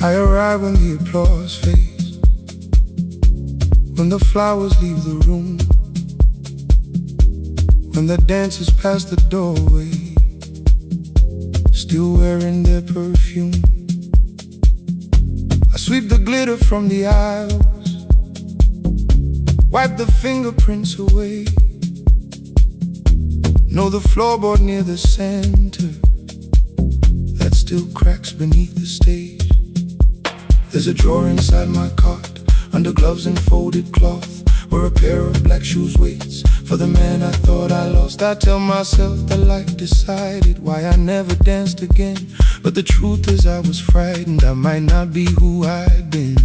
I arrive when the applause fades, when the flowers leave the room, when the dancers pass the doorway, still wearing their perfume. I sweep the glitter from the aisles, wipe the fingerprints away. Know the floorboard near the center that still cracks beneath the stage. There's a drawer inside my cart, under gloves and folded cloth, where a pair of black shoes waits for the man I thought I lost. I tell myself that life decided why I never danced again, but the truth is I was frightened I might not be who I'd been.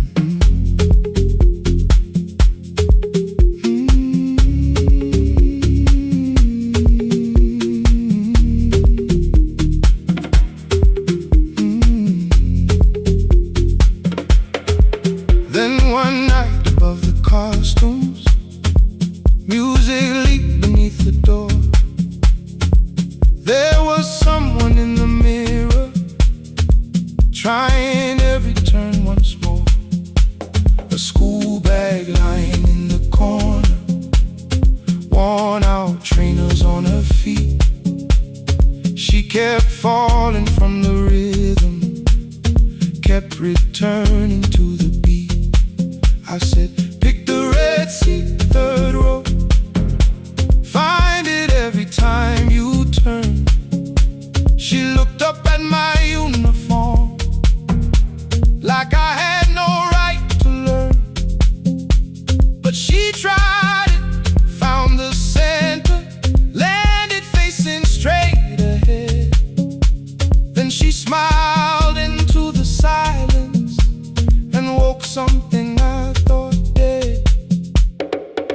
Trying every turn once more. A school bag lying in the corner, worn out trainers on her feet. She kept falling from the rhythm, kept returning to the beat. I said, pick the red seat, third row. Find it every time you turn. She looked up at my uniform like I had no right to learn, but she tried it, found the center, landed facing straight ahead. Then she smiled into the silence and woke something I thought dead.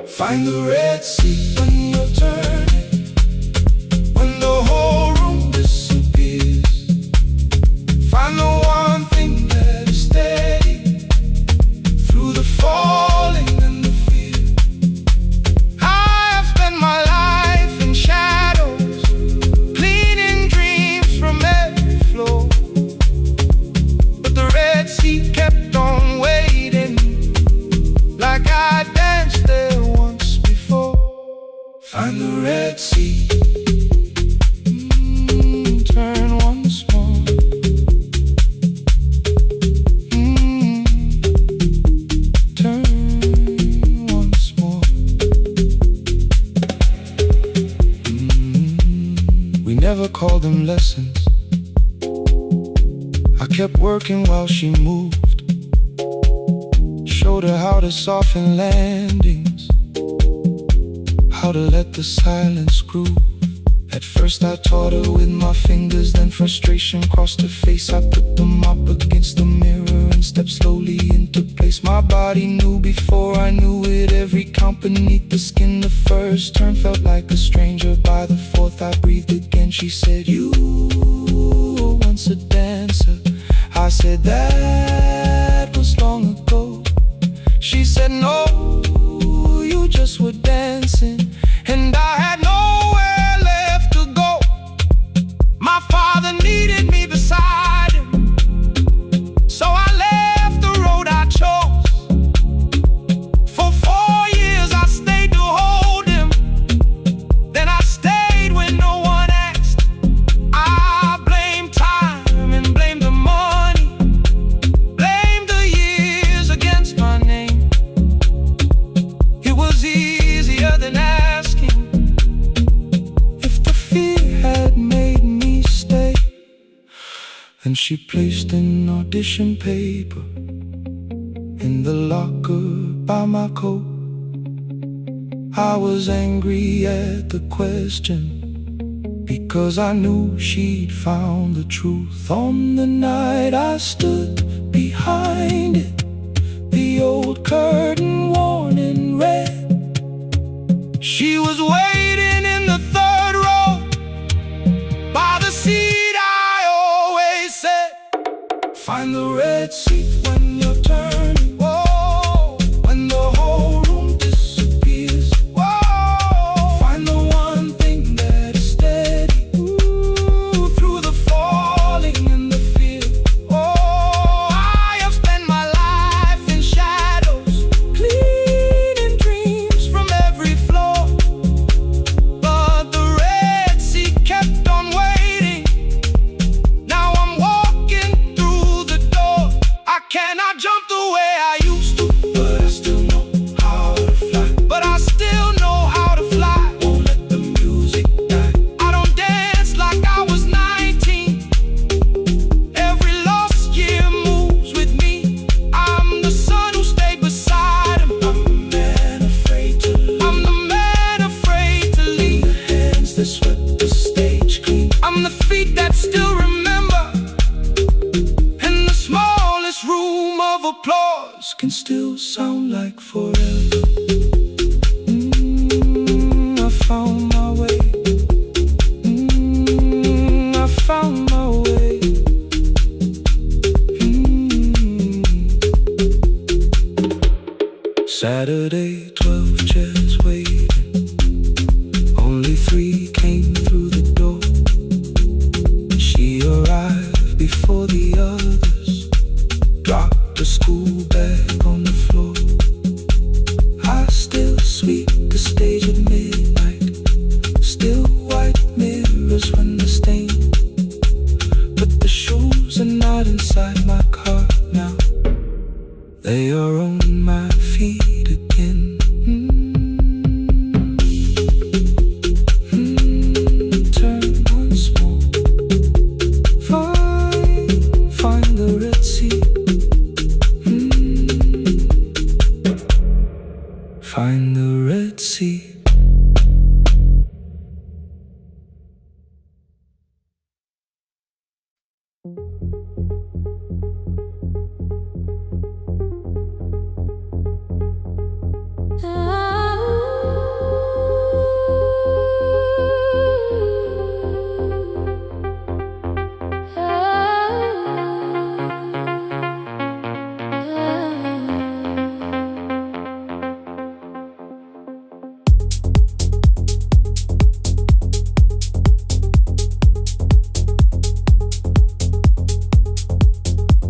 Find the red seat when you're turning, when the whole room disappears. Find the one thing that is steady through the falling and the fear. I have spent my life in shadows, cleaning dreams from every floor, but the red seat kept on waiting, like I danced there once before. Find the red seat, turn once more. Never called them lessons. I kept working while she moved, showed her how to soften landings, how to let the silence groove. At first I taught her with my fingers, then frustration crossed her face. I put them up against the mirror and stepped slowly into place. My body knew before I knew it, every count beneath the skin. The first turn felt like a stranger, by the fourth I breathed again. She said, you were once a dancer. I said, that was long ago. She said, no, you just were dancing, and I had nowhere left to go. My father needed me beside him, so I left the road I chose. For 4 years I stayed to hold him, then I stayed when no one asked. I blamed time and blamed the money, blamed the years against my name. It was easier than asking if the fear had made me stay. Then she placed an audition paper in the locker by my coat. I was angry at the question, because I knew she'd found the truth. On the night I stood behind it, the old curtain worn in red. She was waiting in the third row, by the seat I always said. Find the red seat when you're turning, whoa, when the whole room disappears. Whoa, find the one thing that is steady, ooh, through the falling and the fear. Oh, I from the feet that still remember. And the smallest room of applause can still sound like forever. I found my way. I found my way. Saturday, 12 chairs waiting. Only 3 came through the door. She arrived before the others, dropped a school bag on the floor. I still sweep the stage at midnight, still white mirrors when the stain. But the shoes are not inside my car now, they are on my feet again. Turn once more. Find the Red Sea. Find the Red Sea.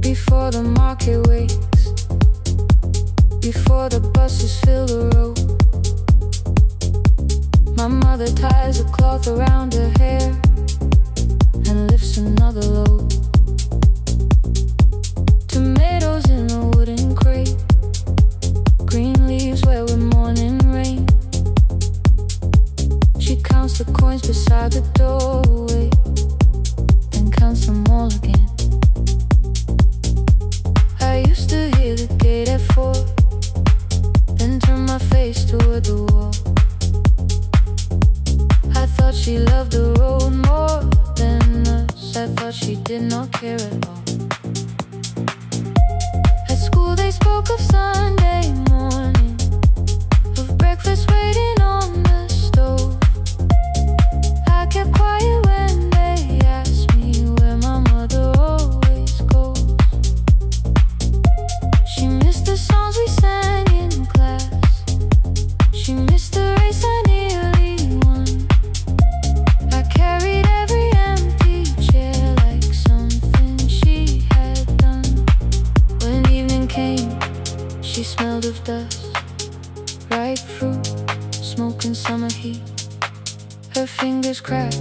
Before the market wakes, before the buses fill the road, my mother ties a cloth around her hair and lifts another load. Tomatoes in a wooden crate, green leaves where we're mourning rain. She counts the coins beside the doorway, then counts them all again. I used to hear the gate at 4, then turn my face toward the wall. I thought she loved the road more than us. I thought she did not care at all. At school they spoke of Sunday morning, of breakfast waiting on the stove. I kept quiet when they asked me where my mother always goes. She missed the songs we sang in class, she missed the race I nearly won. I carried every empty chair like something she had done. When evening came, she smelled of dust, ripe fruit, smoke and summer heat. Her fingers cracked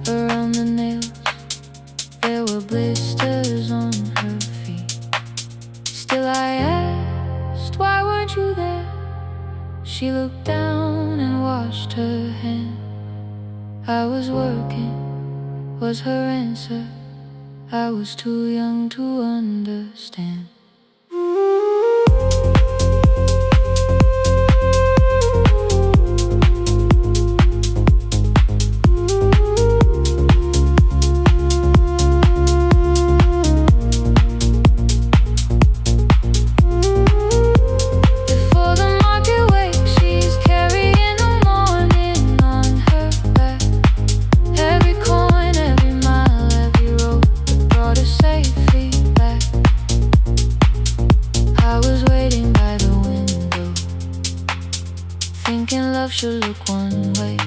around the nails, there were blisters on her feet. Still I asked, why weren't you there? She looked down and washed her hand. I was working, was her answer. I was too young to understand. Before the market wakes, she's carrying the morning on her back. Every coin, every mile, every road that brought her safely back. I was waiting by the window, thinking love should look one way,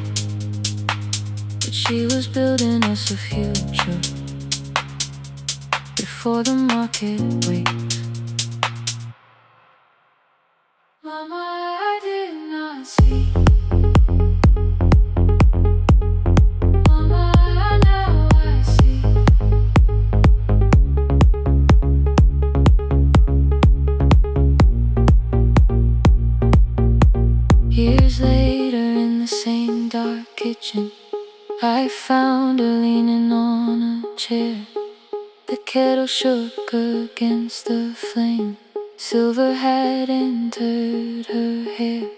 but she was building us a future before the market wakes. Mama, I did not see. Mama, now I see. Years later in the same dark kitchen, I found her leaning on a chair. The kettle shook against the flame, silver had entered her. hair.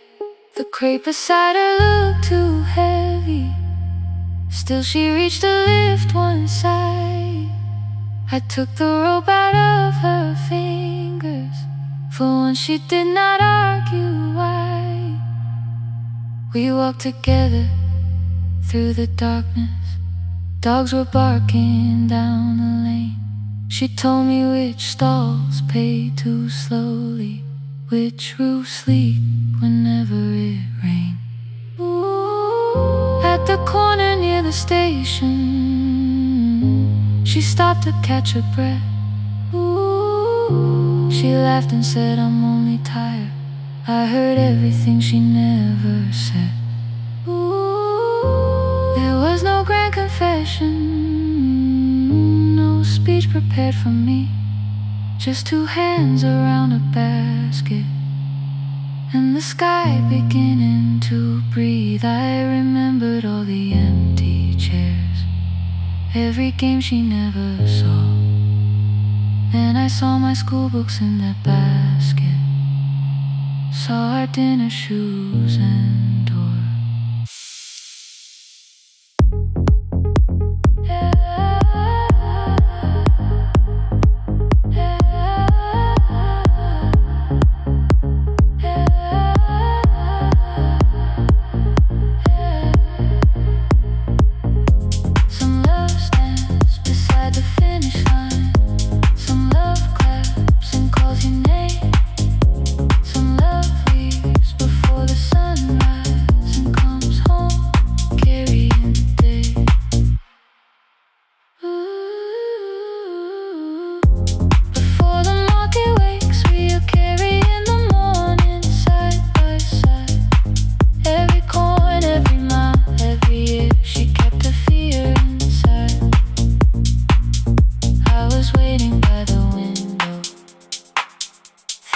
The crepe beside her looked too heavy. Still she reached a lift one side. I took the rope out of her fingers. For once she did not argue why. We walked together through the darkness. Dogs were barking down the lane. She told me which stalls pay too slowly, which roofs leak whenever it rains. At the corner near the station, she stopped to catch her breath. She laughed and said, I'm only tired. I heard everything she never said. There was no grand confession, no speech prepared for me. Just two hands around a basket and the sky beginning to breathe. I remembered all the empty chairs, every game she never saw. Then I saw my school books in that basket, saw our dinner shoes and door.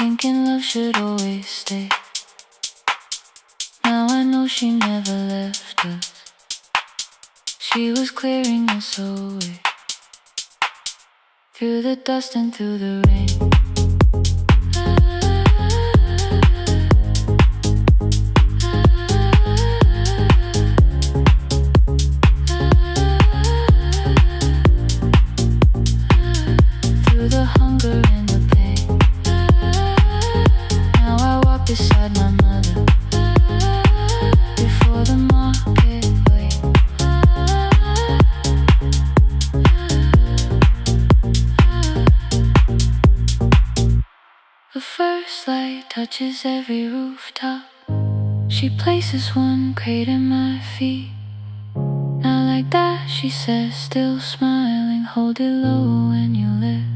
Thinking love should always stay. Now I know she never left us. She was clearing us away, through the dust and through the rain. Through the hunger and the pain. Now I walk beside my mother, before the marketplace. The first light touches every rooftop. She places one crate at my feet. Now like that, she says, still smiling, hold it low when you lift.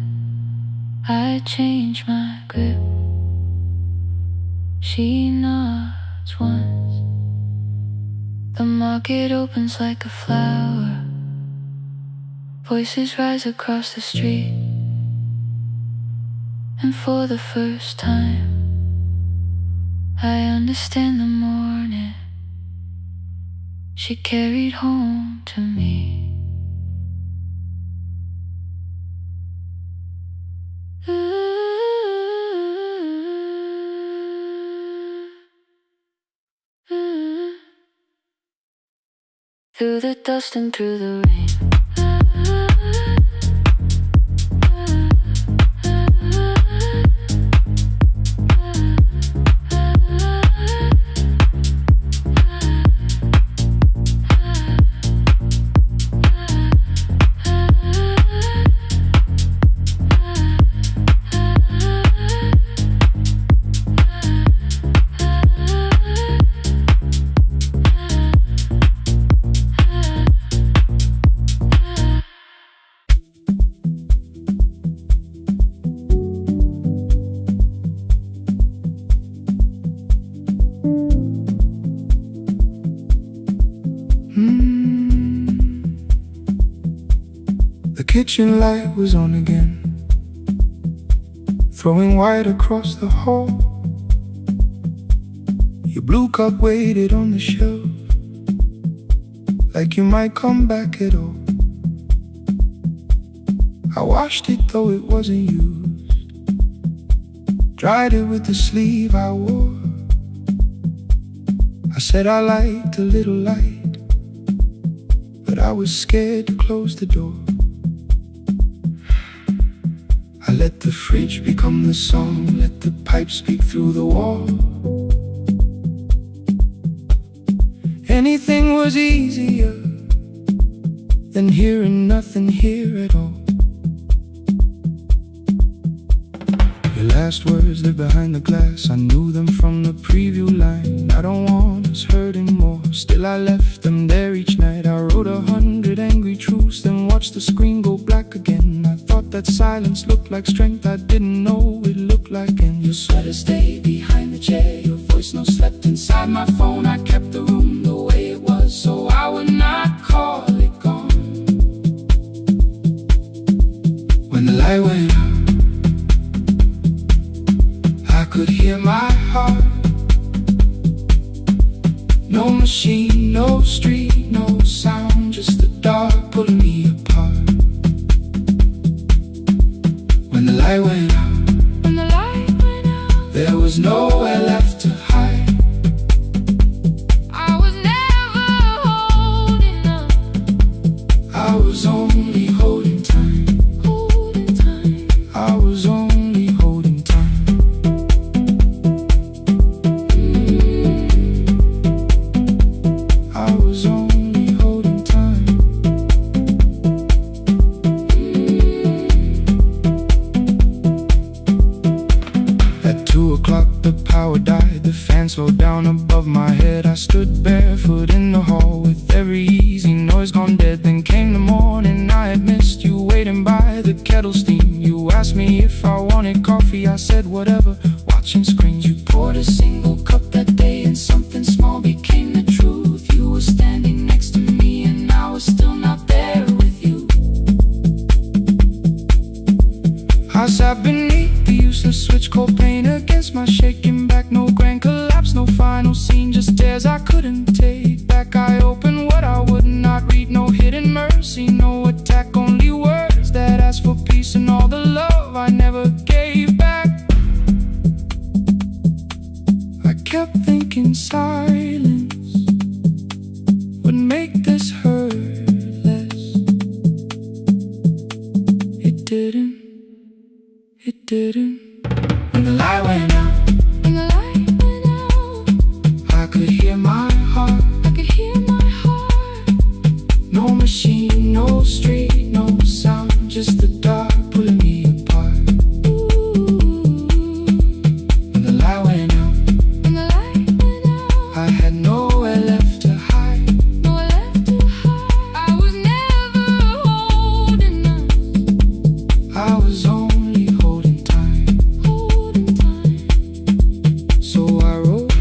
I change my grip. She nods once. The market opens like a flower. Voices rise across the street. And for the first time, I understand the morning she carried home to me. Through the dust and through the rain. The kitchen light was on again, throwing white across the hall. Your blue cup waited on the shelf, like you might come back at all. I washed it though it wasn't used, dried it with the sleeve I wore. I said I liked a little light, but but I was scared to close the door. I let the fridge become the song, let the pipe speak through the wall. Anything was easier than hearing nothing here at all. Your last words live behind the glass, I knew them from the preview line. I don't want us hurting more, still I left them there each night. I wrote 100 angry truths, then watched the screen go black again. I thought that silence looked like strength, I didn't know it looked like. And your sweater stayed behind the chair, your voice no slept inside my phone. I kept the room the way it was, so I would not call it gone. When the light went out, I could hear my heart. No machine, no street, no sound, just the dark pulling me apart. When the light went out, there was nowhere left to hide. I was never holding up, I was only holding time. I was only holding time. I was only holding time. At 2 o'clock the power died, the fan slowed down above my head. I stood barefoot in the hall with every easy noise gone dead. Then came the morning, I had missed you waiting by the kettle steam. You asked me if I wanted coffee, I said whatever, watching screens. You poured a single cup that day and something small became the truth. You were standing next to me and I was still not there with you. I sat beneath the useless switch, cold pain against my shaking back. No grand collapse, no final scene, just tears I couldn't take back. I opened what I would not read, no hidden mercy, no attack, only words that asked for peace and all the love I never gave back. I kept thinking silence would make this hurt less. It didn't. When the light went out, I could hear my heart. No machine, no street, no sound, just the dark pulling me apart. When the light went out, I had nowhere left to hide. I was never holding up, I was only holding time. So I wrote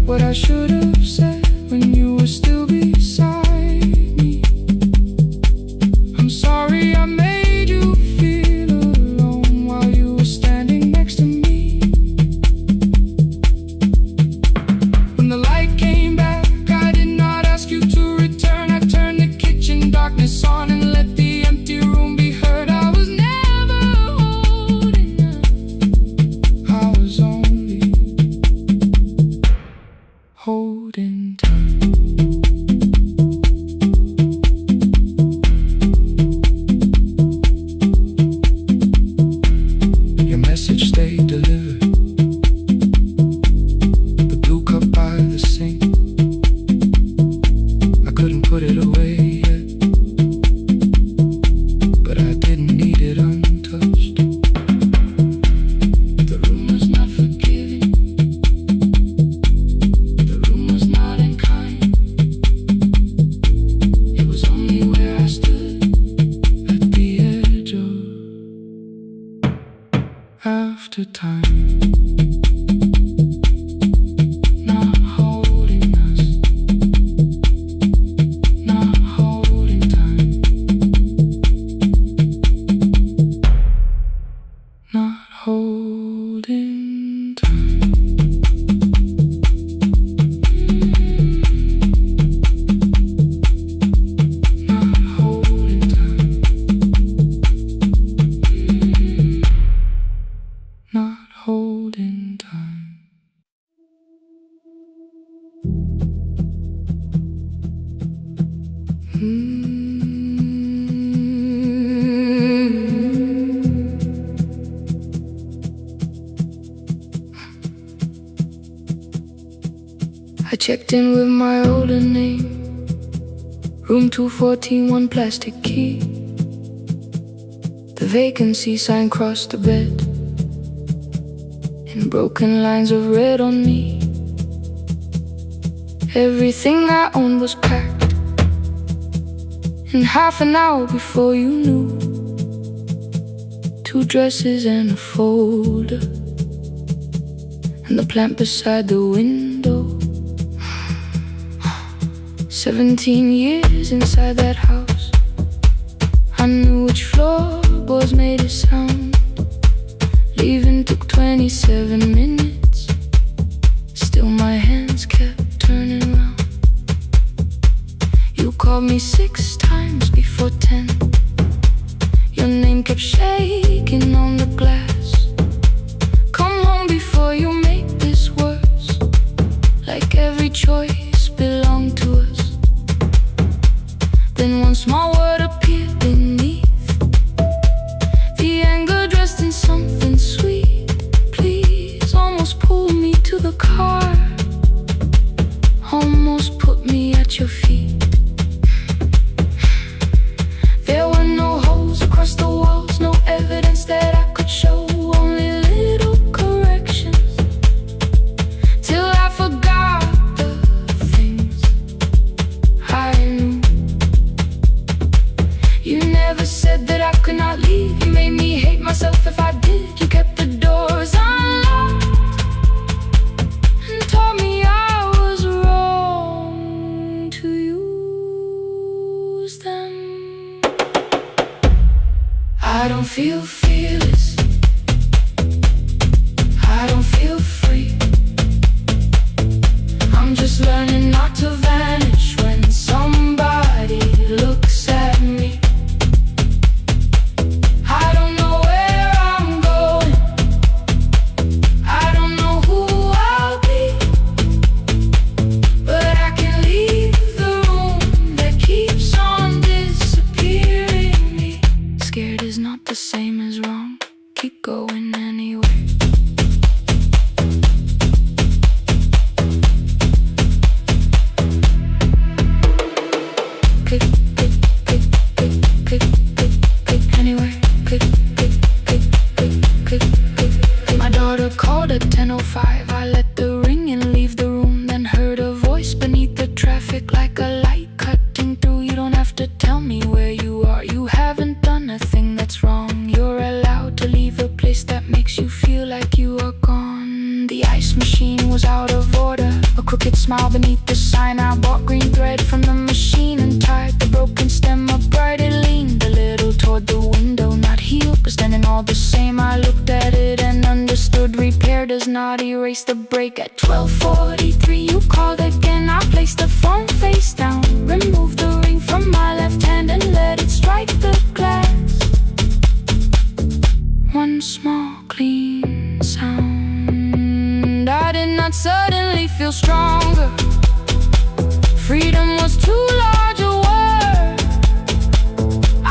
what I should have said when you were still beside me. I'm sorry I made you feel alone while you were standing next to me. When the light came back, I did not ask you to return. I turned the kitchen darkness on and let the empty room be heard. I was never holding up, I was only holding time. Your message stayed delivered, the blue cup by the sink. I couldn't put it away yet, but I didn't need it untouched. The room was not forgiving, the room was not unkind. It was only where I stood at the edge of after time. Not holding us, not holding time, not holding time. Not holding time, not holding checked in with my older name. Room 214, one plastic key. The vacancy sign crossed the bed, and broken lines of red on me. Everything I owned was packed in half an hour before you knew. 2 dresses and a folder, and the plant beside the window. 17 years inside that house, I knew which floorboards made it sound. Leaving took 27 minutes, still my hands kept turning round. You called me 6 times before 10. Your name kept shaking on the glass. Come home before you make this worse, like every choice belonged to us. Then one small word appeared beneath, the anger dressed in something sweet. Please, almost pulled me to the car, almost put me at your feet. There were no holes across the walls, no evidence that I could show, only little corrections, till I forgot the things I knew. You never said that I could not leave. You made me hate myself if I did. You kept the doors unlocked and taught me I was wrong to use them. I don't feel fearless, I don't feel free. I'm just learning not to vanish when somebody looks at me. I don't know where I'm going, I don't know who I'll be, but I can leave the room that keeps on disappearing me. Scared is not the same as wrong, keep going anyway. Click, click, click, click, click, click, click, anyway. Click, click, click, click, click, click, click. My daughter called at 10:05. I let the ring and leave the room, then heard a voice beneath the traffic like a light cutting through. You don't have to tell me where you are, you haven't done a thing that's wrong. You're allowed to leave a place that makes you feel like you are gone. The ice machine was out of order, a crooked smile beneath the sign. I bought green thread from the machine and tied the broken stem upright. It leaned a little toward the window, not healed but standing all the same. I looked at it and understood repair does not erase the break. At 12:43 you called again. I placed the phone face down, removed the ring from my left hand and let it strike the glass. One small clean sound. I did not suddenly feel stronger. Freedom was too large a word.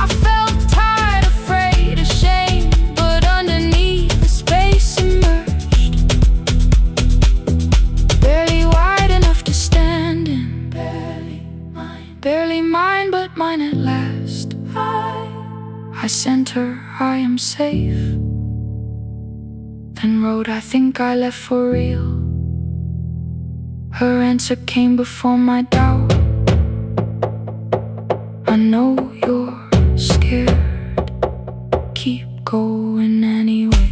I felt tired, afraid, ashamed, but underneath the space emerged, barely wide enough to stand in. Barely mine, but mine at last. I sent her, I am safe, then wrote, I think I left for real. Her answer came before my doubt. I know you're scared, keep going anyway.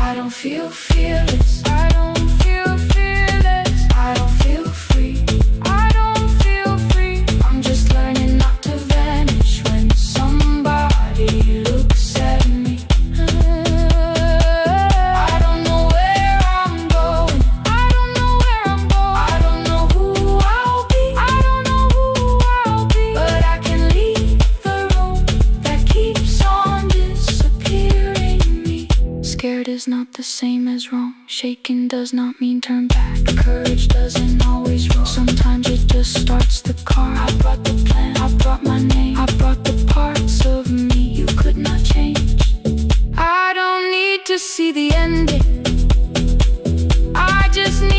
I don't feel fearless, I don't feel fearless, I don't feel free, I don't feel free. I'm just learning not to vanish when somebody looks at me. I don't know where I'm going, I don't know where I'm going, I don't know who I'll be, I don't know who I'll be, but I can leave the room that keeps on disappearing me. Scared is not the same as wrong, shaken does not mean turn back. Courage doesn't always roll, sometimes it just starts the car. I brought the plan, I brought my name, I brought the parts of me you could not change. I don't need to see the ending, I just need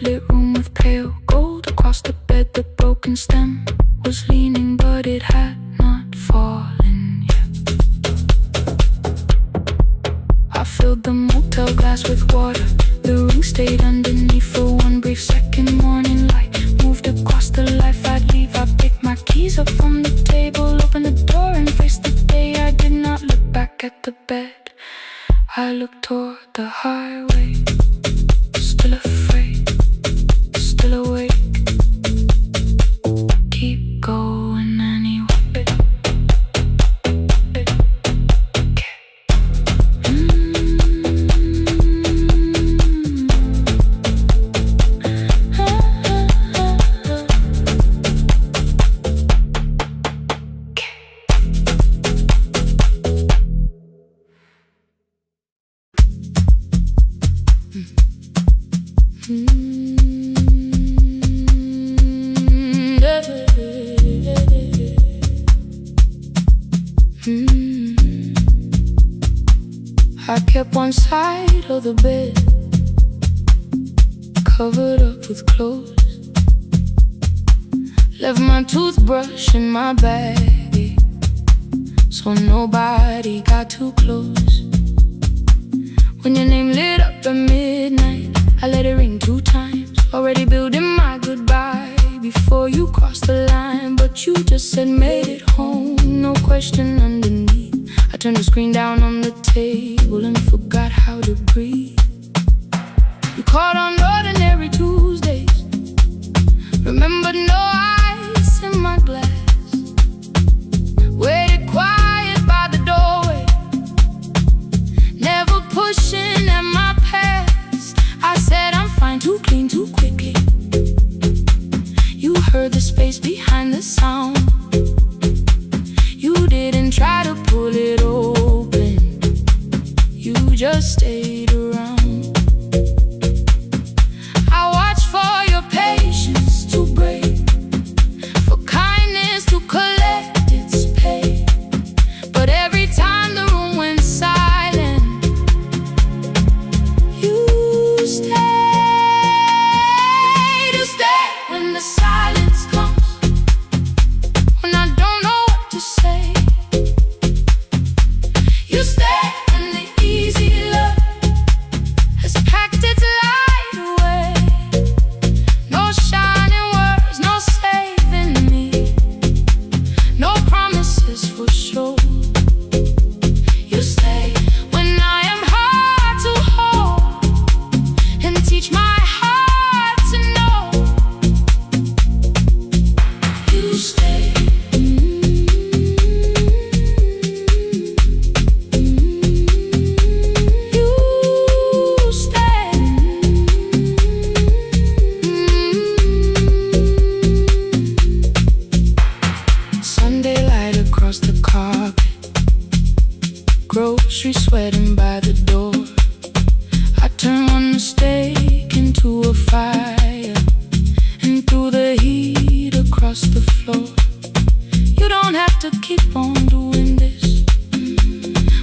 lit room with pale gold. Across the bed the broken stem was leaning, but it had not fallen yet. I filled the motel glass with water. The ring stayed underneath for one brief second. Morning light moved across the life I'd leave. I picked my keys up from the table, opened the door and faced the day. I did not look back at the bed. I looked toward the highway, still afraid, still awake. Keep going anyway. I kept one side of the bed covered up with clothes. Left my toothbrush in my bag, so nobody got too close. When your name lit up at midnight, I let it ring 2 times. Already building my goodbye before you crossed the line, but you just said made it home, no question underneath. I turned the screen down on the table and forgot how to breathe. You called on ordinary Tuesdays, remember no ice in my glass. Waited quiet by the doorway, never pushing at my past. I said I'm fine, too clean, too quickly. You heard the space behind the sound. You didn't try to pull it open, you just stayed around. I watched for your patience to break, for kindness to collect its pay. But every time the room went silent, you stayed. You stay when the silence comes, when I don't know what to say. You stay when the easy love has packed its light away. No shining words, no saving me, no promises for sure. You stay when I am hard to hold and teach my heart to know. You stay. You stay. Sunday light across the carpet, grocery sweating by the door. I turn one mistake into a fire, and through the heat across the floor. You don't have to keep on doing this.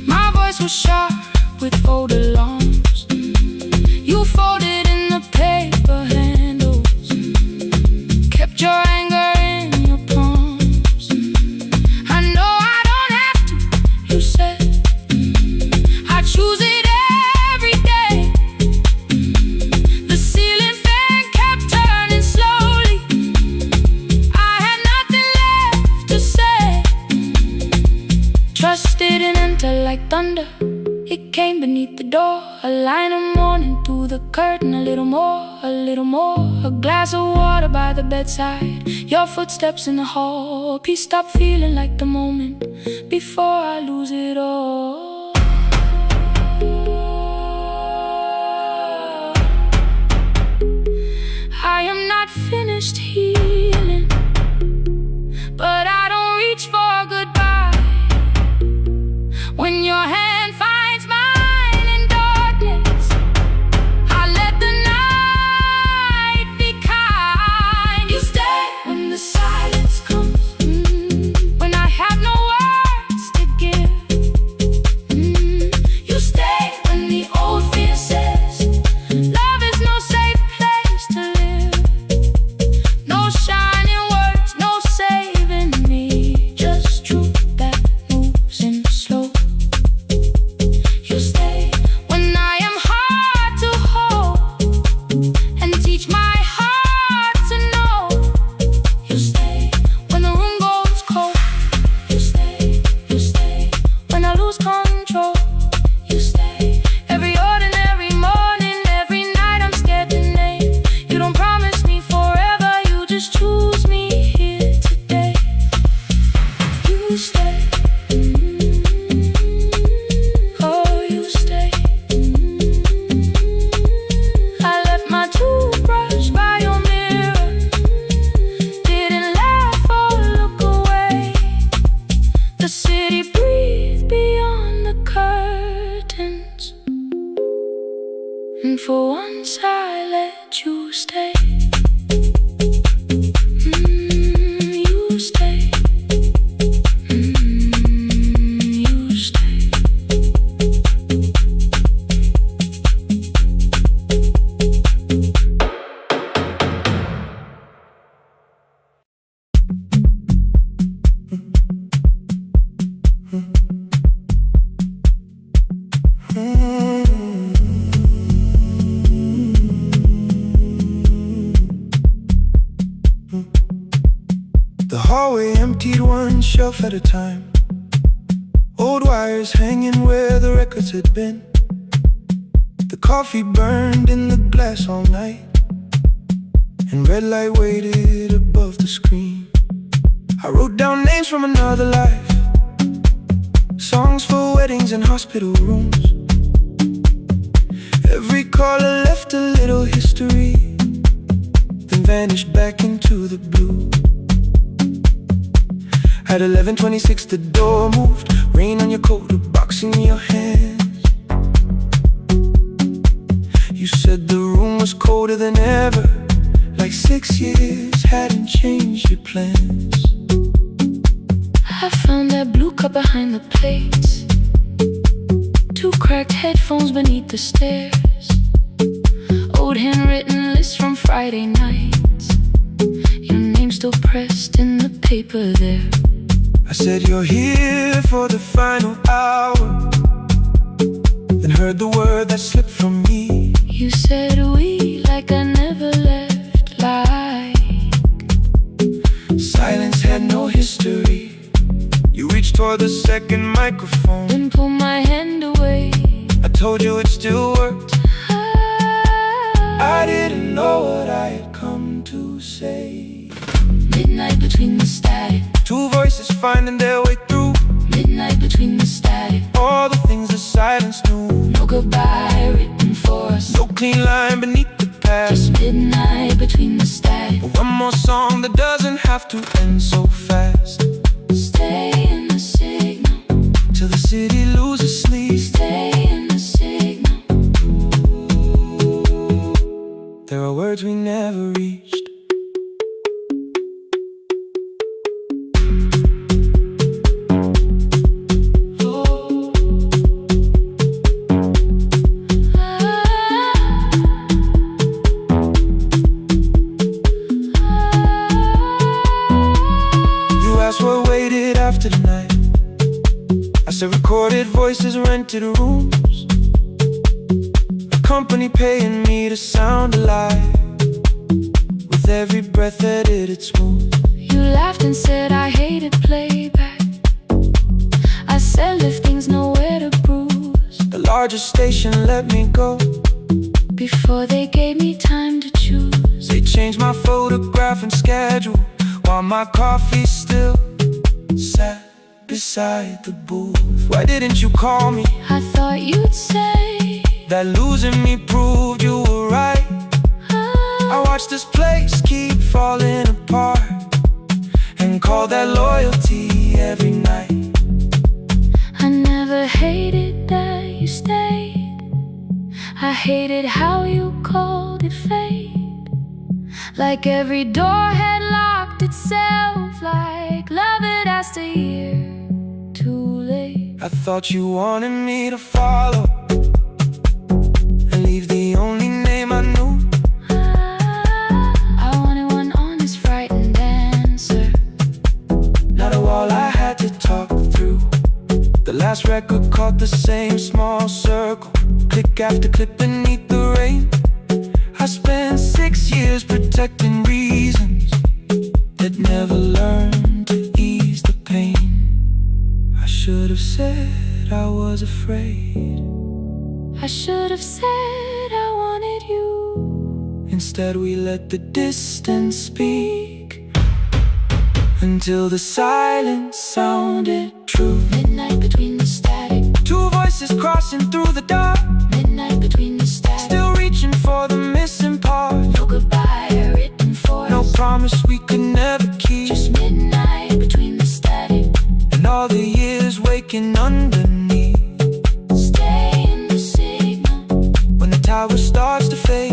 My voice was sharp with old alarms. You folded in the paper handles, kept your anger in your palms. I know I don't have to, you said. I choose it every day. The ceiling fan kept turning slowly. I had nothing left to say. Trust didn't enter like thunder, it came beneath the door. A line of morning through the curtain, a little more, a little more. A glass of water by the bedside, your footsteps in the hall. Peace stopped feeling like the moment before I lose it all. I am not finished healing, but I don't reach for a goodbye. When your hand finds mine in darkness, I let the night be kind. You stay when the silence comes, when I have no words to give. You stay when the old fear says love is no safe place to once I let you stay. You stay. You stay. The hallway emptied one shelf at a time. Old wires hanging where the records had been. The coffee burned in the glass all night, and red light waited above the screen. I wrote down names from another life, songs for weddings and hospital rooms. Every caller left a little history, then vanished back into the blue. At 11:26 the door moved, rain on your coat, a box in your hands. You said the room was colder than ever, like 6 years hadn't changed your plans. I found that blue cup behind the plates, 2 cracked headphones beneath the stairs, old handwritten lists from Friday nights, your name still pressed in the paper there. I said you're here for the final hour, then heard the word that slipped from me. You said we like I never left, like silence had no history. You reached toward the second microphone, then pulled my hand away. I told you it still worked. I didn't know what I had come to say. Midnight between the static, 2 voices finding their way through. midnight between the static, All the things the silence knew. no goodbye written for us, No clean line beneath the past. just midnight between the static. One more song that doesn't have to end so fast. Stay in the signal, Till the city loses sleep. stay in the signal. There are words we never reached. What waited after the night? I said recorded voices, rented rooms, a company paying me to sound alive, with every breath edited smooth. You laughed and said I hated playback. I said lifting's nowhere to bruise. The largest station let me go Before they gave me time to choose. They changed my photograph and schedule, while my coffee still sat beside the booth. Why didn't you call me? I thought you'd say that losing me proved you were right. I watched this place keep falling apart, and call that loyalty every night. I never hated that you stayed. I hated how you called it fate, like every door had locked itself, like love had asked a year too late. I thought you wanted me to follow and leave the only name I knew. I wanted one honest, frightened answer, Not a wall I had to talk through. The last record caught the same small circle, click after clip beneath the rain. I spent 6 years protecting reasons that never learned to ease the pain. I should have said I was afraid. I should have said I wanted you. Instead we let the distance speak, until the silence sounded true. Midnight between the static, 2 voices crossing through the dark, midnight between the static, still reaching for the missing part. no goodbye written for No us, promise we could never keep. just midnight between the static, And all the years waking underneath. stay in the signal, When the tower starts to fade,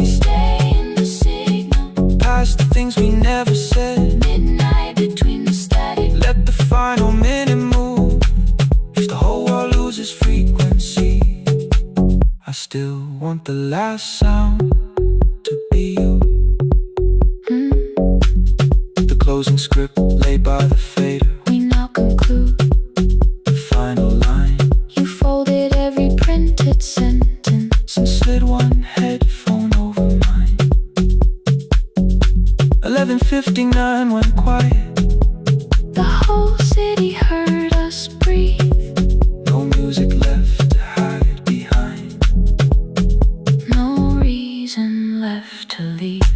closing script laid by the fader. We now conclude The final line. You folded every printed sentence And slid one headphone over mine. 11:59 went quiet. The whole city heard us breathe. No music left to hide behind. No reason left to leave.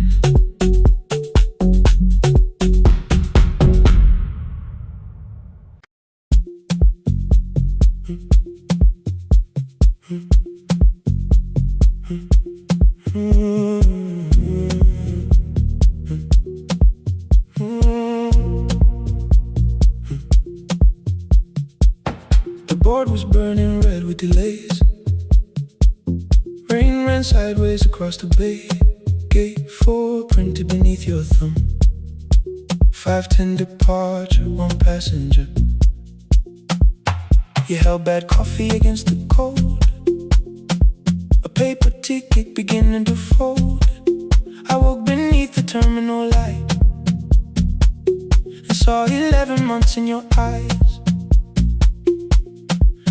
The board was burning red with delays. Rain ran sideways across the bay. Gate 4 printed beneath your thumb. 5:10 departure, 1 passenger. You held bad coffee against the cold. A paper ticket beginning to fold. I woke beneath the terminal light and saw 11 months in your eyes.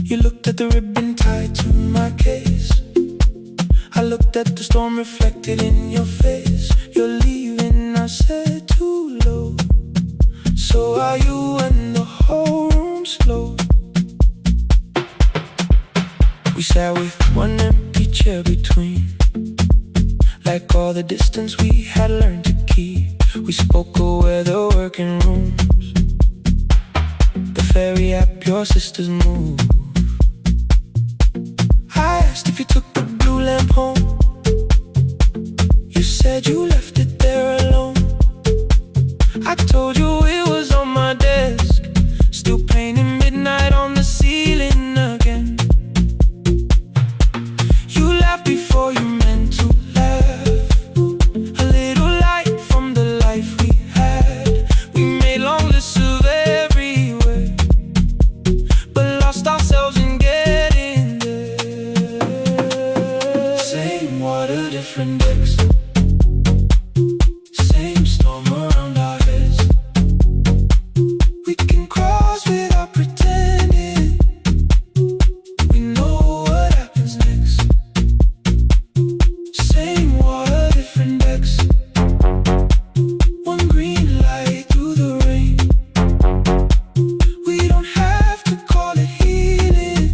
You looked at the ribbon tied to my case. I looked at the storm reflected in your face. You're leaving, I said, too low. So are you, and the whole room slowed. We sat with one empty chair between, like all the distance we had learned to keep. We spoke of weather, working rooms, the ferry app, your sister's move. I asked if you took the blue lamp home. You said you left it there alone. I told you it was on my desk, still painting midnight on the ceiling again. You laughed before you meant to laugh. A little light from the life we had. We made long lists of everywhere, but lost ourselves in getting there. Same water, different decks. Same storm around our heads. We can cross without pretending. We know what happens next. Same water, different decks. One green light through the rain. We don't have to call it healing.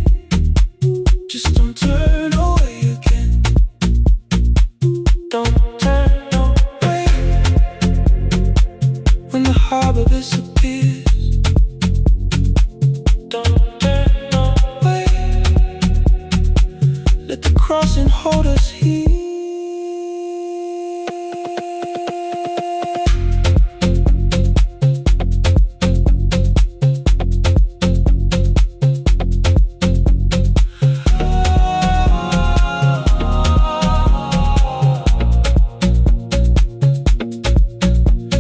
Just don't turn away again. Don't turn away. When the harbor disappears, don't turn away. Let the crossing hold us here.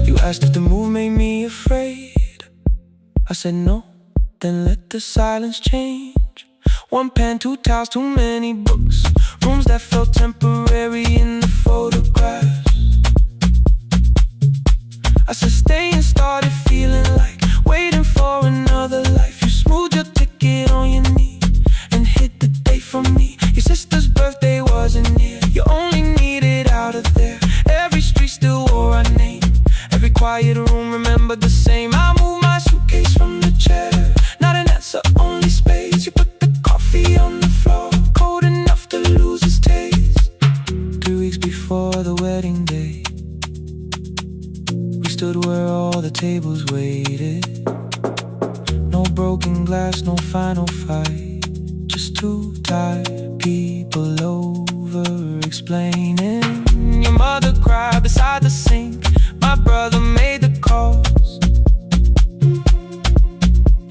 You asked if the move made me afraid. I said no, then let the silence change. One pen, 2 towels, too many books. Rooms that felt temporary in the photographs. I said stay and started feeling like waiting for another life. You smoothed your ticket on your knee and hid the date from me. Your sister's birthday wasn't near. You only needed out of there. Every street still wore our name. Every quiet room remembered the same. I moved my suitcase from the chair. Not an answer, only space. You put the coffee on the floor, cold enough to lose its taste. 3 weeks before the wedding day, we stood where all the tables waited. No broken glass, no final fight. Just 2 tired people over explaining. Your mother cried beside the sink. My brother made the calls.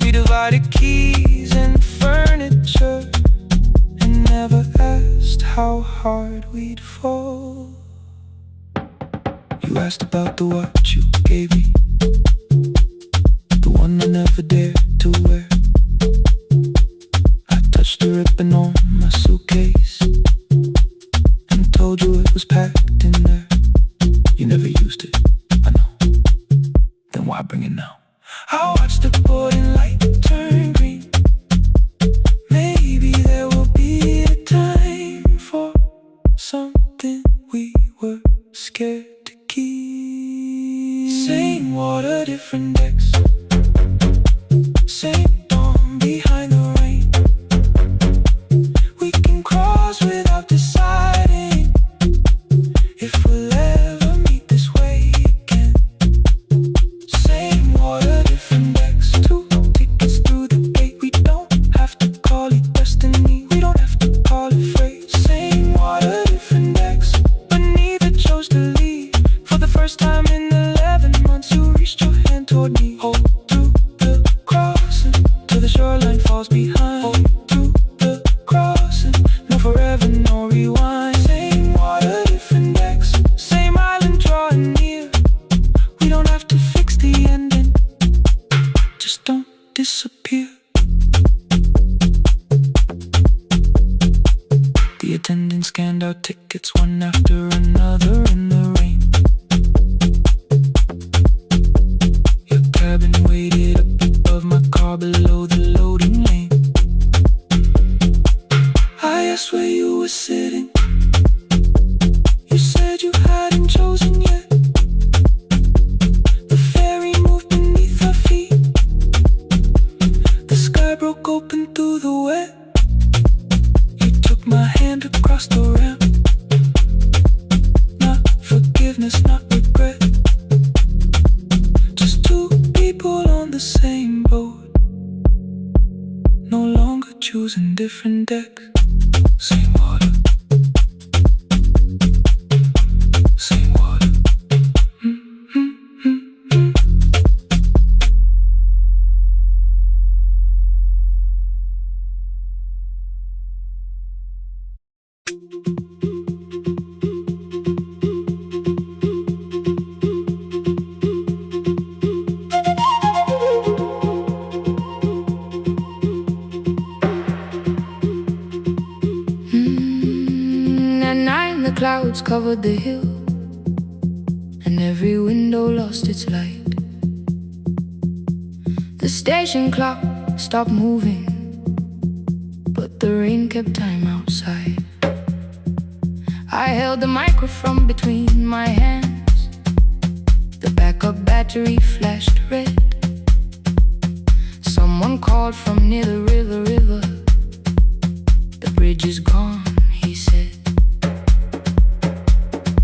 We divided keys and furniture and never asked how hard we'd fall. You asked about the watch you gave me, the one I never dared to wear. I touched the ribbon on my suitcase and told you it was packed in there. You never used it, I know. Then why bring it now. I watch the boarding light turn green. Maybe there will be a time for something we were scared to keep. Same water, different decks. Same dawn behind the rain. We can cross without deciding if we'll ever meet this way again. Same water, different decks. 2 tickets through the gate. We don't have to call it destiny. We don't have to call it fate. Same water, different decks. But neither chose to leave. For the first time in 11 months, you reached your hand toward me. Hold through the crossing till the shoreline falls behind. Hold through the crossing. No forever, no rewind. Same water, different decks. Same island drawing near. We don't have to fix the ending. Just don't disappear. The attendant scanned our tickets one after another in the rain. Your cabin waited up above my car below the loading lane. I asked where you were sitting. You said you hadn't chosen yet. The ferry moved beneath our feet. The sky broke open through the wet. You took my hand across the ramp. Not forgiveness, not regret. Just 2 people on the same boat. No longer choosing different decks. Same water. Same water. At night the clouds covered the hill, and every window lost its light. The station clock stopped moving, but the rain kept time outside. I held the microphone between my hands. The backup battery flashed red. Someone called from near the river. The bridge is gone, he said.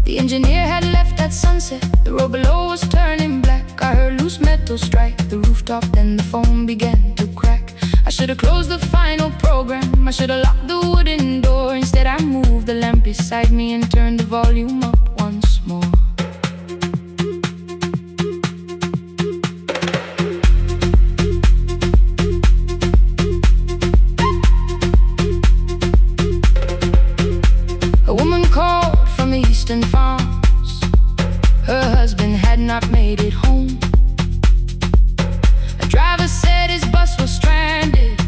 The engineer had left at sunset. The road below was turning black. I heard loose metal strike the rooftop, then the phone began to crack. I should have closed the final program. I should have locked the wooden door. Instead I moved the lamp beside me and turned the volume up once more. A woman called from the eastern farms. Her husband had not made it home. A driver said his bus was stranded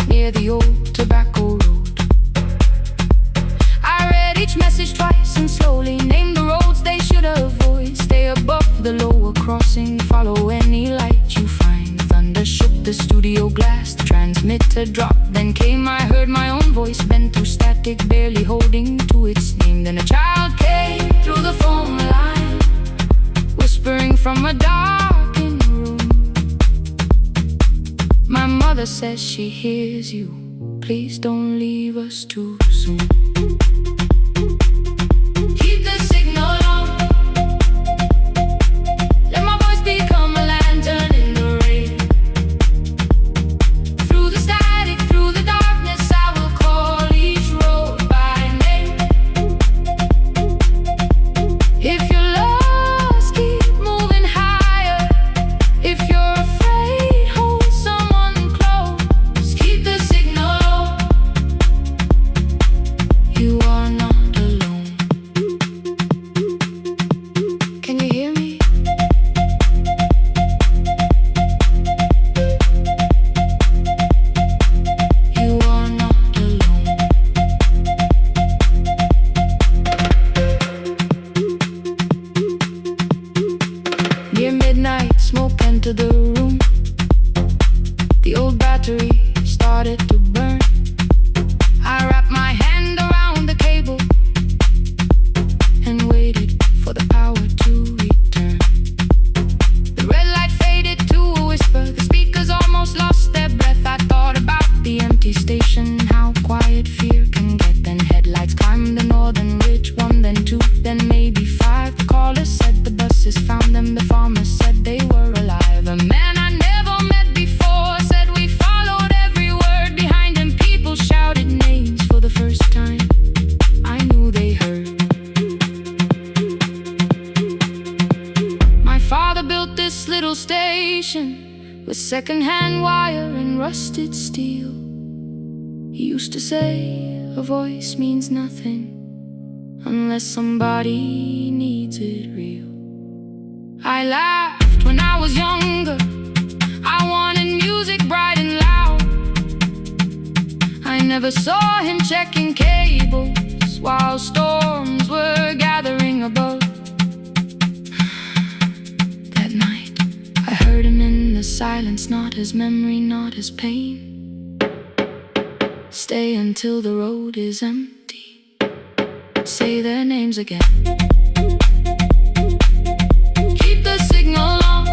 near the old tobacco road. I read each message twice and slowly named the roads they should avoid. Stay above the lower crossing, follow any light you find. Thunder shook the studio glass, the transmitter dropped. Then came, I heard my own voice bent through static, barely holding to its name. Then a child came through the phone line, whispering from a darkened room. My mother says she hears you. Please don't leave us too soon. Keep the signal on. Let my voice become a lantern in the rain. Through the static, through the darkness, I will call each road by name. If you're lost, keep moving higher. If you're afraid, hold someone close. Keep the signal on. You station with secondhand wire and rusted steel. He used to say a voice means nothing unless somebody needs it real. I laughed when I was younger. I wanted music bright and loud. I never saw him checking cables while storms were gathering above. That night, I heard him in the silence, not as memory, not as pain. Stay until the road is empty. Say their names again. Keep the signal on.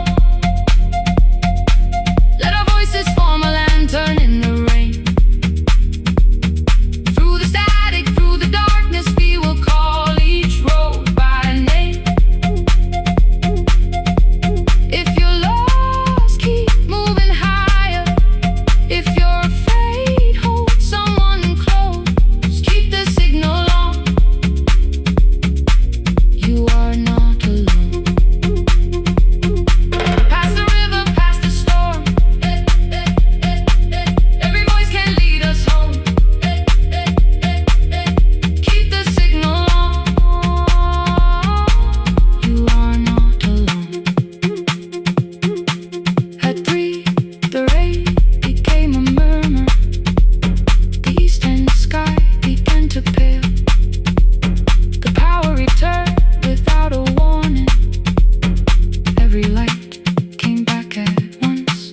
Let our voices form a lantern in the rain. Through the static, through the darkness, we will call each road by name. If you're lost, keep moving higher. If you're afraid, hold someone close. Keep the signal on. You are not alone. Past the river, past the storm. Every voice can lead us home. Keep the signal on. You are not alone. At 3, the rain became a murmur. The eastern sky began to pale. The power returned without a warning. Every light came back at once.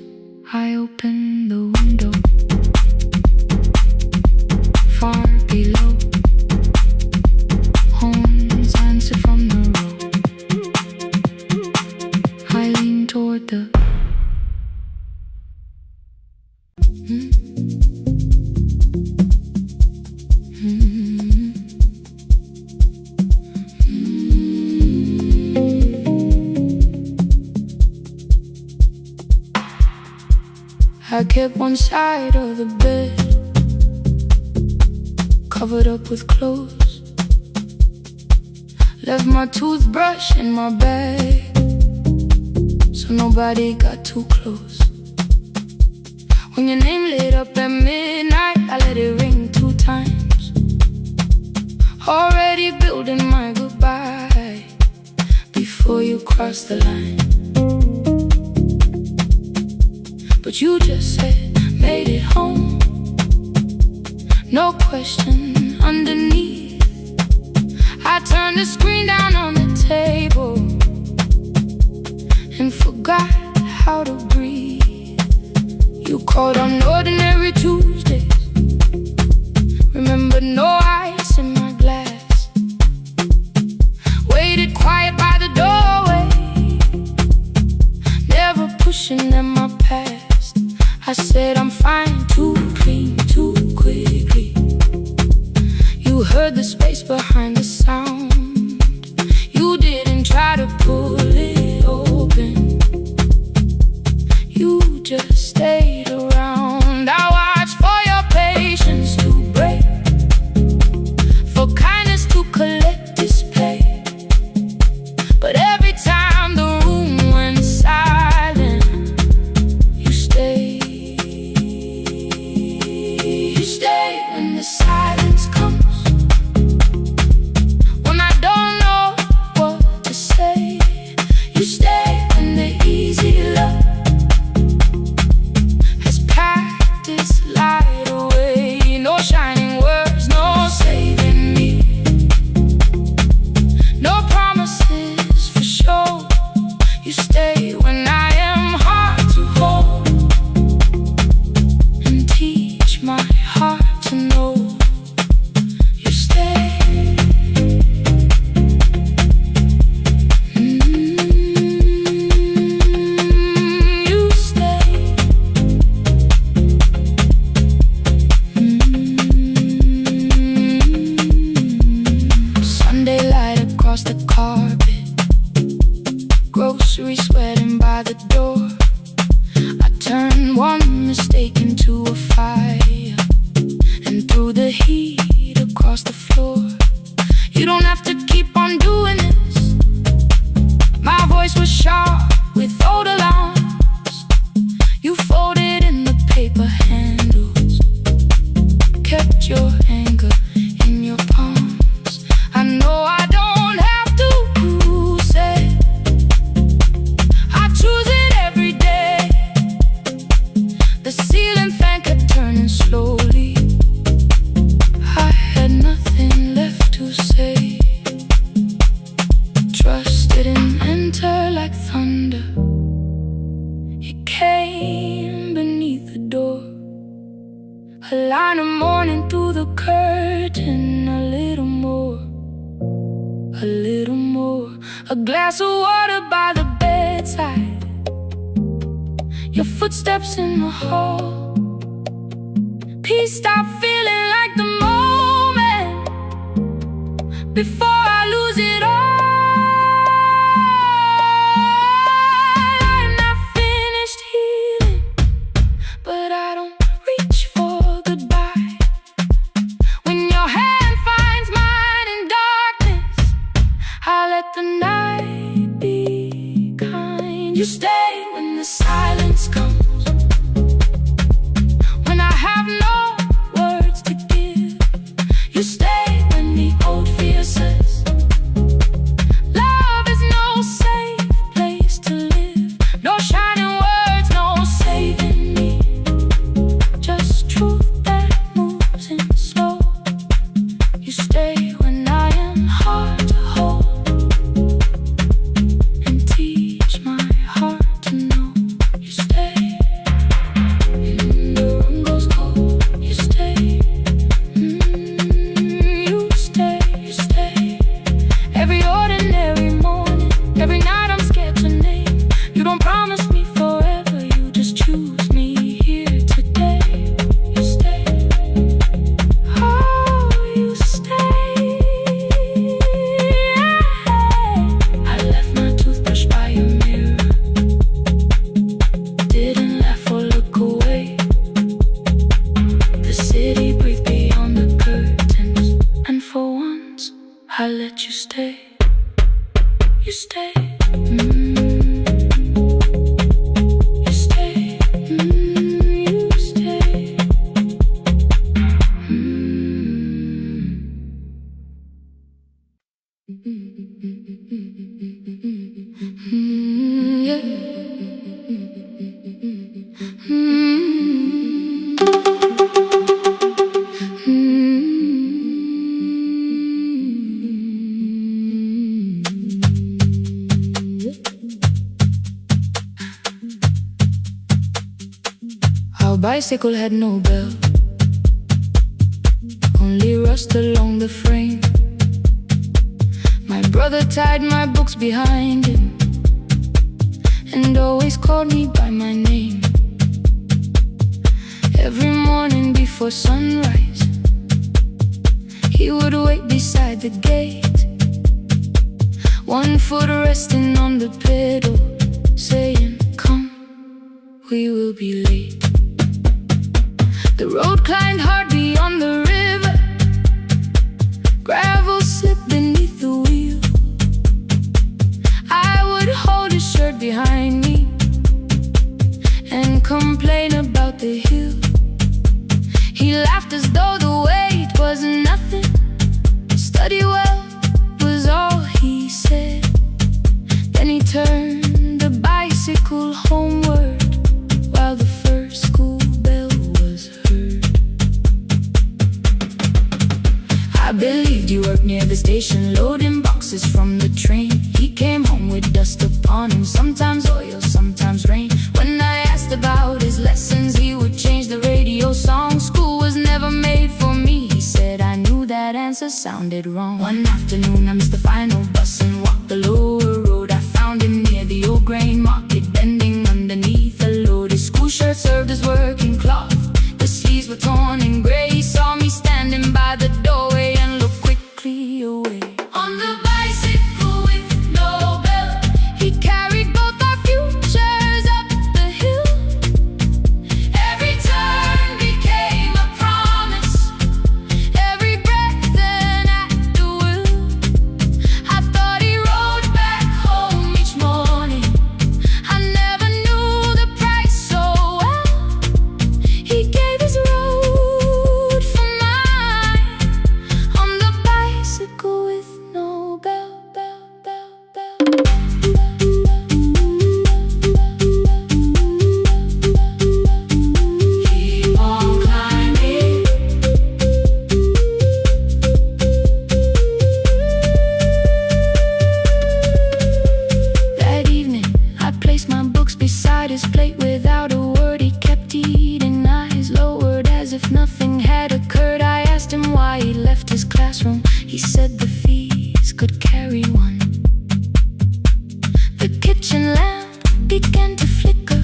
I opened the window. Far below, horns answer from the road. I leaned toward the I kept one side of the bed covered up with clothes. Left my toothbrush in my bag so nobody got too close. When your name lit up at midnight, I let it ring 2 times. Already building my goodbye before you crossed the line. But you just said, made it home. No question underneath. I turned the screen down on the table and forgot how to breathe. You called on ordinary Tuesdays. Remember, no ice in my glass. Waited quiet by the doorway, never pushing at my past. I said I'm fine, too clean, too quickly. You heard the space behind the sound. You didn't try to pull it open. You just stayed around. I watched for your patience to break, for kindness to collect display. But every time the room went silent, you stayed. When the silence comes, when I don't know what to say, you stay when the easy love has packed its light away. No shining words, no saving me, no promises for sure. You stay when I am hard to hold and teach my heart to know. You stay. You stay. Sunday light across the carpet, groceries sweating by the door. I turned one mistake into a fire, and through the heat across the floor. You don't have to keep on doing this. My voice was sharp with old alarms. a little more. A glass of water by the bedside, your footsteps in the hall. Peace, stop feeling like the moment before I lose it all. I'm not finished healing, but I don't reach for goodbye. When your hand finds mine in darkness, I let the night be kind. You stay when the silence comes, when I have no words to give. You stay when the old fear says love is no safe place to live. No shining words, no saving me, just truth that moves in slow. You stay when I am hard to hold, and teach my heart to know. You stay when the room goes cold. You stay, you stay, you stay. Every ordinary morning, every night I'm scared to name. You don't promise me forever, you just choose me here today. You stay, oh, you stay. I left my toothbrush by your mirror, didn't laugh or look away. The city breathed beyond the curtains, and for once I let you stay. You stay, you stay, you stay. Yeah. Our bicycle had no bell, only rust along the frame. My brother tied my books behind him and always called me by my name. Every morning before sunrise, he would wait beside the gate, one foot resting on the pedal, saying, "Come, we will be late." The road climbed hard beyond the river, gravel slipped beneath the wheel. I would hold his shirt behind me and complain about the hill. He laughed as though the weight was nothing. Study well was all he said. Then he turned the bicycle homeward while the first school bell was heard. carry one. The kitchen lamp began to flicker.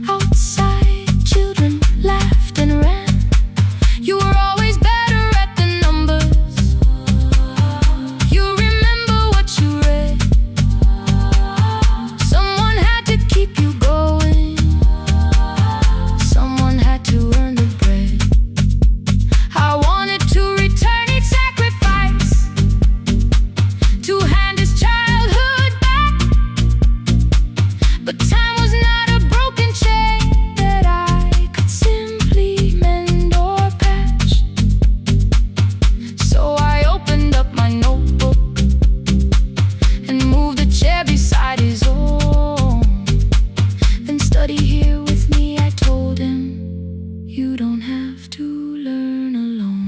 Outside, children laughed and ran. You were always better at the numbers. You remember what you read. Someone had to keep you going. Someone had to earn the bread. I wanted to return each sacrifice, to hand his childhood back. But time was not a broken chain that I could simply mend or patch. So I opened up my notebook and moved the chair beside his own. Then study here with me, I told him. You don't have to learn alone.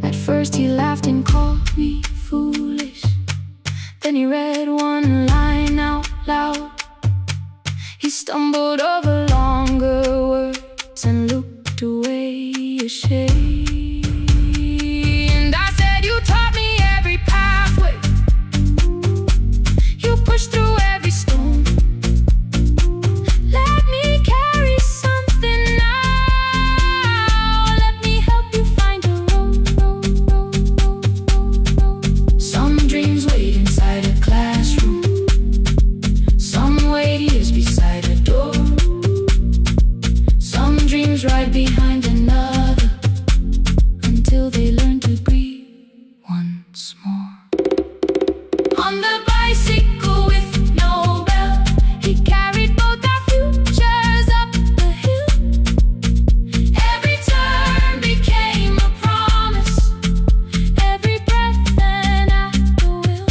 At first he laughed and called me foolish. Then he read one line out loud. He stumbled over longer words and looked away ashamed. And I said, you taught me every pathway. You pushed through every stone. Let me carry something now. Let me help you find a road. Some dreams wait inside a classroom. Some wait years beside a door. Some dreams right behind another, until they learn to breathe once more. On the bicycle with no bell, he carried both our futures up the hill. Every turn became a promise, every breath an act of will.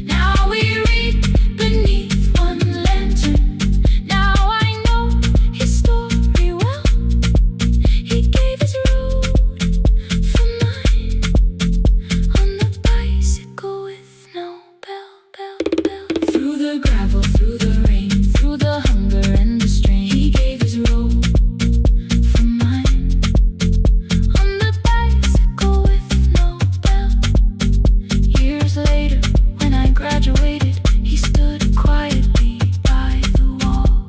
Now we read beneath one lantern. Now I know his story well. He gave his road for mine, on the bicycle with no bell. Through the gravel, through the rain, through the hunger and the strain, he gave his road for mine, on the bicycle with no bell. Years later, when I graduated, he stood quietly by the wall.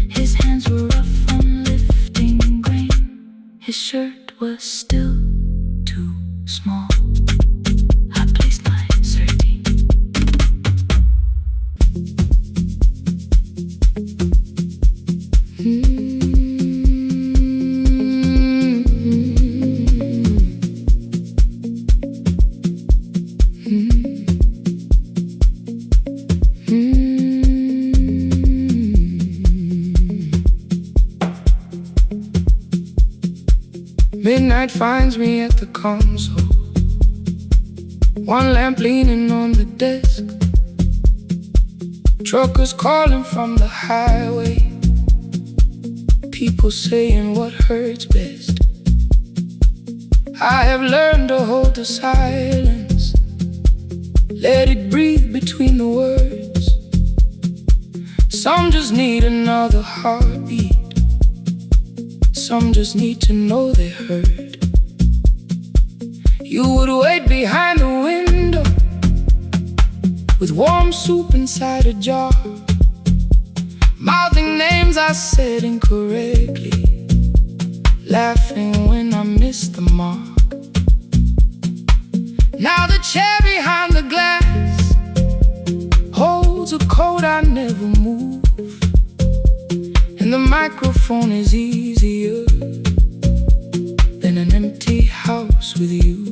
His hands were rough on lifting grain. His shirt was still too small. I placed my certainty. Midnight finds me at the console, one lamp leaning on the desk. Truckers calling from the highway, people saying what hurts best. I have learned to hold the silence, let it breathe between the words. Some just need another heartbeat, some just need to know they heard. You would wait behind the window with warm soup inside a jar, mouthing names I said incorrectly, laughing when I missed the mark. Now the chair behind the glass holds a coat I never moved, and the microphone is easier than an empty house with you.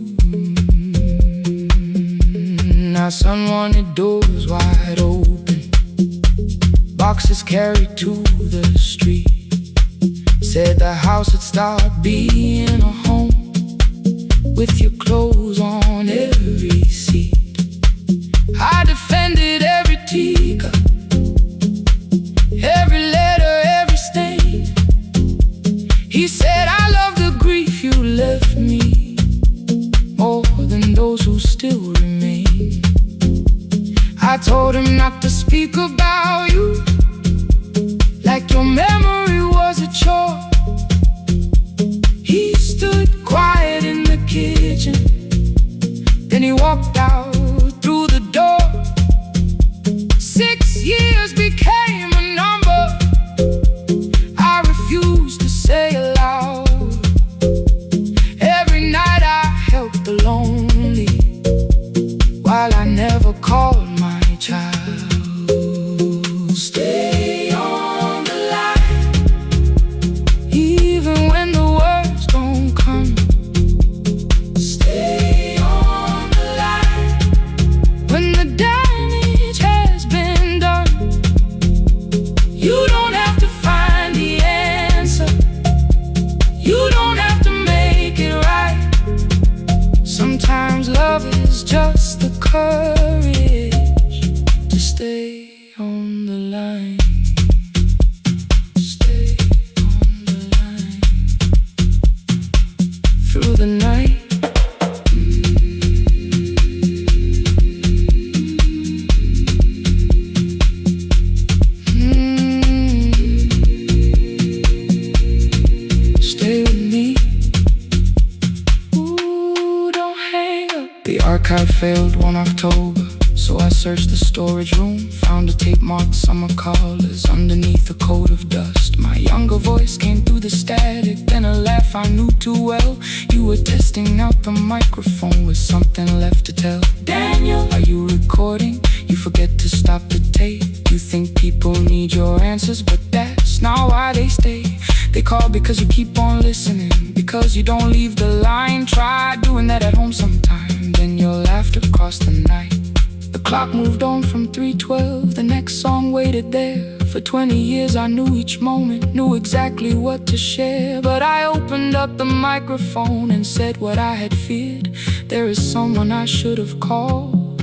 Now sun wanted doors wide open, boxes carried to the street. Said the house would start being a home, with your clothes on every seat. I defended every teacup, every letter, every stain. He said I love the grief you left me more than those who still remain. I told him not to speak about you like your memory was a chore. He stood quiet in the kitchen, kitchen. Then he walked out through the door. 6 years became a number I refused to say aloud. Every night I helped the lonely, while I never called my child. Stay on the line, even when the words don't come. Stay on the line, when the damage has been done. You don't have to find the answer, you don't have to make it right. Sometimes love is just the courage to stay on the line. Stay on the line through the night. Stay with me. Ooh, don't hang up. The archive failed one October, so I searched the storage room, found a tape marked summer callers underneath a coat of dust. My younger voice came through the static, then a laugh I knew too well. You were testing out the microphone with something left to tell. Daniel, are you recording? You forget to stop the tape. You think people need your answers, but that's not why they stay. They call because you keep on listening, because you don't leave the line. Try doing that at home sometime, then you'll laugh across the night. The clock moved on from 3:12, the next song waited there. For 20 years I knew each moment, knew exactly what to share. But I opened up the microphone and said what I had feared. There is someone I should have called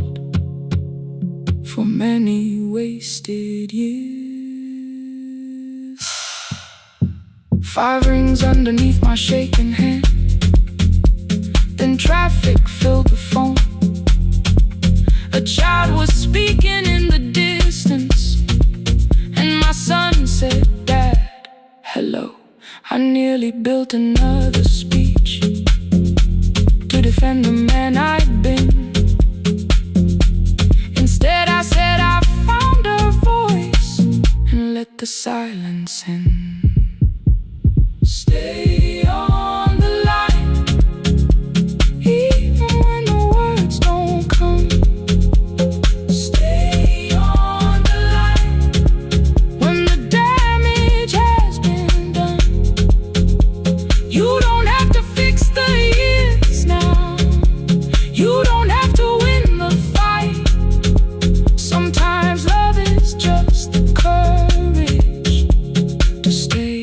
for many wasted years. 5 rings underneath my shaking hand, then traffic filled the phone. A child was speaking in the distance, and my son said, "Dad, hello." I nearly built another speech to defend the man I'd been. Instead I said I found a voice and let the silence in. Stay on the line, even when the words don't come. Stay on the line, when the damage has been done. You don't have to fix the years now, you don't have to win the fight. Sometimes love is just the courage to stay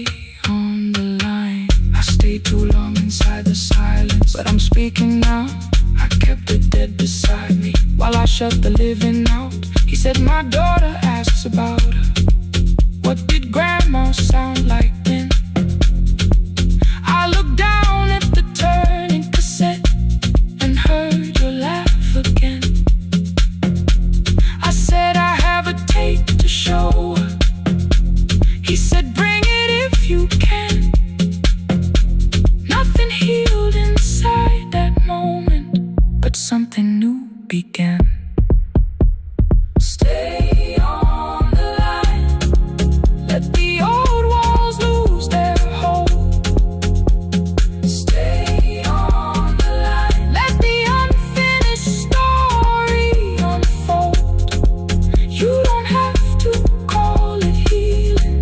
on the line. I stayed too long inside the silence, but I'm speaking now. I kept the dead beside me while I shut the living out. He said, "My daughter asks about her. What did grandma sound like then?" I looked down at the turning cassette and heard your laugh again. I said, "I have a tape to show her." He said, "Bring it if you can." Nothing healed inside that moment, but something new began. Stay on the line, let the old walls lose their hold. Stay on the line, let the unfinished story unfold. You don't have to call it healing,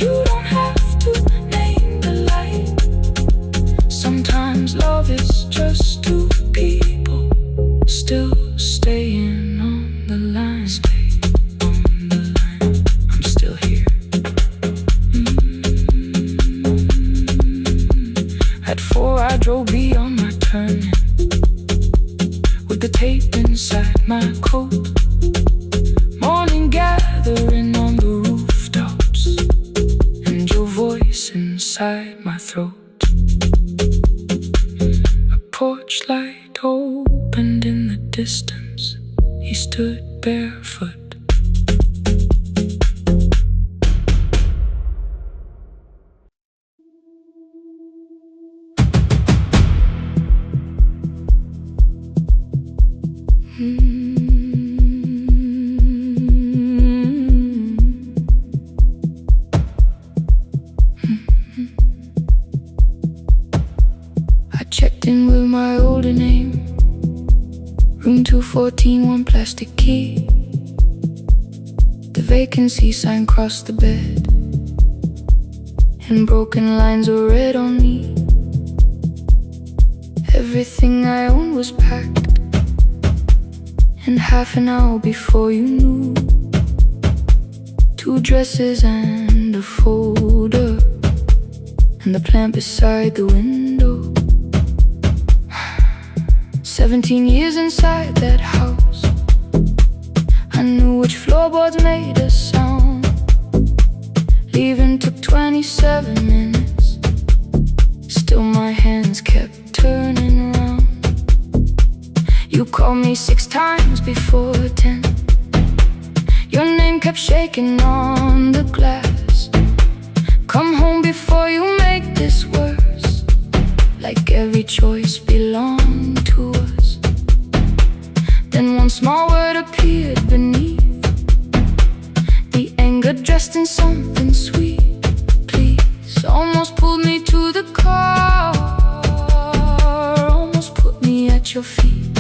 you don't have to name the light. Sometimes love is just two people still staying on the line. Stay on the line, I'm still here. At 4 I drove beyond my turning, with the tape inside my coat. Morning gathering on the rooftops, and your voice inside my throat. A porch light opened in the distance, he stood barefoot. 214, one plastic key. The vacancy sign crossed the bed, and broken lines were read on me. Everything I owned was packed, and half an hour before you knew, 2 dresses and a folder, and the plant beside the window. 17 years inside that house, I knew which floorboards made a sound. Leaving took 27 minutes, still my hands kept turning round. You called me 6 times before 10. Your name kept shaking on the glass. Come home before you make this worse, like every choice belonged to us. Then one small word appeared beneath, the anger dressed in something sweet. Please, almost pulled me to the car, almost put me at your feet.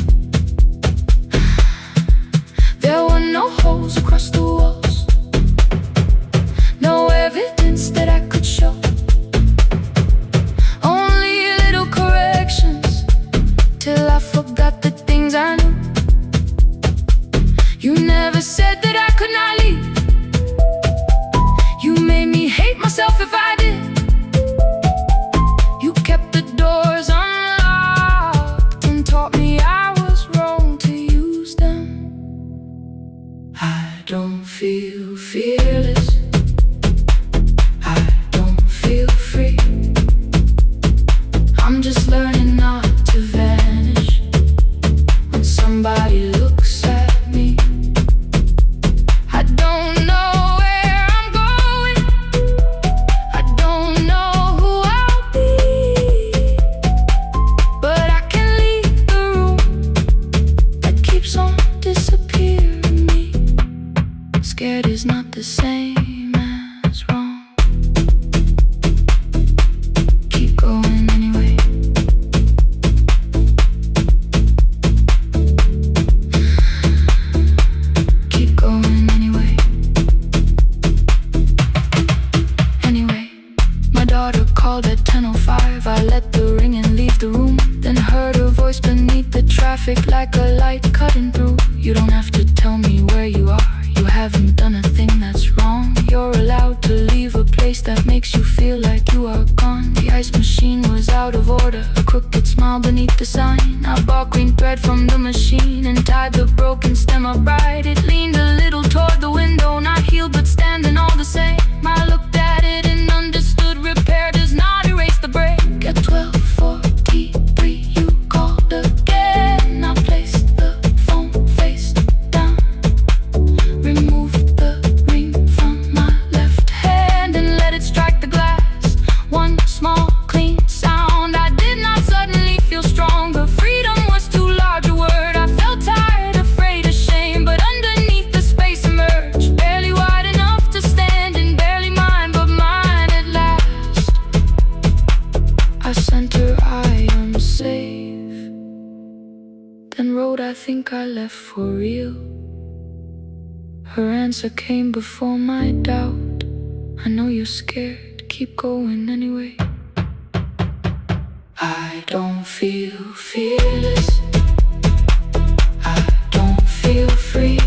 There were no holes across the walls, no evidence that I could show, only little corrections, till I forgot the things I knew. You never said that I could not leave. You made me hate myself if I did. You kept the doors unlocked and taught me I was wrong to use them. I don't feel fearless, I don't feel free. I'm just learning not to vanish when somebody looks at me. I don't know where I'm going, I don't know who I'll be, but I can leave the room that keeps on disappearing me. Scared is not the same as wrong. Keep going anyway. Keep going anyway. Anyway, my daughter called at 10:05. I let the ring and leave the room, then heard her voice beneath the traffic like a light cutting through. You don't have to tell me where you are, you haven't done a thing that's wrong. You're allowed to leave a place that makes you feel like you are gone. The ice machine was out of order, a crooked smile beneath the sign. I bought green thread from the machine and tied the broken stem upright. It leaned a little toward the window, not healed but standing all the same. I looked at it and understood repair does not erase the break. At 12:43 you called again. I placed the phone face down, removed the ring from my left hand and let it strike the glass. One small clean sound. I did not suddenly feel stronger. Freedom was too large a word. I felt tired, afraid, ashamed, but underneath the space emerged, barely wide enough to stand and barely mine, but mine at last. I sent her, I am safe, then wrote, I think I left for real. Her answer came before my doubt. I know you're scared, keep going anyway. I don't feel fearless, I don't feel free.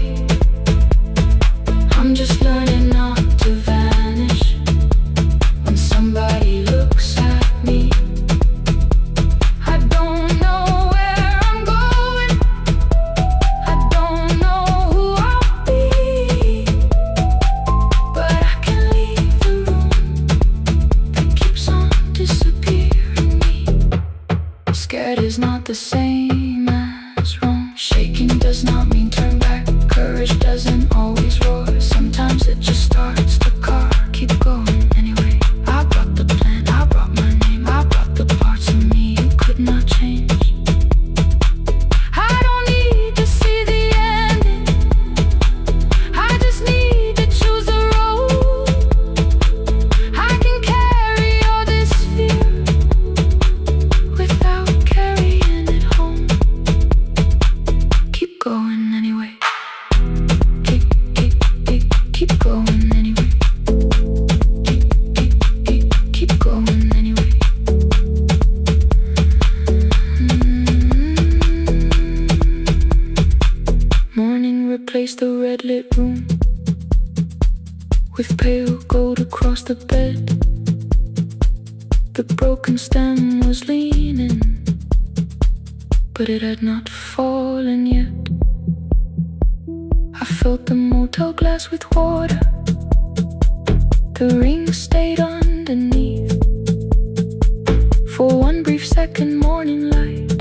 I'm just learning not to vanish when somebody looks at me. I don't know where I'm going, I don't know who I'll be, but I can leave the room that keeps on disappearing me. Scared is not the same as wrong. Shaking does not mean turn back. Courage doesn't always roar. Sometimes it just starts the car. Keep going anyway. I brought the plan, I brought my name, I brought the parts of me you could not change. I don't need to see the ending, I just need to choose the road. I can carry all this fear without carrying it home. Keep going. faced the red lit room with pale gold across the bed. The broken stem was leaning, but it had not fallen yet. I filled the motel glass with water. The ring stayed underneath. For one brief second, morning light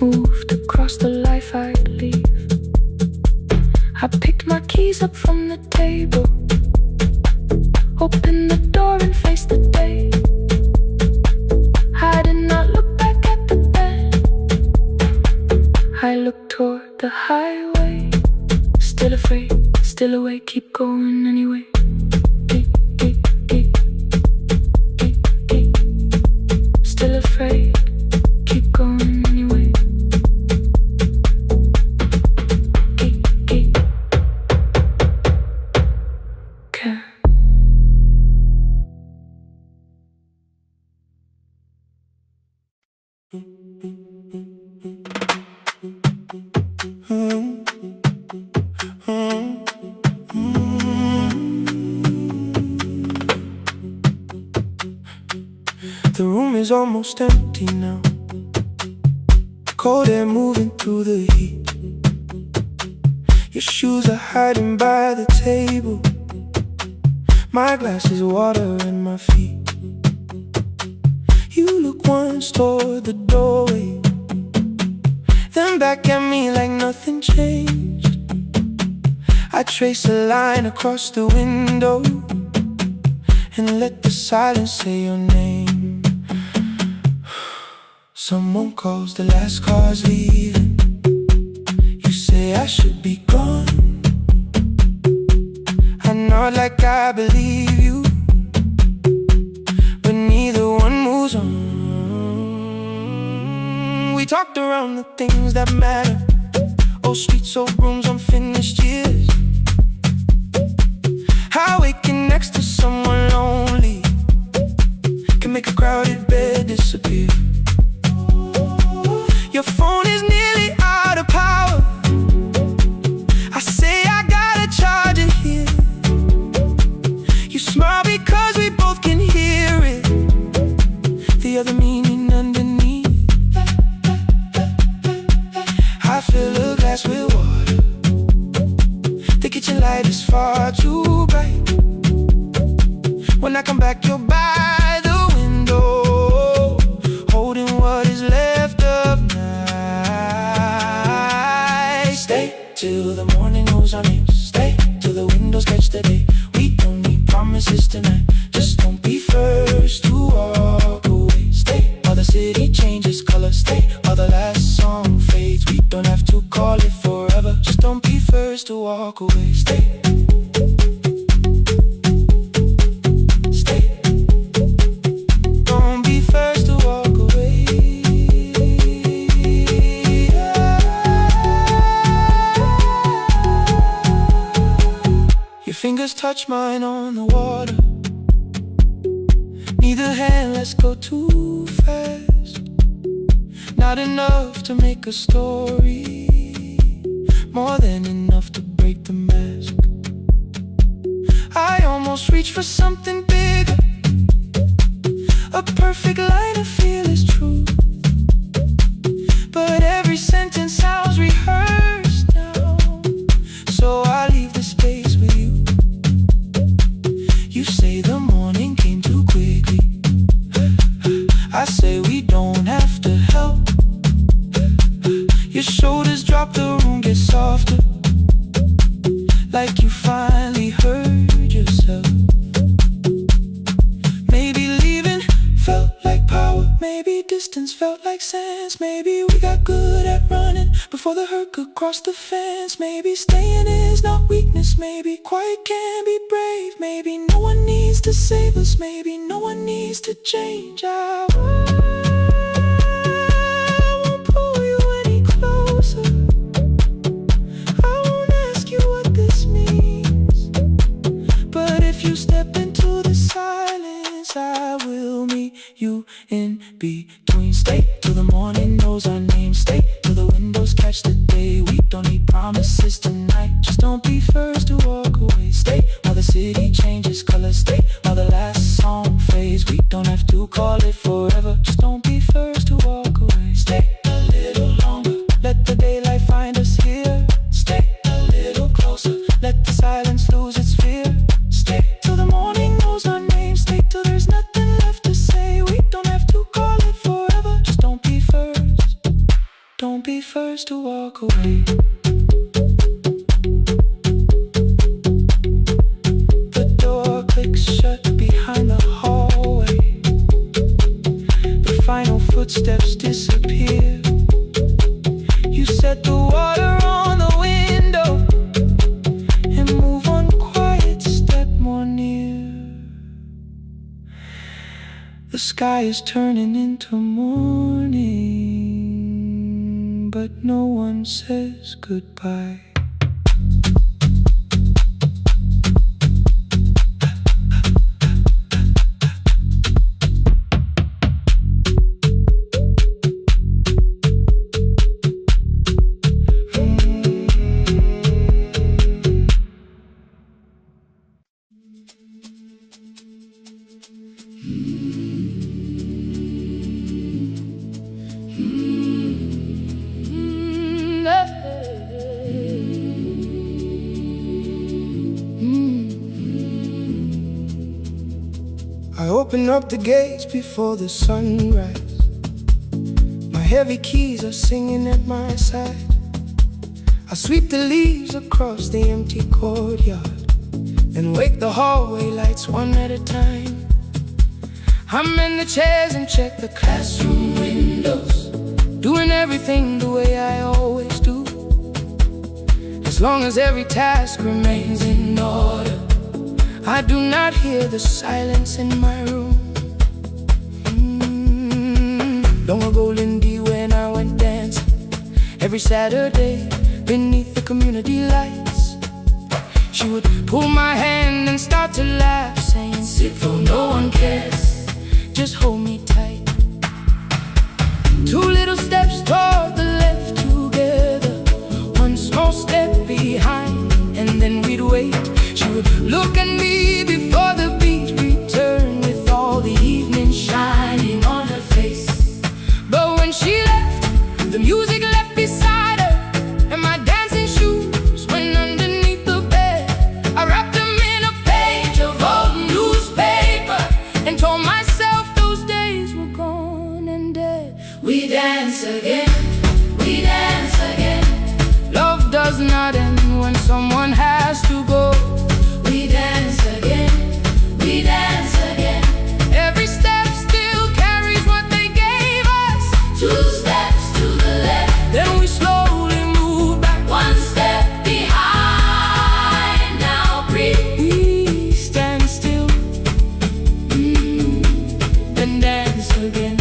moved across the life I'd leave. I picked my keys up from the table, opened the door and faced the day. I did not look back at the bed. I looked toward the highway. Still afraid, still awake, keep going anyway. Still afraid, keep going anyway. Care. The room is almost empty now. Cold air moving through the heat. Your shoes are hiding by the table. My glass is water in my feet. You look once toward the doorway, then back at me like nothing changed. I trace a line across the window and let the silence say your name. Someone calls, the last car's leaving. You say I should be gone. I nod like I believe you, but neither one moves on. We talked around the things that matter. Old streets, old rooms, unfinished years. How waking next to someone lonely can make a crowded bed disappear. Your phone is nearly out of power. I say I gotta charge it here. You smile because we both can hear it. The other meaning underneath. I fill a glass with water. The kitchen light is far too bright. When I come back, you're by the window, holding what is left of night. Stay till the morning knows our names. Stay till the windows catch the day. We don't need promises tonight. Just don't be first to walk away. Stay while the city changes color. Stay while the last song fades. We don't have to call it forever. Just don't be first to walk away. Stay. Don't be first to walk away. Your fingers touch mine on the water. Neither hand lets go too fast. Not enough to make a story, more than enough to break the mask. I almost reach for something bigger, a perfect line of fearless truth. But every sentence sounds rehearsed now, so I leave the space with you. You say the morning came too quickly. I say we don't have to help. Your shoulders drop, the room gets softer, like you finally heard yourself. Maybe leaving felt like power. Maybe distance felt like sense. Maybe we got good at running before the hurt could cross the fence. Maybe staying is not weakness. Maybe quiet can be brave. Maybe no one needs to save us. Maybe no one needs to change. I won't pull you any closer. I won't ask you what this means. But if you step into the silence, I will meet you in between. Stay till the morning knows our names. Stay till the windows catch the day. We don't need promises prefers to walk away. The door clicks shut behind the hallway. The final footsteps disappear. You set the water on the window and move one quiet step more near. The sky is turning into morning, but no one says goodbye. I open up the gates before the sunrise. My heavy keys are singing at my side. I sweep the leaves across the empty courtyard, then wake the hallway lights one at a time. I'm in the chairs and check the classroom windows, doing everything the way I always do. As long as every task remains in order, I do not hear the silence in my room. Long ago, Lindy, when I went dancing every Saturday beneath the community lights, she would pull my hand and start to laugh, saying, "Sit for no one cares, just hold me tight." Two little steps toward the left together, one small step behind, and then we'd wait. She would look at me before the beat returned, with all the evening shining on her face. But when she left, the music left beside her, and my dancing shoes went underneath the bed. I wrapped them in a page of old newspaper and told myself those days were gone and dead. We dance again, we dance again. Love does not end when someone has to go. We dance again, we dance again. Every step still carries what they gave us. Two steps to the left, then we slowly move back. One step behind, now breathe. We stand still, then dance again.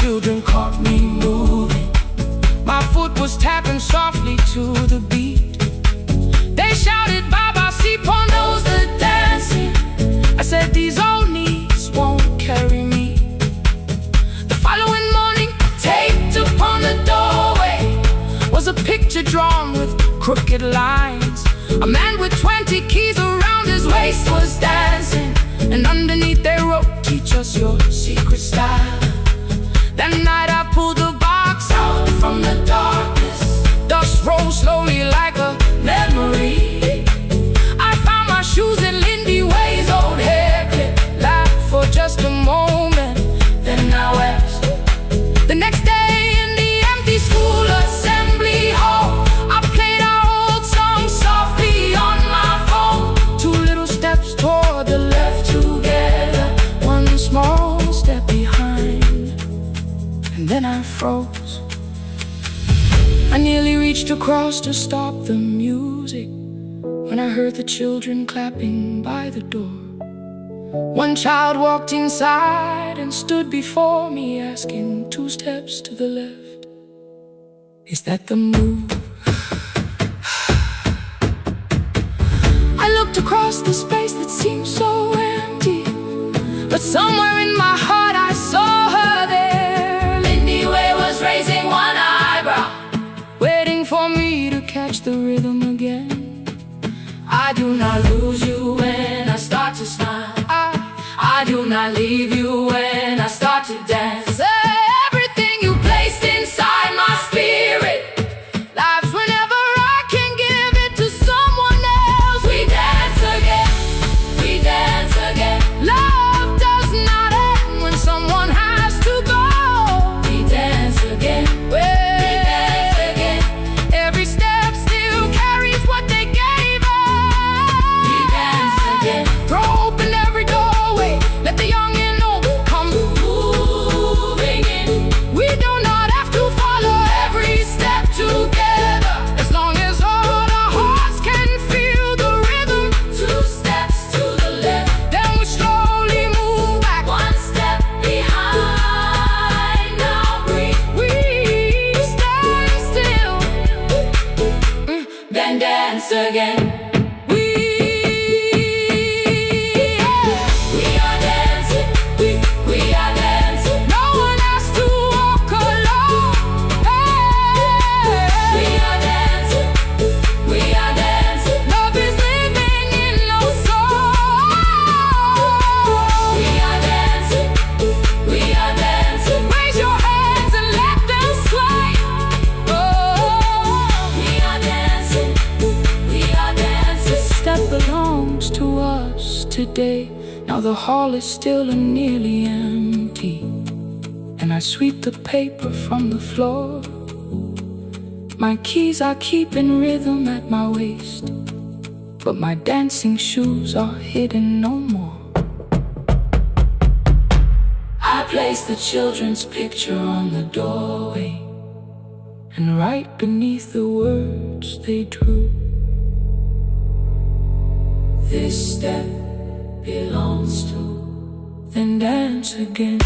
Children caught me moving. My foot was tapping softly to the beat. They shouted, "Baba, see pondos the dancing." I said, "These old knees won't carry me." The following morning, taped upon the doorway was a picture drawn with crooked lines. A man with 20 keys around his waist was dancing, and underneath they wrote, "Teach us your secret style." That night I pulled the box out from the darkness. Dust rolled slowly like a memory. I found my shoes in Lindy Way's old hair clip. Laughed for just a moment, then I wept. The next day in the empty school assembly hall, I played our old song softly on my phone. Two little steps toward the left together, one small step behind. And then I froze. I nearly reached across to stop the music when I heard the children clapping by the door. One child walked inside and stood before me, asking, "Two steps to the left, is that the move?" I looked across the space that seemed so empty, but somewhere in my heart I saw her there. Lindy Way was raising one eyebrow, waiting for me to catch the rhythm again. I do not lose you when I start to smile. I do not leave you when I start to dance. Hey! the hall is still and nearly empty, and I sweep the paper from the floor. My keys I keep in rhythm at my waist, but my dancing shoes are hidden no more. I place the children's picture on the doorway, and right beneath the words they drew, this step belongs to, then dance again.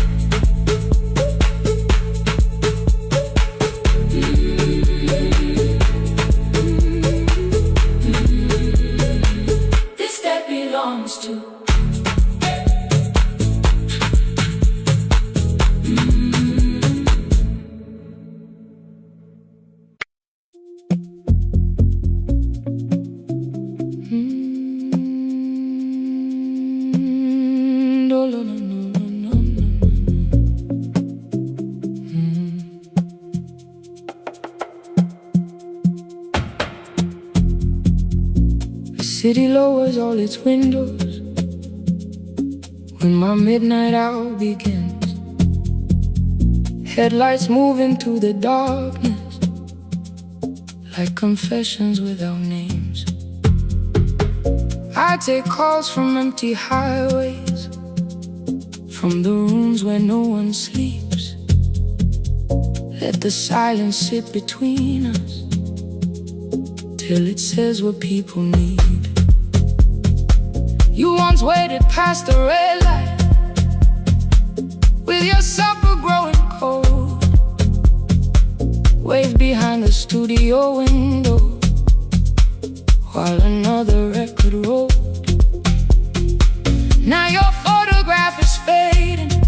This step belongs to. City lowers all its windows when my midnight hour begins. Headlights move into the darkness like confessions without names. I take calls from empty highways, from the rooms where no one sleeps. Let the silence sit between us till it says what people need. You once waited past the red light with your supper growing cold, waved behind the studio window while another record rolled. Now your photograph is fading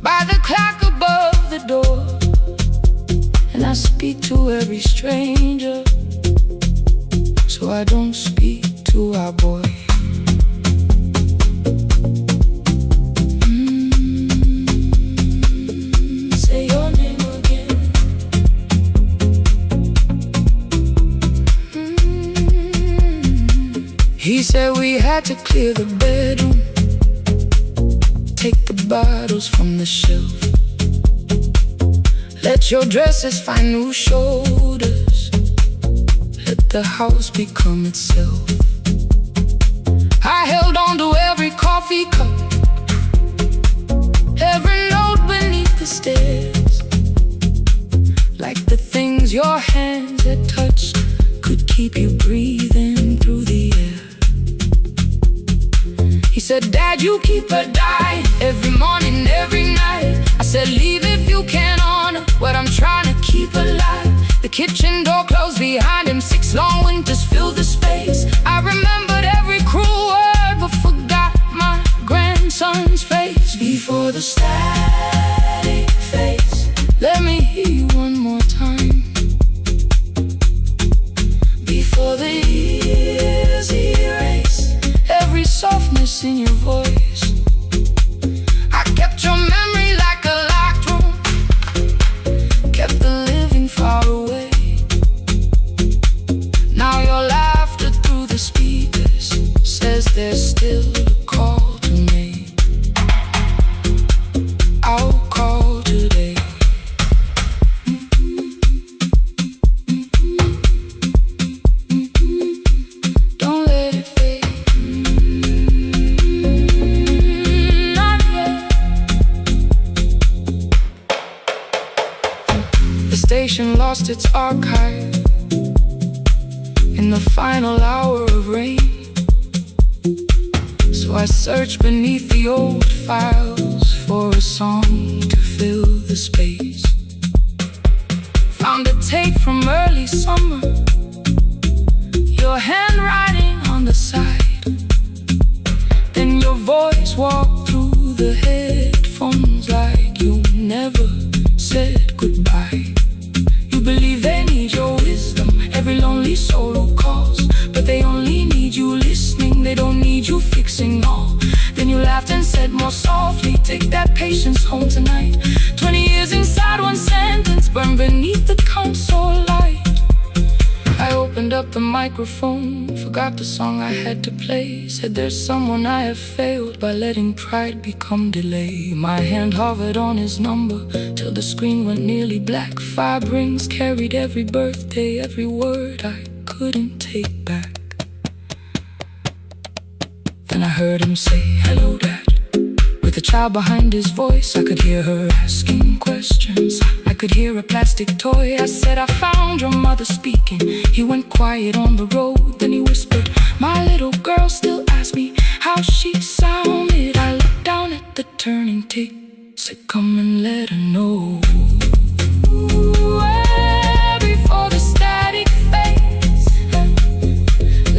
by the clock above the door, and I speak to every stranger, so I don't speak to our boy. Say your name again. He said we had to clear the bedroom, take the bottles from the shelf, let your dresses find new shoulders, let the house become itself. I held on to every coffee cup, every note beneath the stairs, like the things your hands had touched could keep you breathing through the air. He said, Dad, you keep her dying every morning, every night. I said, leave if you can honor what I'm trying to keep alive. The kitchen door closed behind him, 6 long winters filled the space. I remembered every cruel word but forgot my grandson's face. Before the static fades, let me hear you one more time. Before the years erase every softness in your voice, I kept your memory like a locked room, kept the living far away. Now your laughter through the speakers says there's still a call to make. I'll call today. Don't let it fade. Not yet. The station lost its archive in the final hour of rain, so I searched beneath the old files for a song to fill the space. Found a tape from early summer, your handwriting on the side, then your voice walked through the headphones like you never said goodbye. You believe they need your wisdom, every lonely soul who calls, but they only need you listening, they don't need you fixing all. Then you laughed and said more softly, take that patience home tonight. 20 years inside one sentence, burned beneath the console light. I opened up the microphone, forgot the song I had to play. Said there's someone I have failed by letting pride become delay. My hand hovered on his number till the screen went nearly black. 5 rings carried every birthday, every word I couldn't take back. Then I heard him say, "Hello, Dad." With a child behind his voice, I could hear her asking questions. I could hear a plastic toy. I said, "I found your mother speaking." He went quiet on the road, then he whispered, "My little girl still asks me how she sounded." I looked down at the turning tape, said, "Come and let her know." Before the static fades,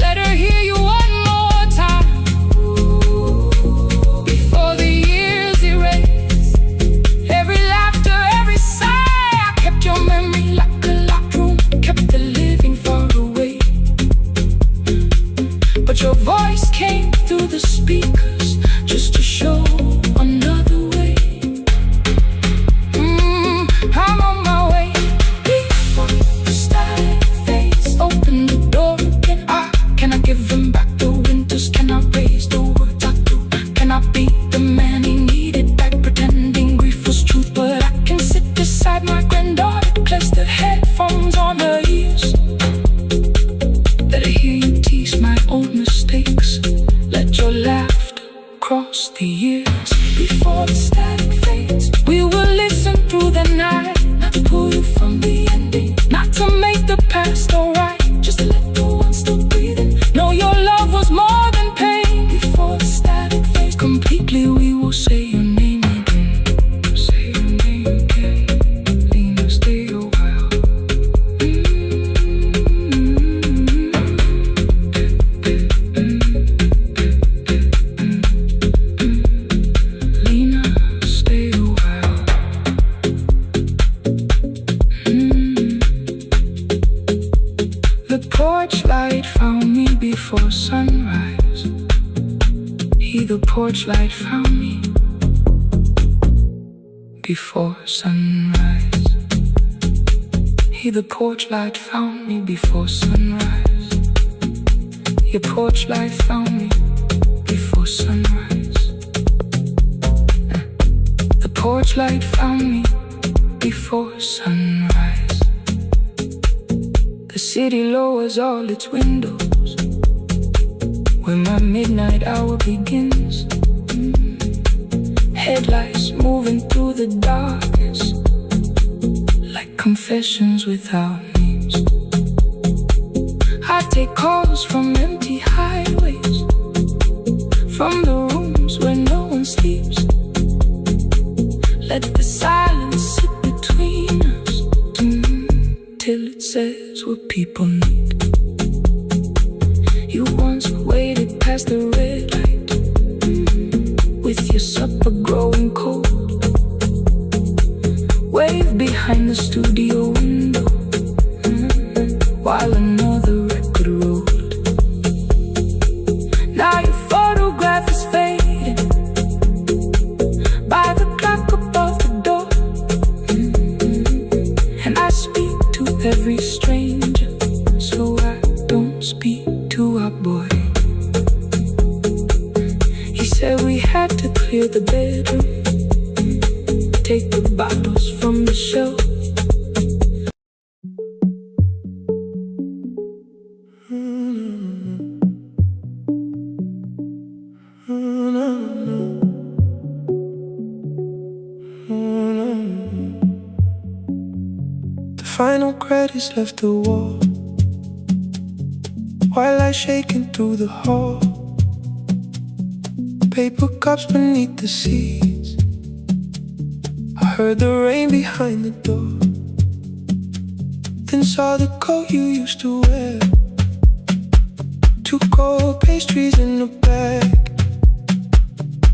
let her hear you one more time. Before the years erase every laughter, every sigh, I kept your memory like a locked room, kept the living far away. But your voice came through the speakers just to show another way. I'm on my way. Before the static fades, open the door again. Can I give him back the winters? Can I raise the words I do? Can I be the man he needed back, pretending grief was truth? But I can sit beside my granddaughter, place the headphones on her ears. Let her hear you tease my old mistakes. Let your laughter cross the years. Before the static fades, we will listen through the night, not to pull you from the ending, not to make the past alright, just to let the one still breathing know your love was more than pain. Before the static fades completely, we will say your name again. Say your name again. Lena, stay a while. Lena, stay a while. The porch light found me before sunrise. The porch light found me before sunrise. The porch light found me before sunrise. Your porch light found me before sunrise. The porch light found me before sunrise. The city lowers all its windows when my midnight hour begins. Headlights moving through the darkness like confessions without names. I take calls from empty highways, from the rooms where no one sleeps. Let the silence sit between us till it says what people need. You once waited past the red light with your supper growing cold. Wave behind the studio window while another record rolled. Now your photograph is fading by the clock above the door. And I speak to every stranger, so I don't speak to our boy. He said we had to clear the bedroom, take the bottles from the shelf. The final credits left the wall, while I shaking through the hall. Paper cups beneath the seats. I heard the rain behind the door, then saw the coat you used to wear. 2 cold pastries in a bag,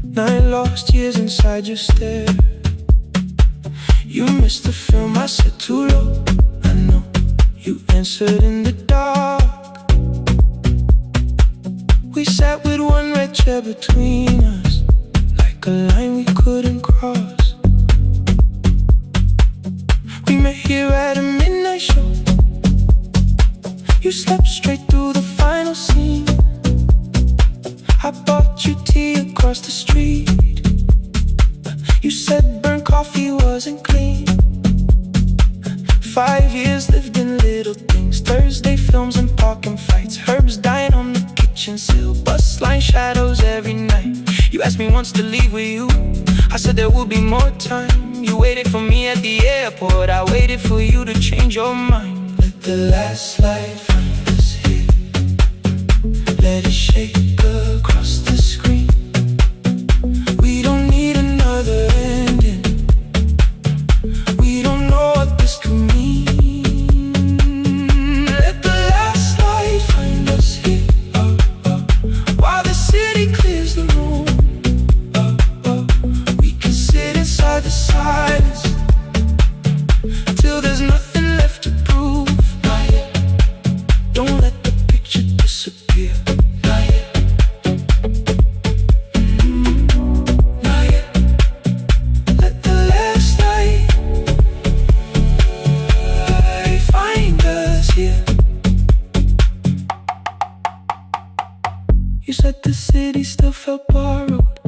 9 lost years inside your stare. You missed the film, I said too low. I know you answered in the dark. We sat with one red chair between us, like a line we couldn't cross. We met here at a midnight show. wasn't clean. 5 years lived in little things, Thursday films and parking fights, herbs dying on the kitchen sill, bus line shadows every night. You asked me once to leave with you, I said there will be more time. You waited for me at the airport, I waited for you to change your mind. Let the last light find us here, let it shake across the screen. We don't need another ending, we don't know what this could mean. Let the last light find us here, while the city clears the room. We can sit inside the silence till there's nothing left to prove. Not yet. Don't let the picture disappear. Not yet. Not yet. Let the last light find us here. You said the city still felt borrowed,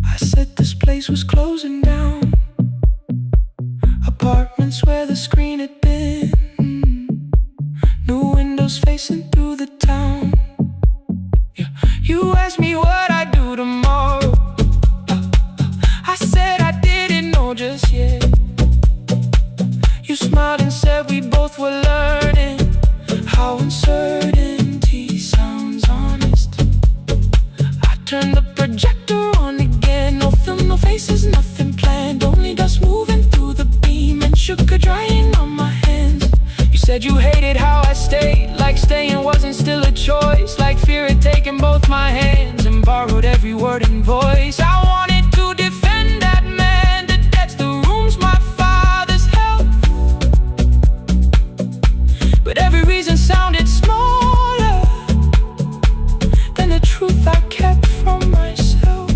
I said this place was closing down. Apartments where the screen had been, new windows facing through the town. Yeah. You asked me what I'd do tomorrow, I said I didn't know just yet. You smiled and said we both were learning how uncertainty sounds honest. I turned the projector on again, no film, no faces, nothing planned, only dust moving through the beam and sugar drying on my hands. You said you hated how I stayed, like staying wasn't still a choice, like fear had taken both my hands and borrowed every word and voice. I wanted to defend that man, the debts, the rooms, my father's health, but every reason sounded smaller than the truth I kept from myself.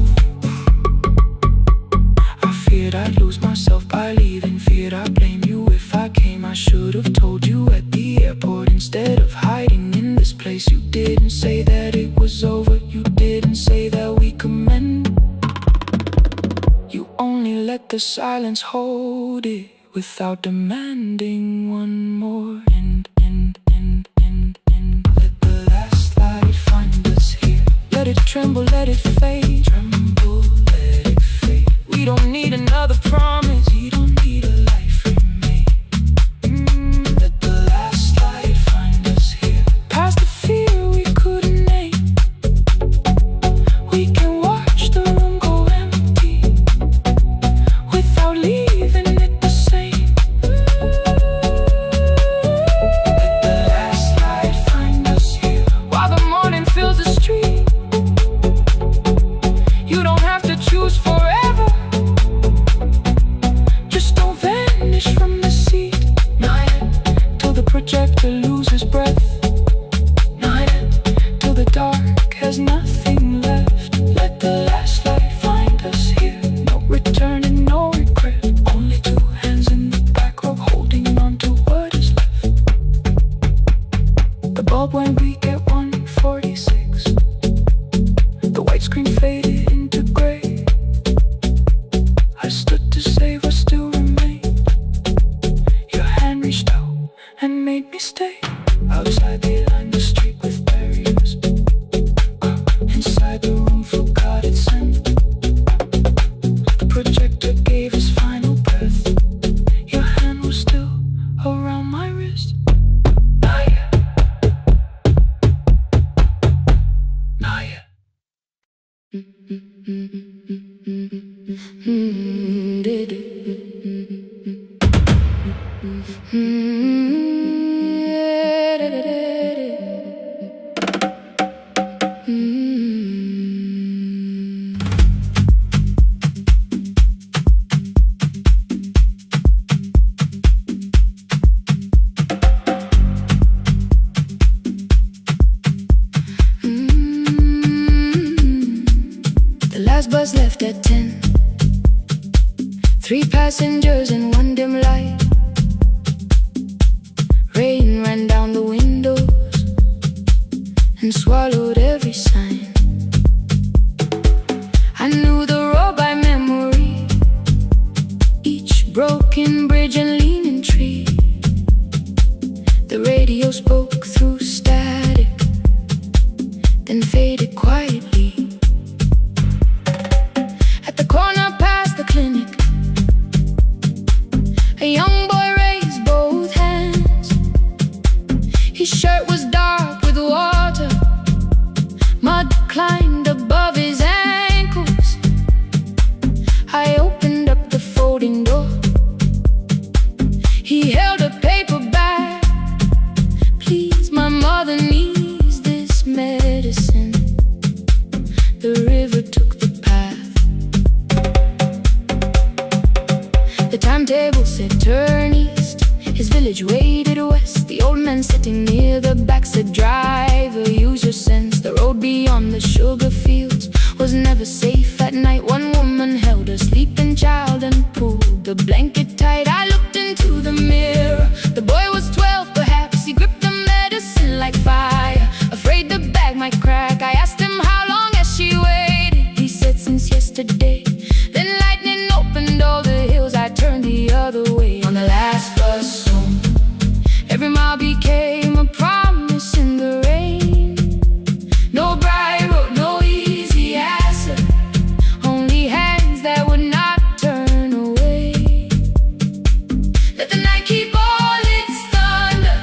I feared I'd lose myself by leaving, feared I'd blame you if I came. I should have told you at the airport instead of hiding in this place. You didn't say that it was over, you didn't say that we could mend. You only let the silence hold it without demanding one more end. Let the last light find us here, let it tremble, let it fade. Tremble, let it fade. We don't need another promise, we don't need a life remade. Let the last light find us here, past the fear we couldn't name. We can watch the room go empty without leaving it the same. Let the last light find us here, while the morning fills the street. You don't have to choose forever, just don't vanish from the seat. Not yet. Till the projector loses breath. Not yet. Till the dark has nothing left. Let the last light find us here, no return and no regret, only two hands in the back row holding on to what is left. The bulb went weak at 1:46, the white screen faded into gray. I stood to save what still remained. Your hand reached out and made me stay. Outside they lined the street with barriers, inside the room forgot its scent. The projector gave his final breath, your hand was still around my wrist. Not yet. Not yet. The last bus left at 10. 3 passengers and one dim light. Rain ran down the windows and swallowed every sign. I knew the road by memory, broken bridge and leaning tree. The radio spoke through static, then faded quietly. At the corner past the clinic, a young boy raised both hands. His shirt was dark with water, mud climbed above his ankles. I opened up the folding door. He held a paper bag. Please, my mother needs this medicine. The river took the path. The timetable said turn east. His village waded west. The old man sitting near the back said driver, use your sense. The road beyond the sugar fields was never safe at night. One woman held a sleeping child and pulled the blanket tight. I looked into the mirror. The boy was 12 perhaps. He gripped the medicine like fire, afraid the bag might crack. I asked him how long has she waited. He said since yesterday. Then lightning opened all the hills. I turned the other way on the last bus home. Every mile became a promise in the rain. No bright road, no easy answer, only hands that would not turn away. Let the night keep all its thunder,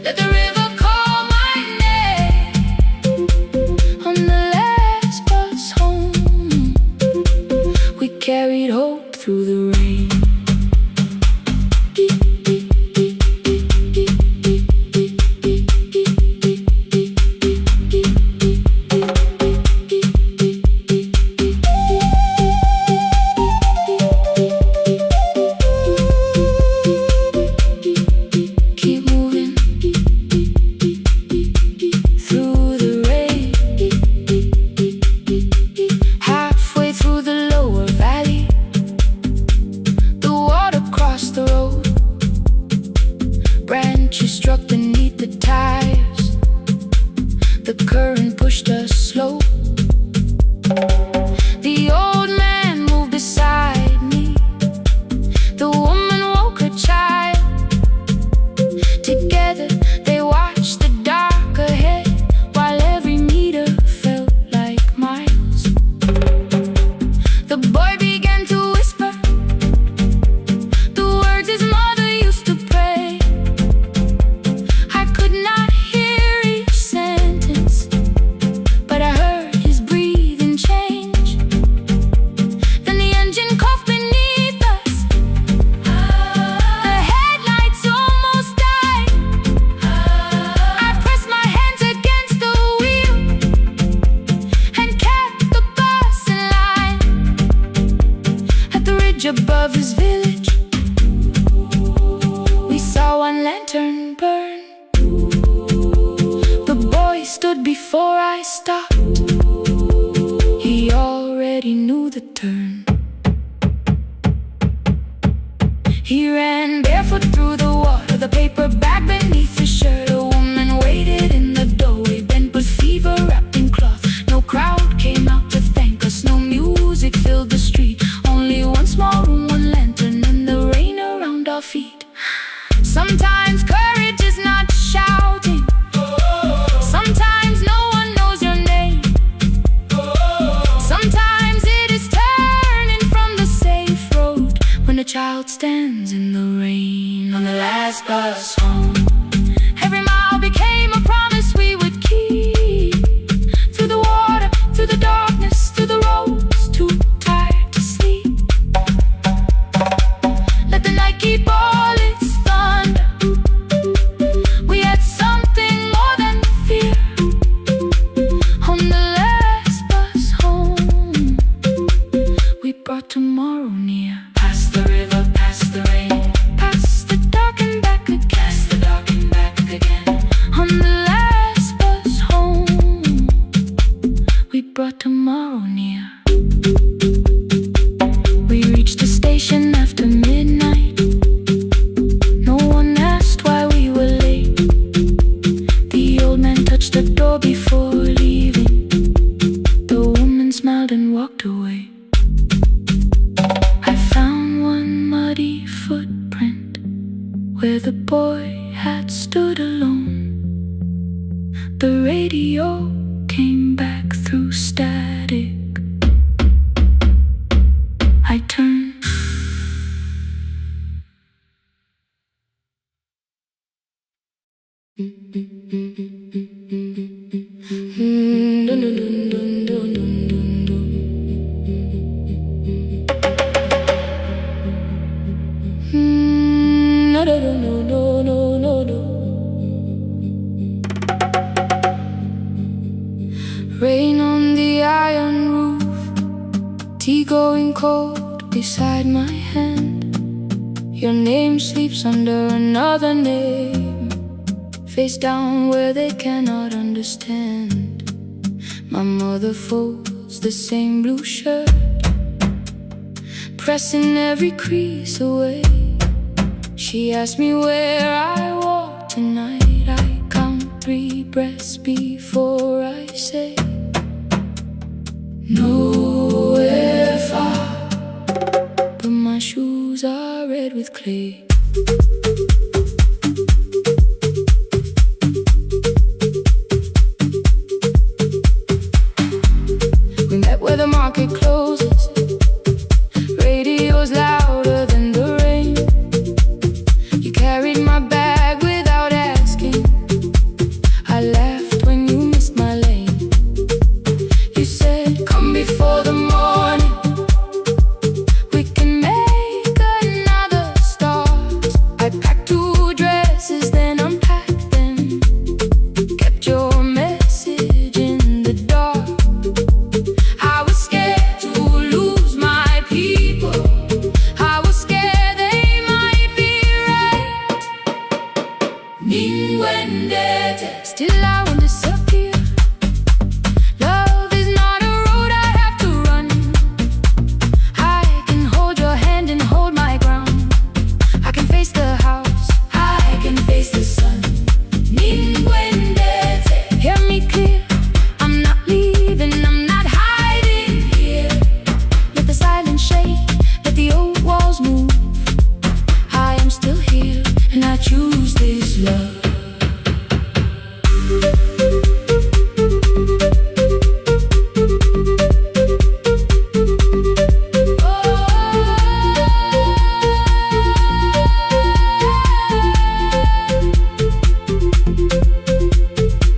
let the river call my name. On the last bus home, we carried hope through the rain. Branches struck beneath the tires. The current pushed us slow. The old man moved beside me. The woman woke her child. Together they watched the dark ahead, while every meter felt like miles. The boy began to whisper the words his mother used to pray. I could not hear each sentence, but I heard his breathing change. Then the engine coughed beneath us. The headlights almost died. I pressed my hands against the wheel and kept the bus in line. At the ridge above his village, we saw one lantern burn. The boy stood before I stopped. He already knew the turn. He ran barefoot through the water, the paper bag beneath his shirt. A woman waited in the doorway, bent with fever wrapped in cloth. No crowd came out to thank us, no music filled the street. Only one small room, one lantern, and the rain around our feet. Sometimes courage is not shouting. Sometimes no one knows your name. Sometimes it is turning from the safe road when a child stands in the rain. On the last bus home, every mile became a promise we would keep. Through the water, through the darkness, through the roads too tired to sleep. Let the night keep all its thunder. We had something more than fear. On the last bus home, we brought tomorrow near. Past the river, past the rain, past the dark and back again. Past the dark and back again. On the last bus home, we brought tomorrow near. We reached the station after midnight. No one asked why we were late. The old man touched the door before leaving. The woman smiled and walked away. I found one cold beside my hand. Your name sleeps under another name, face down where they cannot understand. My mother folds the same blue shirt, pressing every crease away. She asked me where I walk tonight. I count 3 breaths before I say nowhere far, but my shoes are red with clay. We met where the market closes, radio's louder than the rain. You carried my bag without asking. I laughed when you missed my lane. You said, come before the morning, we can make another start. I packed 2 dresses, then unpacked them, kept your message in the dark. I was scared to lose my people, I was scared they might be right. Still I won't disappear. Love is not a road I have to run. I can hold your hand and hold my ground. I can face the house, I can face the sun. Hear me clear, I'm not leaving, I'm not hiding here. Let the silence shake, let the old walls move. I am still here, and I choose this love.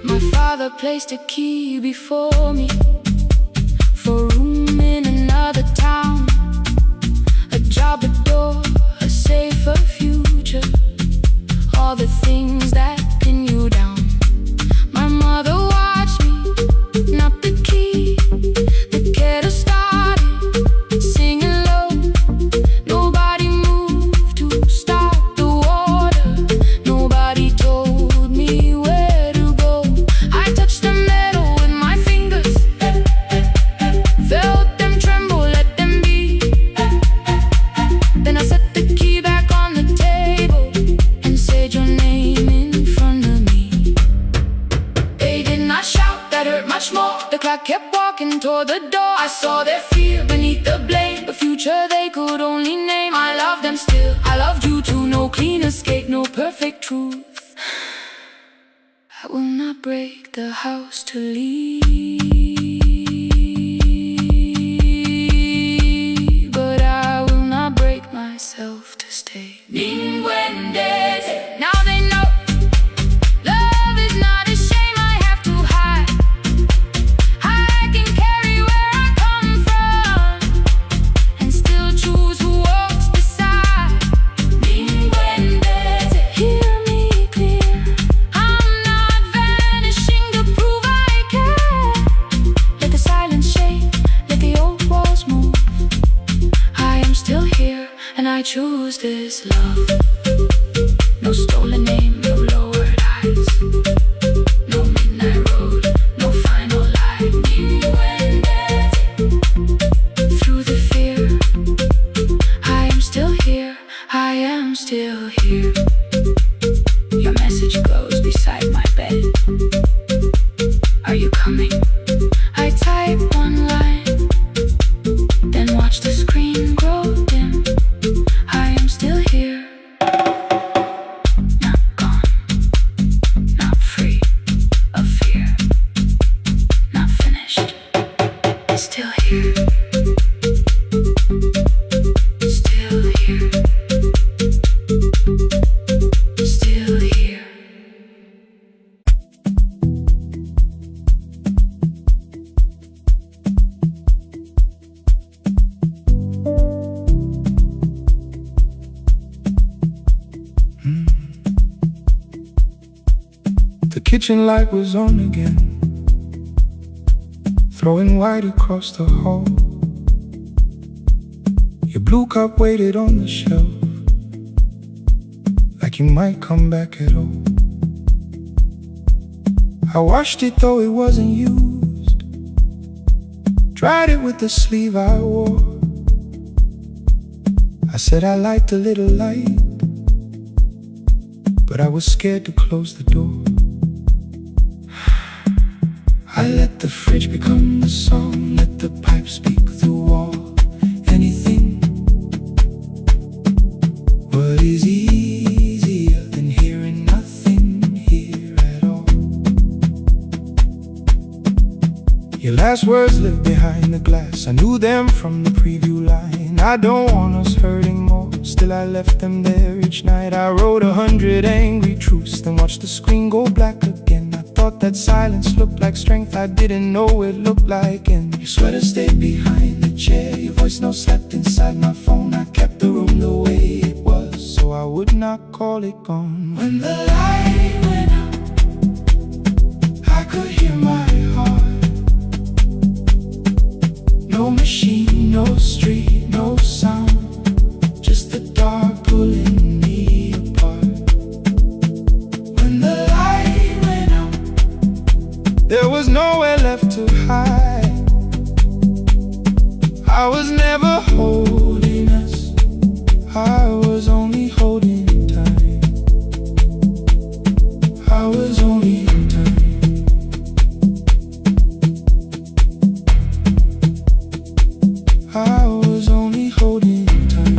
My father placed a key before me for room in another town, a job, a door, a safer future, all the things that pin you down. My mother watched me, not the key, the kettle started singing low. Nobody moved to stop the water, nobody told me where to go. I touched the metal with my fingers, felt them tremble, let them be. Then I set the key back on the table and said your name in front of me. They did not shout, that hurt much more. The clock kept walking toward the door. I saw their fear beneath the blame, the future they could only name. I loved them still, I loved you too. No clean escape, no perfect truth. I will not break the house to leave, but I will not break myself to stay. Now they know love is not a shame I have to hide. I can carry where I come from and still choose who walks beside. Hear me clear, I'm not vanishing to prove I care. Let the silence shake, let the old walls move. I am still here, and I choose this love. No stolen name, no lowered eyes, no midnight road, no final lie. Through the fear, I am still here, I am still here. Your message glows beside my bed. Are you coming? I type one line, then watch the screen grow dim. I am still here, not gone, not free of fear, not finished, still here, still here, still here. The kitchen light was on again, throwing white across the hall. Your blue cup waited on the shelf, like you might come back at all. I washed it though it wasn't used, dried it with the sleeve I wore. I said I liked a little light, but I was scared to close the door. I let the fridge become the song, let the pipe speak through all. Anything. What is easier than hearing nothing here at all? Your last words live behind the glass, I knew them from the preview line. I don't want us hurting more, still I left them there each night. I wrote 100 angry truths, then watched the screen go black again. I thought that silence looked like strength, I didn't know it looked like end. Your sweater stayed behind the chair, your voice note slept inside my phone. I kept the room the way it was, so I would not call it gone. When the light went out, I could hear my heart. No machine, no street, no sound, just the dark pulling me apart. When the light went out, there was nowhere left to hide. I was never holding us, I was only holding time. I was only time. I was only holding time.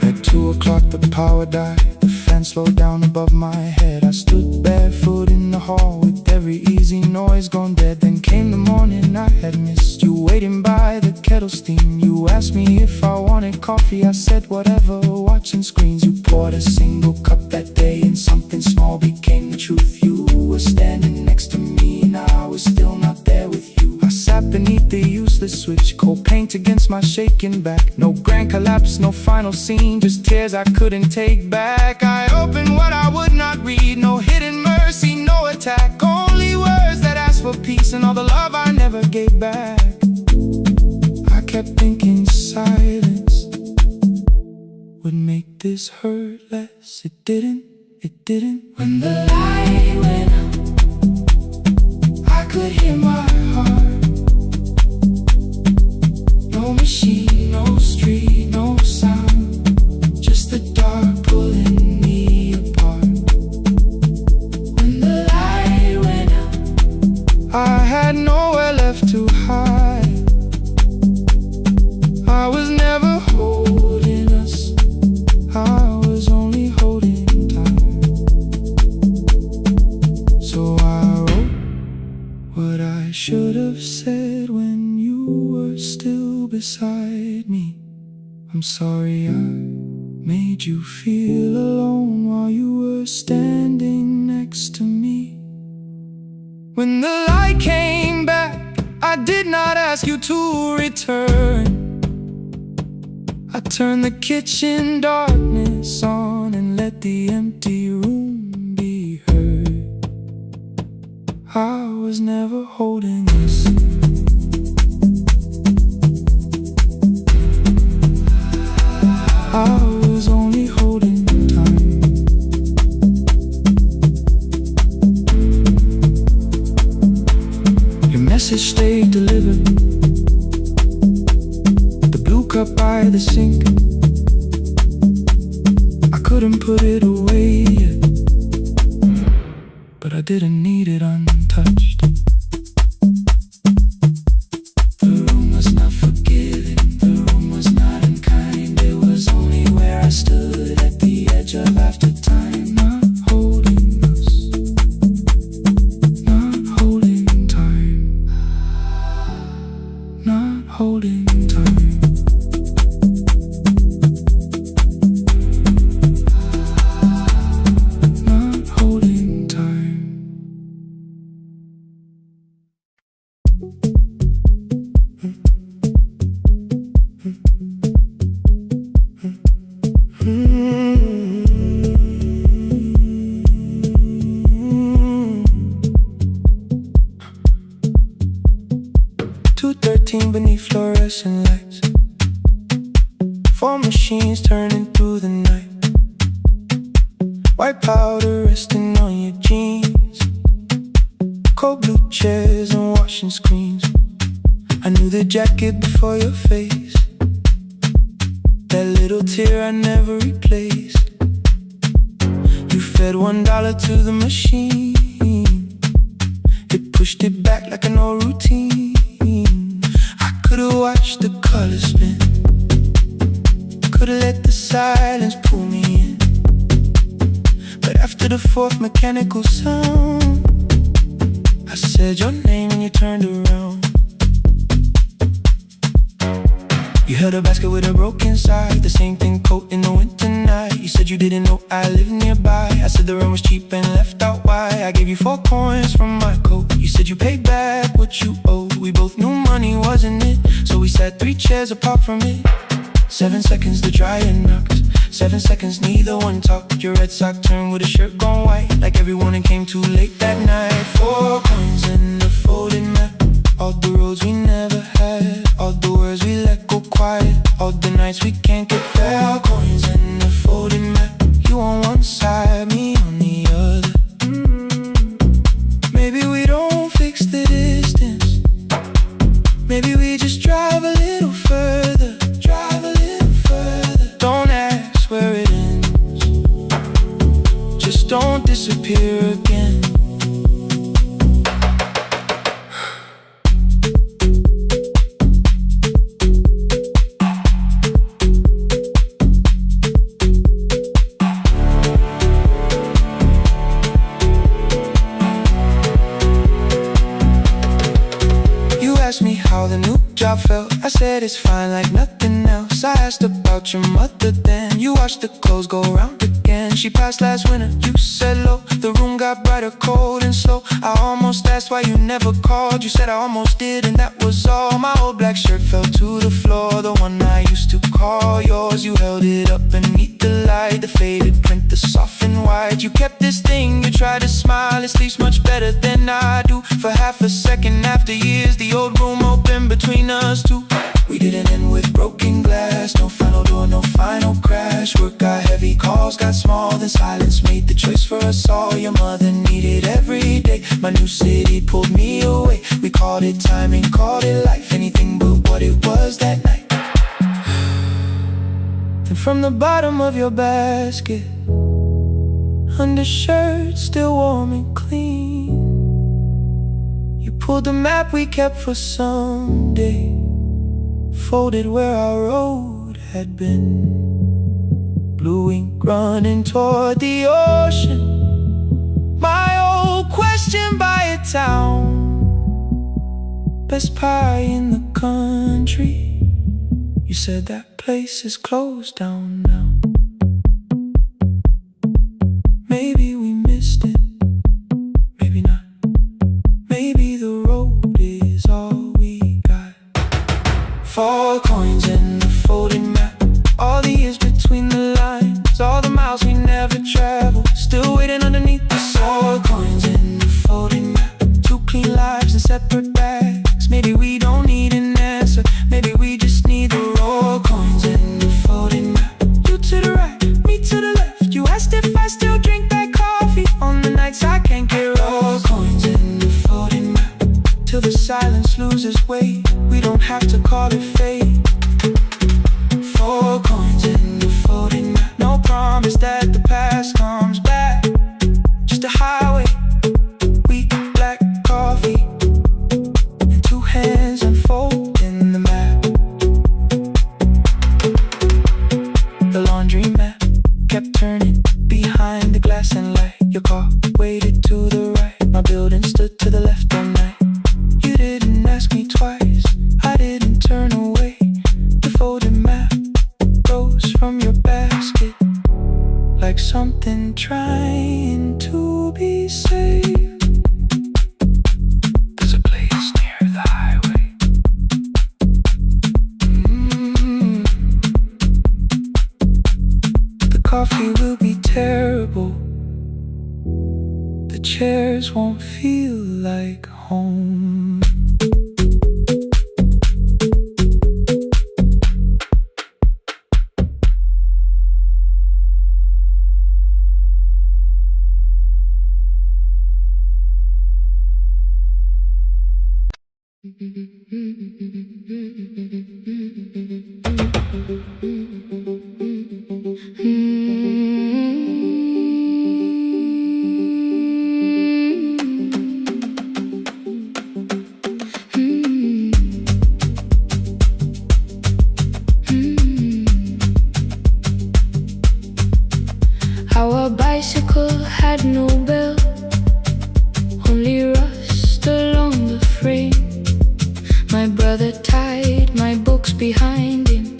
At 2 o'clock the power died, the fan slowed down above my head. I stood barefoot in the hall with every easy noise gone dead. Then came the morning I had missed, you waiting by the kettle steam. You asked me if I wanted coffee, I said whatever, watching screens. You poured a single cup that day and something small became the truth. You were standing next to me and I was still not there with you. I sat beneath the useless switch, cold paint against my shaking back. No grand collapse, no final scene, just tears I couldn't take back. I opened what I would not read, no hidden mercy, no attack, only words that asked for peace and all the love I never gave back. I kept thinking silence would make this hurt less. It didn't, it didn't. When the light went out, I could hear my heart. No machine, no street, no sound, just the dark pulling me apart. When the light went out, I had nowhere left to hide. I was never holding us, I was only holding time. So I wrote what I should have said when you were still beside me. I'm sorry I made you feel alone while you were standing next to me. When the light came back, I did not ask you to return. I turned the kitchen darkness on and let the empty room be heard. I was never holding us, I was only holding time. Your message stayed delivered, the blue cup by the sink. I couldn't put it away yet, but I didn't need it untouched. The room was not forgiving, the room was not unkind. It was only where I stood at the edge of after time. Not holding us, not holding time, not holding time. Not holding time. 213 beneath fluorescent lights. 4 machines turning through the night. White powder resting on your jeans. Cold blue chairs and washing screens. I knew the jacket before your face. That little tear I never replaced. You fed $1 to the machine. It pushed it back like an old routine. I could've watched the colors spin. Could've let the silence pull me in. But after the 4th mechanical sound, I said your name and you turned around. You held a basket with a broken side, the same thing coat in the winter night. You said you didn't know I lived nearby. I said the rent was cheap and left out why. I gave you 4 coins from my coat. You said you paid back what you owed. We both knew money wasn't it, so we sat 3 chairs apart from it. 7 seconds the dryer knocks. 7 seconds neither one talked. Your red sock turned with a shirt gone white, like everyone that came too late that night. 4 coins in the folding map. All the roads we never had, all the words we let go quiet, all the nights we can't get fair. Coins in the folding map. You on one side, me on the other. Maybe we don't fix the distance. Maybe we just drive a little further. Drive a little further. Don't ask where it ends. Just don't disappear again. Me how the new job felt. I said it's fine like nothing else. I asked about your mother then. You watched the clothes go round again. She passed last winter, you said low. The room got brighter, cold and slow. I almost asked why you never called. You said I almost did and that was all. My old black shirt fell to the floor. The one I used to call yours. You held it up beneath the light. The faded print, the soft and white. You kept this thing, you tried to smile. It sleeps much better than I do. For half a second after years, the old room open between us two. We didn't end with broken glass. No final door, no final crash. Work got heavy, calls got small. Then silence made the choice for us all. Your mother needed every day. My new city pulled me away. We called it timing, called it life. Anything but what it was that night. Then from the bottom of your basket, undershirt still warm and clean, you pulled the map we kept for someday, folded where our road had been. Blue ink running toward the ocean. My old question by a town. Best pie in the country. You said that place is closed down now. Maybe we missed it, maybe not. Maybe the road is all we got. 4 coins in the folding map. All the years between the lines, all the miles we never traveled, still waiting underneath the 4 coins in the folding map. 2 clean lives in separate bags. Maybe we don't need an answer. Maybe we just need the raw coins in the folding map. You to the right, me to the left. You asked if I still drink that coffee on the nights I can't get raw coins in the folding map. Till the silence loses weight. We don't have to call it fate. 4 coins in the folding map. No promise that the past comes back. Just a highway, weak black coffee, and 2 hands unfolding the map. The laundry mat kept turning behind the glass and light. Your car waited to the right. My building stood to the left all night. You didn't ask me twice, I didn't turn away. The folded map rose from your basket like something trying to be saved. There's a place near the highway. The coffee will be terrible. The chairs won't feel like home. Our bicycle had no bell, only rust along the frame. My brother tied my books behind him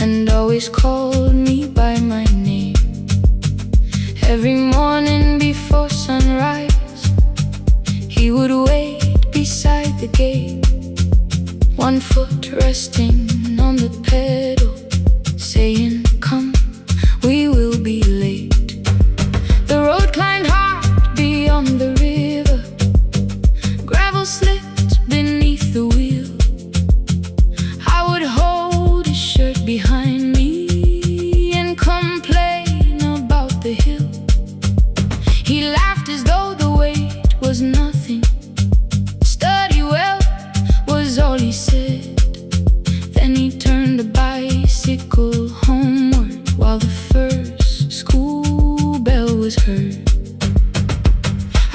and always called me by my name. Every morning before sunrise, he would wait beside the gate, one foot resting on the pedal, saying, "Come, we will be late." The road climbed hard beyond the river, gravel slipped beneath the wheel. I would hold his shirt behind me and complain about the hill. He laughed as though the weight was nothing. "Study well," was all he said. Then he turned the bicycle homeward while the first school bell was heard.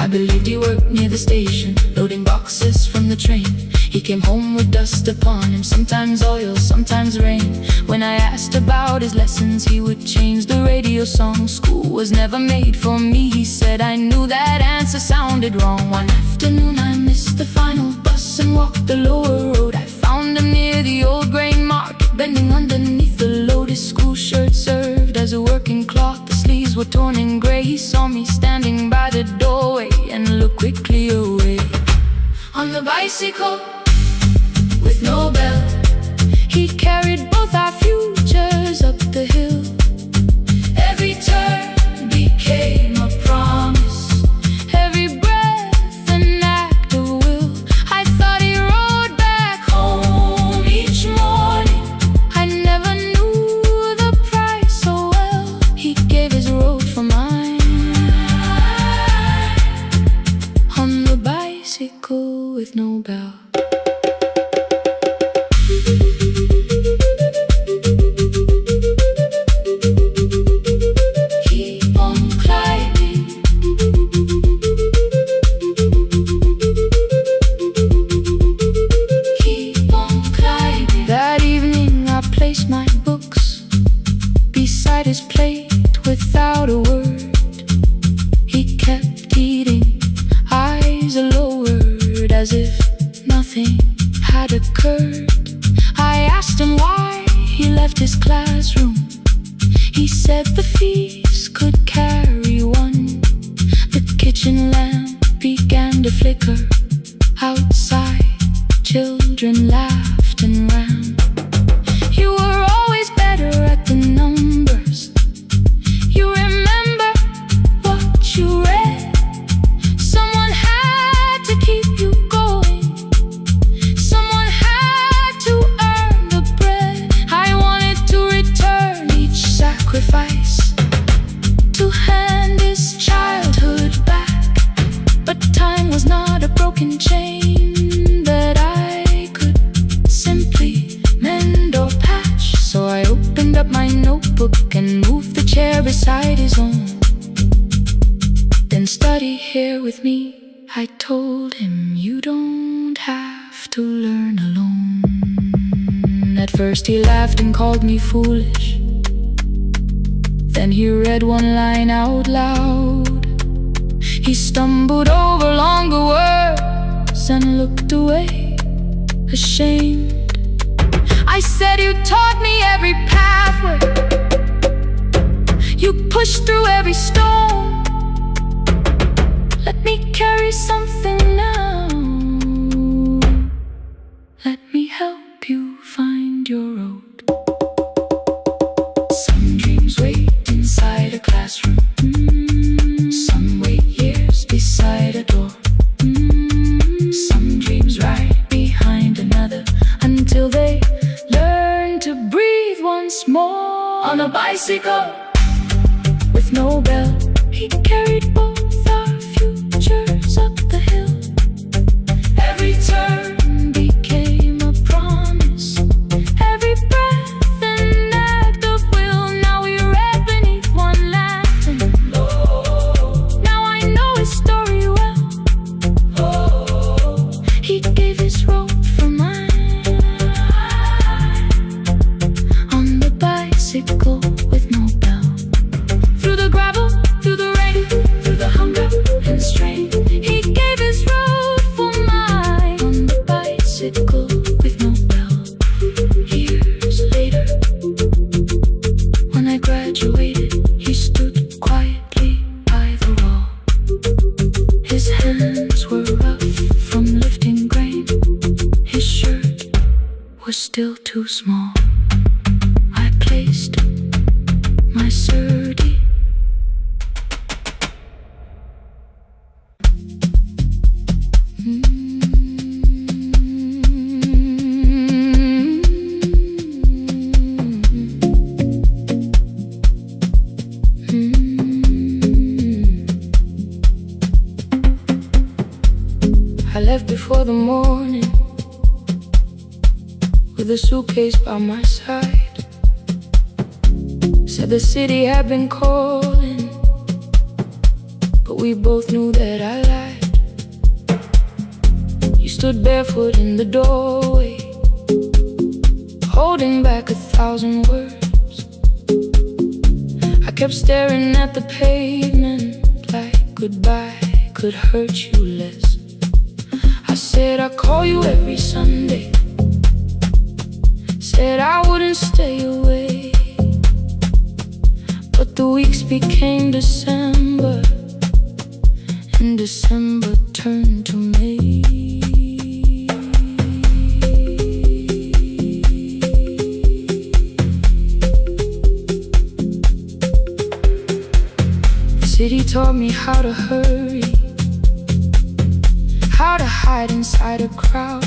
I believed he worked near the station, loading boxes from the train. He came home with dust upon him, sometimes oil, sometimes rain. When I asked about his lessons, he would change the radio song. "School was never made for me," he said. I knew that answer sounded wrong. One afternoon I missed the final bus and walked the lower road. I found him near the old grain market, bending underneath the load. His school shirt served as a working cloth, the sleeves were torn and gray. He saw me standing by the doorway and looked quickly away. On the bicycle with no bell, he carried both our futures up the hill. Every turn became a promise, every breath an act of will. I thought he rode back home each morning. I never knew the price so well. He gave his road for mine. On the bicycle with no bell. Keep on climbing. Keep on climbing. That evening I placed my books beside his plate without a word. He kept eating, eyes lowered, as if nothing had occurred. I asked him why he left his classroom. He said the fees could carry one. The kitchen lamp began to flicker. Outside, children laughed and ran. You were always better at the numbers. You remember what you read. Someone had to keep you going. Someone had to earn the bread. I wanted to return each sacrifice, to hand his childhood back. But time was not a broken chain that I could simply mend or patch. So I opened up my notebook and moved the chair beside his own. Then study here with me, I told him. You don't have to learn alone. At first he laughed and called me foolish. Then he read one line out loud. He stumbled over longer words and looked away, ashamed. I said, "You taught me every pathway. You pushed through every stone. Let me carry something now. Let me help you find your road." Some dreams wait inside a classroom. Some wait years beside a door. Some dreams right behind another until they learn to breathe once more. On a bicycle with no bell, he carried both our futures up the hill. Every turn He gave his road for mine. On the bicycle with no bell. Through the gravel, through the rain, through the hunger and strain. He gave his road for mine. On the bicycle with no bell. Years later, when I graduated, he stood quietly by the wall. His hands were rough from lifting grain. His shirt was still too small. I placed my surdy. I left before the morning with a suitcase by my side. Said the city had been calling, but we both knew that I lied. You stood barefoot in the doorway, holding back 1,000 words. I kept staring at the pavement like goodbye could hurt you less. I said I'd call you every Sunday. Said I wouldn't stay away. But the weeks became December, and December turned to May. The city taught me how to hurry, how to hide inside a crowd,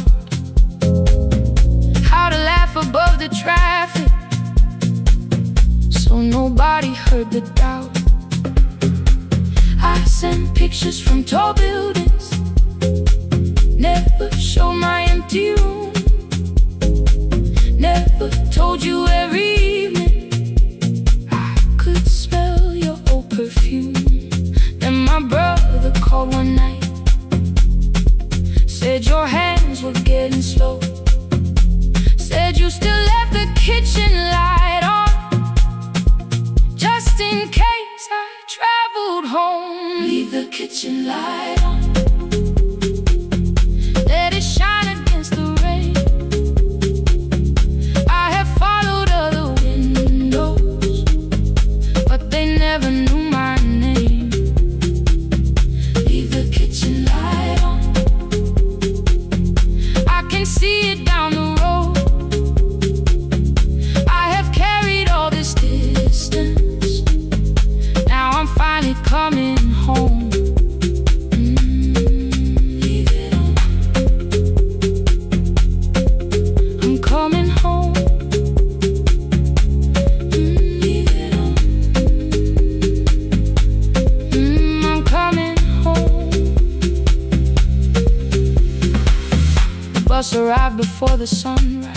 how to laugh above the traffic so nobody heard the doubt. I sent pictures from tall buildings, never showed my empty room, never told you every evening I could smell your old perfume. Then my brother called one night, said your hands were getting slow, said you still left the kitchen light on, just in case I traveled home. Leave the kitchen light on, let it shine against the rain. I have followed other windows, but they never knew my name. Leave the kitchen light on, I can see it down the road. I have carried all this distance, now I'm finally coming home. Leave it on, I'm coming home. Leave it on, I'm coming home. The bus arrived before the sunrise.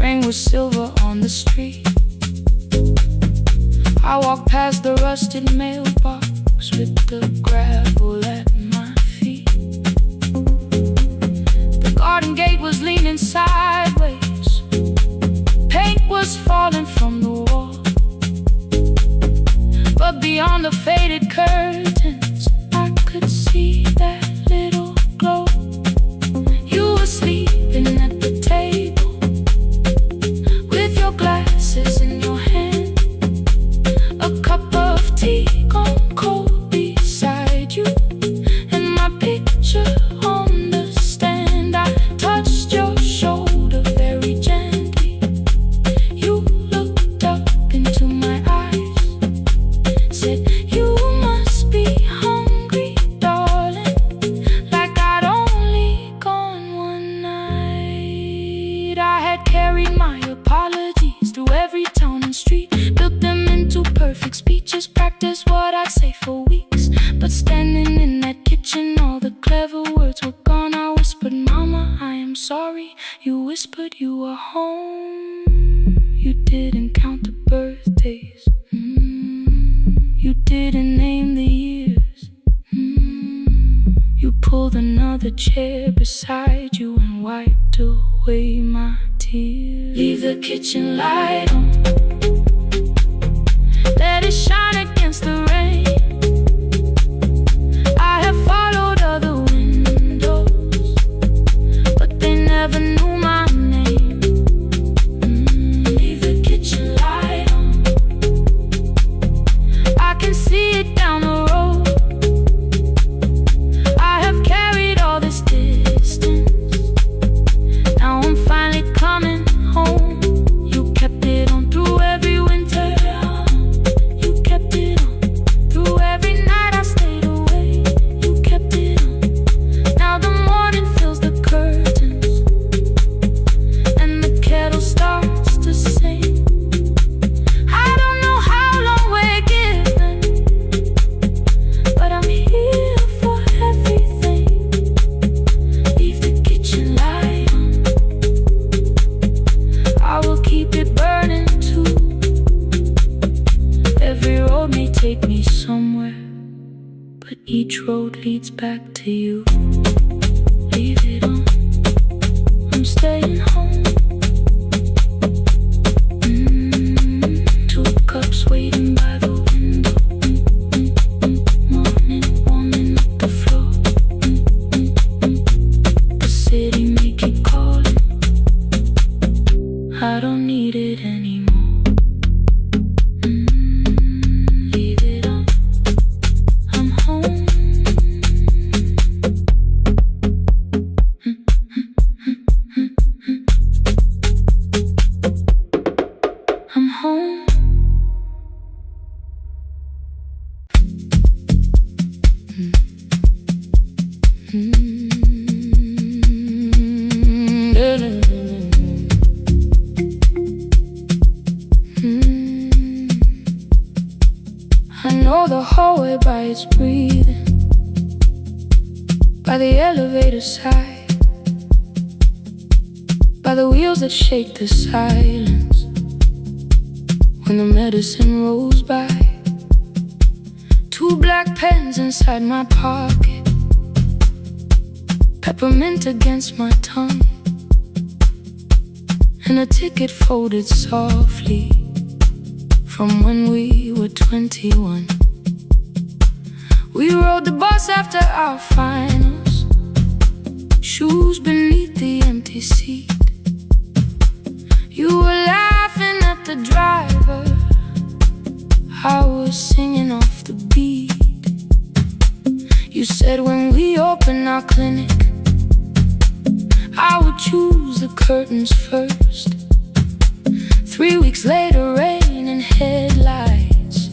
Rain was silver on the street. I walked past the rusted mailbox with the gravel at my feet. The garden gate was leaning sideways. Paint was falling from the wall. But beyond the faded curtains, I could see that little glow. You were sleeping at the table with your glasses in your hand, a cup of tea gone cold beside you, and my picture on the stand. I touched your shoulder very gently. You looked up into my eyes, said you must be hungry, darling, like I'd only gone one night. I had carried my apologies through every town and street, built them into perfect speeches, practiced what I'd say for weeks. But standing in that kitchen, all the clever words were gone. I whispered, Mama, I am sorry. You whispered you were home. You didn't count the birthdays, you didn't name the years, you pulled another chair beside you and wiped away my tears. Leave the kitchen light on, let it shine against the rain. I have followed other windows, but they never knew my name. Leave the kitchen light on, I can see it down the road. I have carried all this distance, now I'm finally coming home. You kept it on through every winter, you kept it on through every night I stayed away. You kept it on, now the morning fills the curtains and the kettle starts to sing. I don't know how long we're given, but I'm here for everything. Leave the kitchen light on, I will keep it burning too. Every road may take me somewhere, but each road leads back to you. Leave it on, I'm staying home. 2 cups waiting by the window. Morning warming up the floor. The city may keep calling, I don't need it anymore. Leave it on, I'm home. I'm home. I know the hallway by its breathing, by the elevator side, by the wheels that shake the silence when the medicine rolls by. 2 black pens inside my pocket, peppermint against my tongue, and a ticket folded softly from when we were 21. We rode the bus after our finals, shoes beneath the empty seat. You were laughing at the driver, I was singing off the beat. You said when we open our clinic, I would choose the curtains first. 3 weeks later, rain and headlights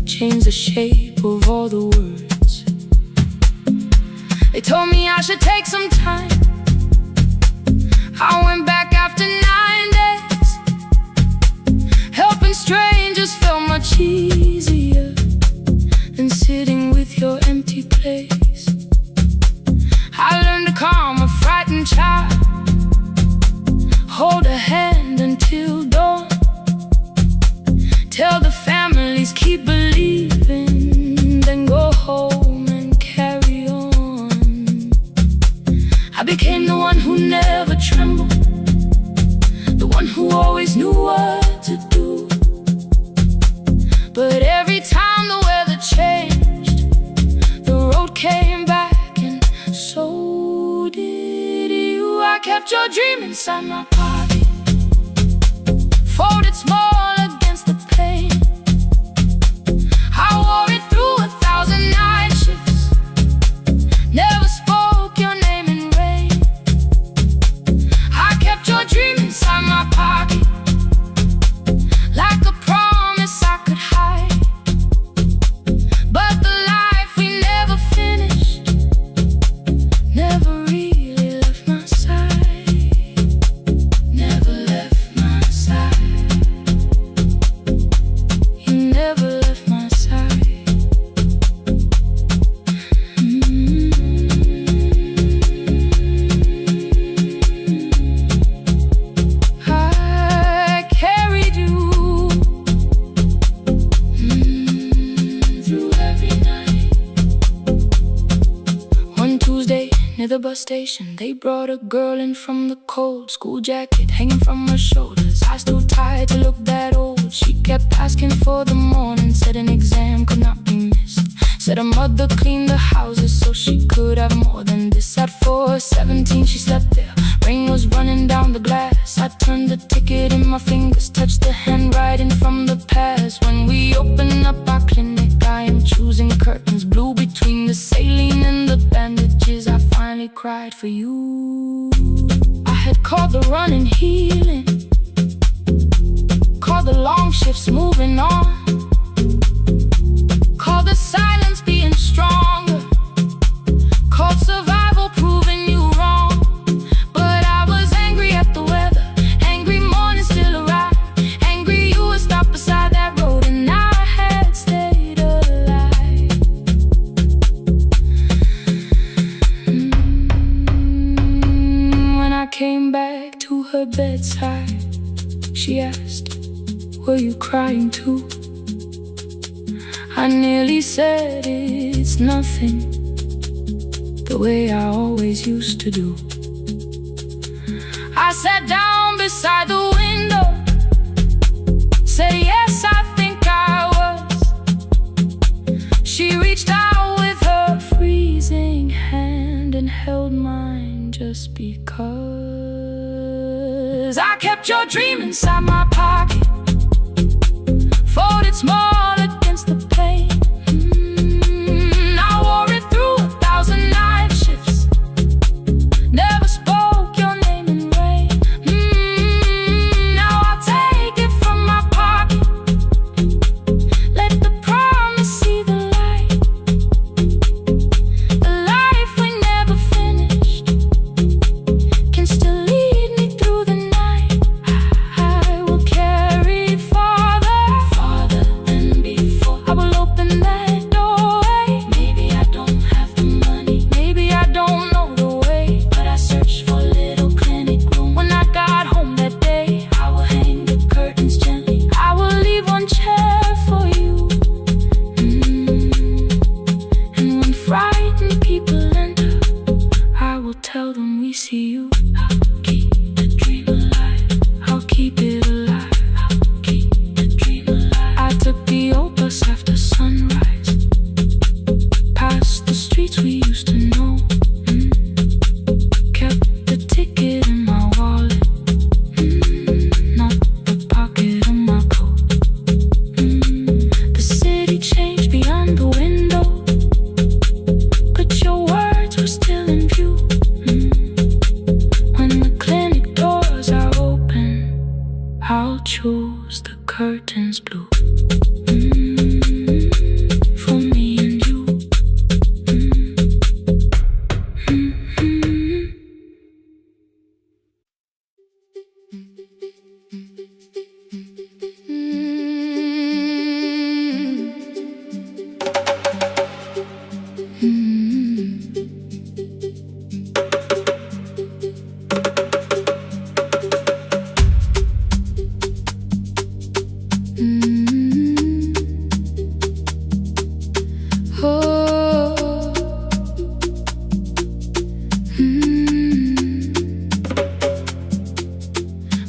changed the shape of all the words. They told me I should take some time. I went back after 9 days. Helping strangers felt much easier than sitting with your empty place. I learned to calm a frightened child, hold a hand until dawn, tell the families keep believing, then go home and carry on. I became the one who never trembled, the one who always knew what to do. But every time the weather changed, the road came back, and so did you. I kept your dream inside my pocket, folded small against the pain. I wore it through 1,000 night shifts, never spoke your name in rain. I kept your dream inside my pocket, like a promise I could hide. But the life we never finished never really left my side, never left my side. the bus station, they brought a girl in from the cold. School jacket hanging from her shoulders, eyes too tired to look that old. She kept asking for the morning, said an exam could not be missed. Said her mother cleaned the houses so she could have more than this. At 4:17 she slept there, rain was running down the glass. I turned the ticket in my fingers, touched the handwriting from the past. When we open up our clinic, I am choosing curtains blue between the saline and the bandages. I finally cried for you. I had called the running healing, called the long shifts moving on, called the silence being stronger, called survival proving you wrong. But I was angry at the weather, angry morning still arrived, angry you were stopped beside that road and I had stayed alive. When I came back to her bedside, she asked, were you crying too? I nearly said it's nothing, the way I always used to do. I sat down beside the window, said yes, I think I was. She reached out with her freezing hand and held mine just because. I kept your dream inside my pocket, folded small against the pain. I wore it through 1,000 night shifts, never spoke your name in rain. Now I'll take it from my pocket, let the promise see the light. The life we never finished can still lead me through the night. I will carry it farther, farther than before. I will open that doorway. Maybe I don't have the money, maybe I don't know the way, but I searched for a little clinic room. When I got home that day, I will hang the curtains gently, I will leave one chair for you. And when frightened people enter, I will tell them we see you. I'll keep the dream alive, I'll keep it alive, I'll keep the dream alive. I took the old bus after sunrise, past the streets we used to know. Kept the ticket in my wallet, not the pocket of my coat. The city changed beyond the window, but your words were still in view. When the clinic doors are open, I'll choose the curtains blue. For me and you.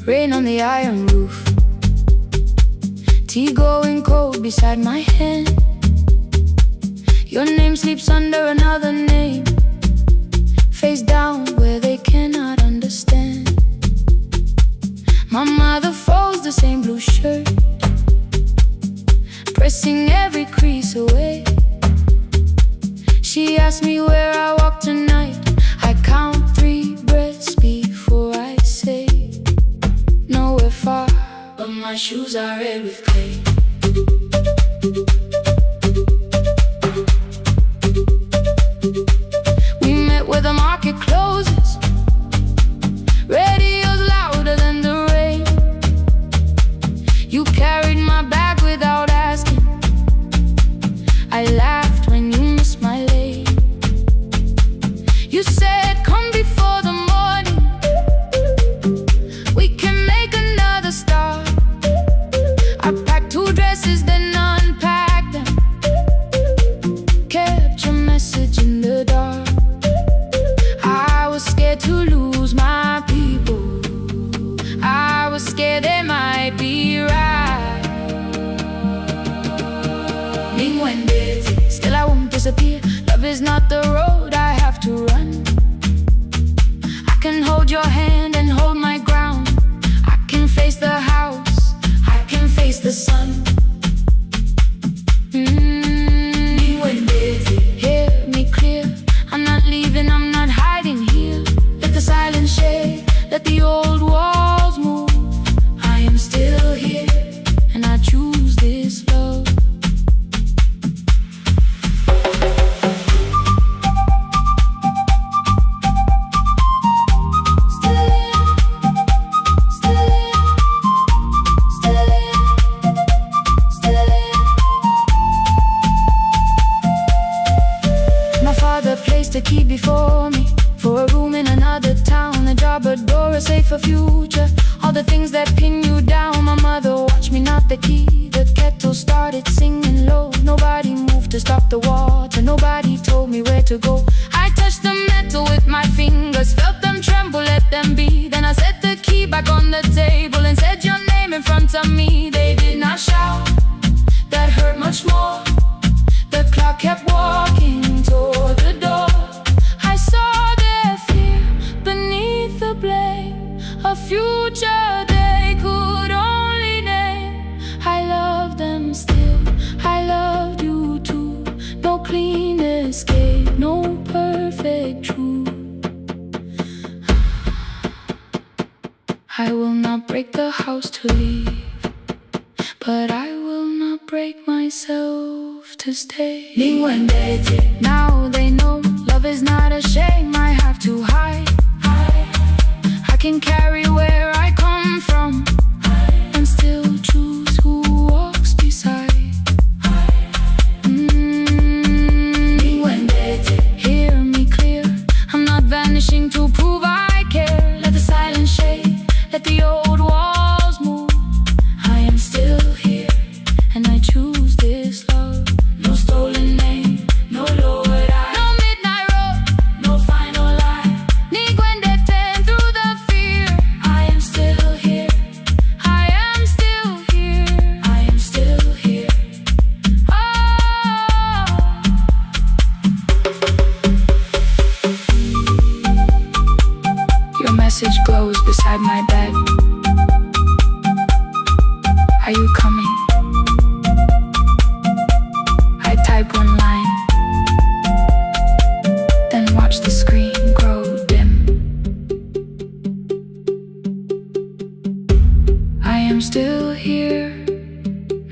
Rain on the iron roof, tea going cold beside my hand. Your name sleeps under another name, face down where they cannot understand. My mother folds the same blue shirt, pressing every crease away. She asked me where I walk tonight. I count 3 breaths before I say nowhere far, but my shoes are red with clay. We met where the market closes, radio's louder than the rain. You carried my bag without asking, I laughed when you missed my lane. You said come before the morning, we can make another start. I packed 2 dresses then unpacked them, kept your message in the dark. I was scared to lose my people. I was scared they might be right. Still I won't disappear. Love is not the road I have to run. I can hold your hand and hold my ground. I can face the house, I can face the sun. Hear me clear. I'm not leaving, I'm not hiding here. Let the silence shake, let the old walls move. I am still here, and I choose this love. A key before me for a room in another town, a job, a door, a safer future. All the things that pin you down. My mother watched me knock the key. The kettle started singing low. Nobody moved to stop the water. Nobody told me where to go. I touched the metal with my fingers, felt them tremble, let them be. Then I set the key back on the table and said your name in front of me. They did not shout, that hurt much more. The clock kept walking toward the door. I saw their fear beneath the blame, a future they could only name. I love them still, I loved you too. No clean escape, no perfect truth. I will not break the house to leave, but I will not break myself to stay. Now they know love is not a shame I have to hide. I can carry where I come from and still choose who walks beside. Hear me clear. I'm not vanishing to prove I care. Let the silence shake, let the old walls move. I am still here, and I choose this love. No stolen name, no lowered eye, no midnight road, no final lie. Ni cuente through the fear. I am still here, I am still here, I am still here. Oh. Your message glows beside my bed. Are you coming? I type one line, then watch the screen grow dim. I am still here,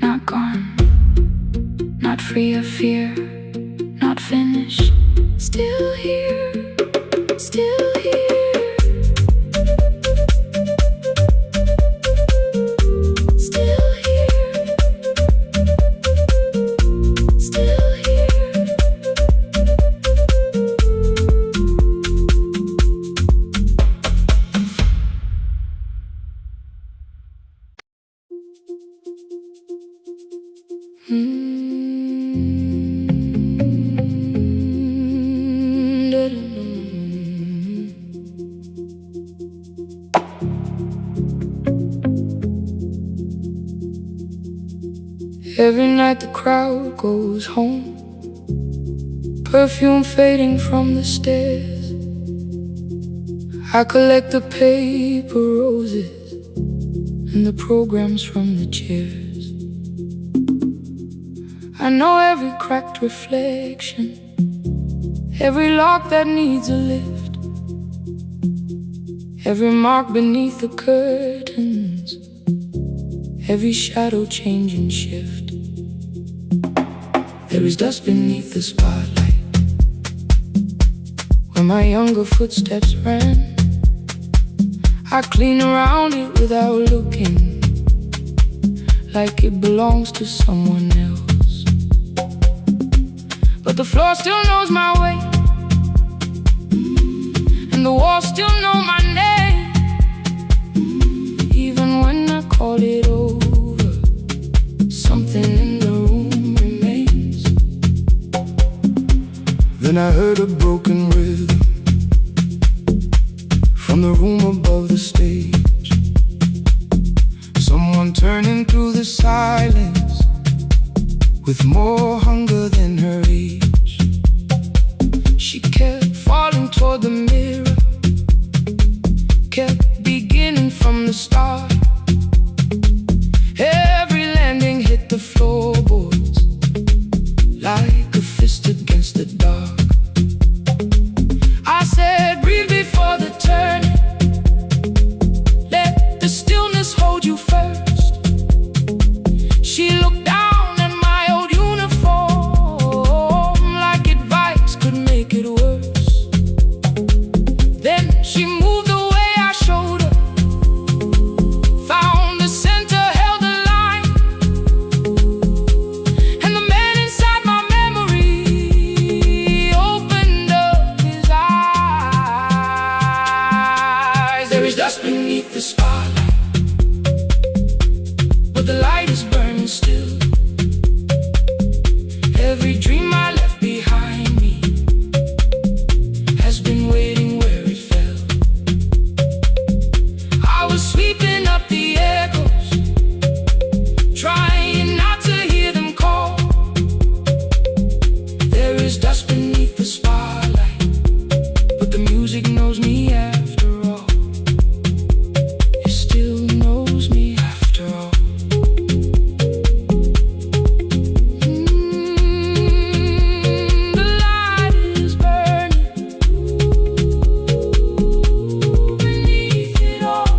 not gone, not free of fear, not finished. Still here, still here. Every night the crowd goes home, perfume fading from the stairs. I collect the paper roses and the programs from the chairs. I know every cracked reflection, every lock that needs a lift, every mark beneath the curtains, every shadow change and shift. There is dust beneath the spotlight where my younger footsteps ran. I clean around it without looking, like it belongs to someone else. But the floor still knows my way, and the walls still know my name. Even when I call it over, something in the room remains. Then I heard a broken rhythm, from the room above the stage. Someone turning through the silence with more hunger than her age. She kept falling toward the mirror, kept beginning from the start. Every landing hit the floorboards like a fist against the dark. I said, breathe before the turning. Let the stillness hold you first. She looked down at my old uniform like advice could make it worse. Then she moved the way I showed her, found the center, held the line, and the man inside my memory opened up his eyes. There is dust beneath the spotlight, but the light is burning still. Every dream I left behind me has been waiting where it fell. I was sweeping up the echoes, trying not to hear them call. There is dust beneath the spotlight, but the music knows me after all. It still knows me after all. The light is burning beneath it all.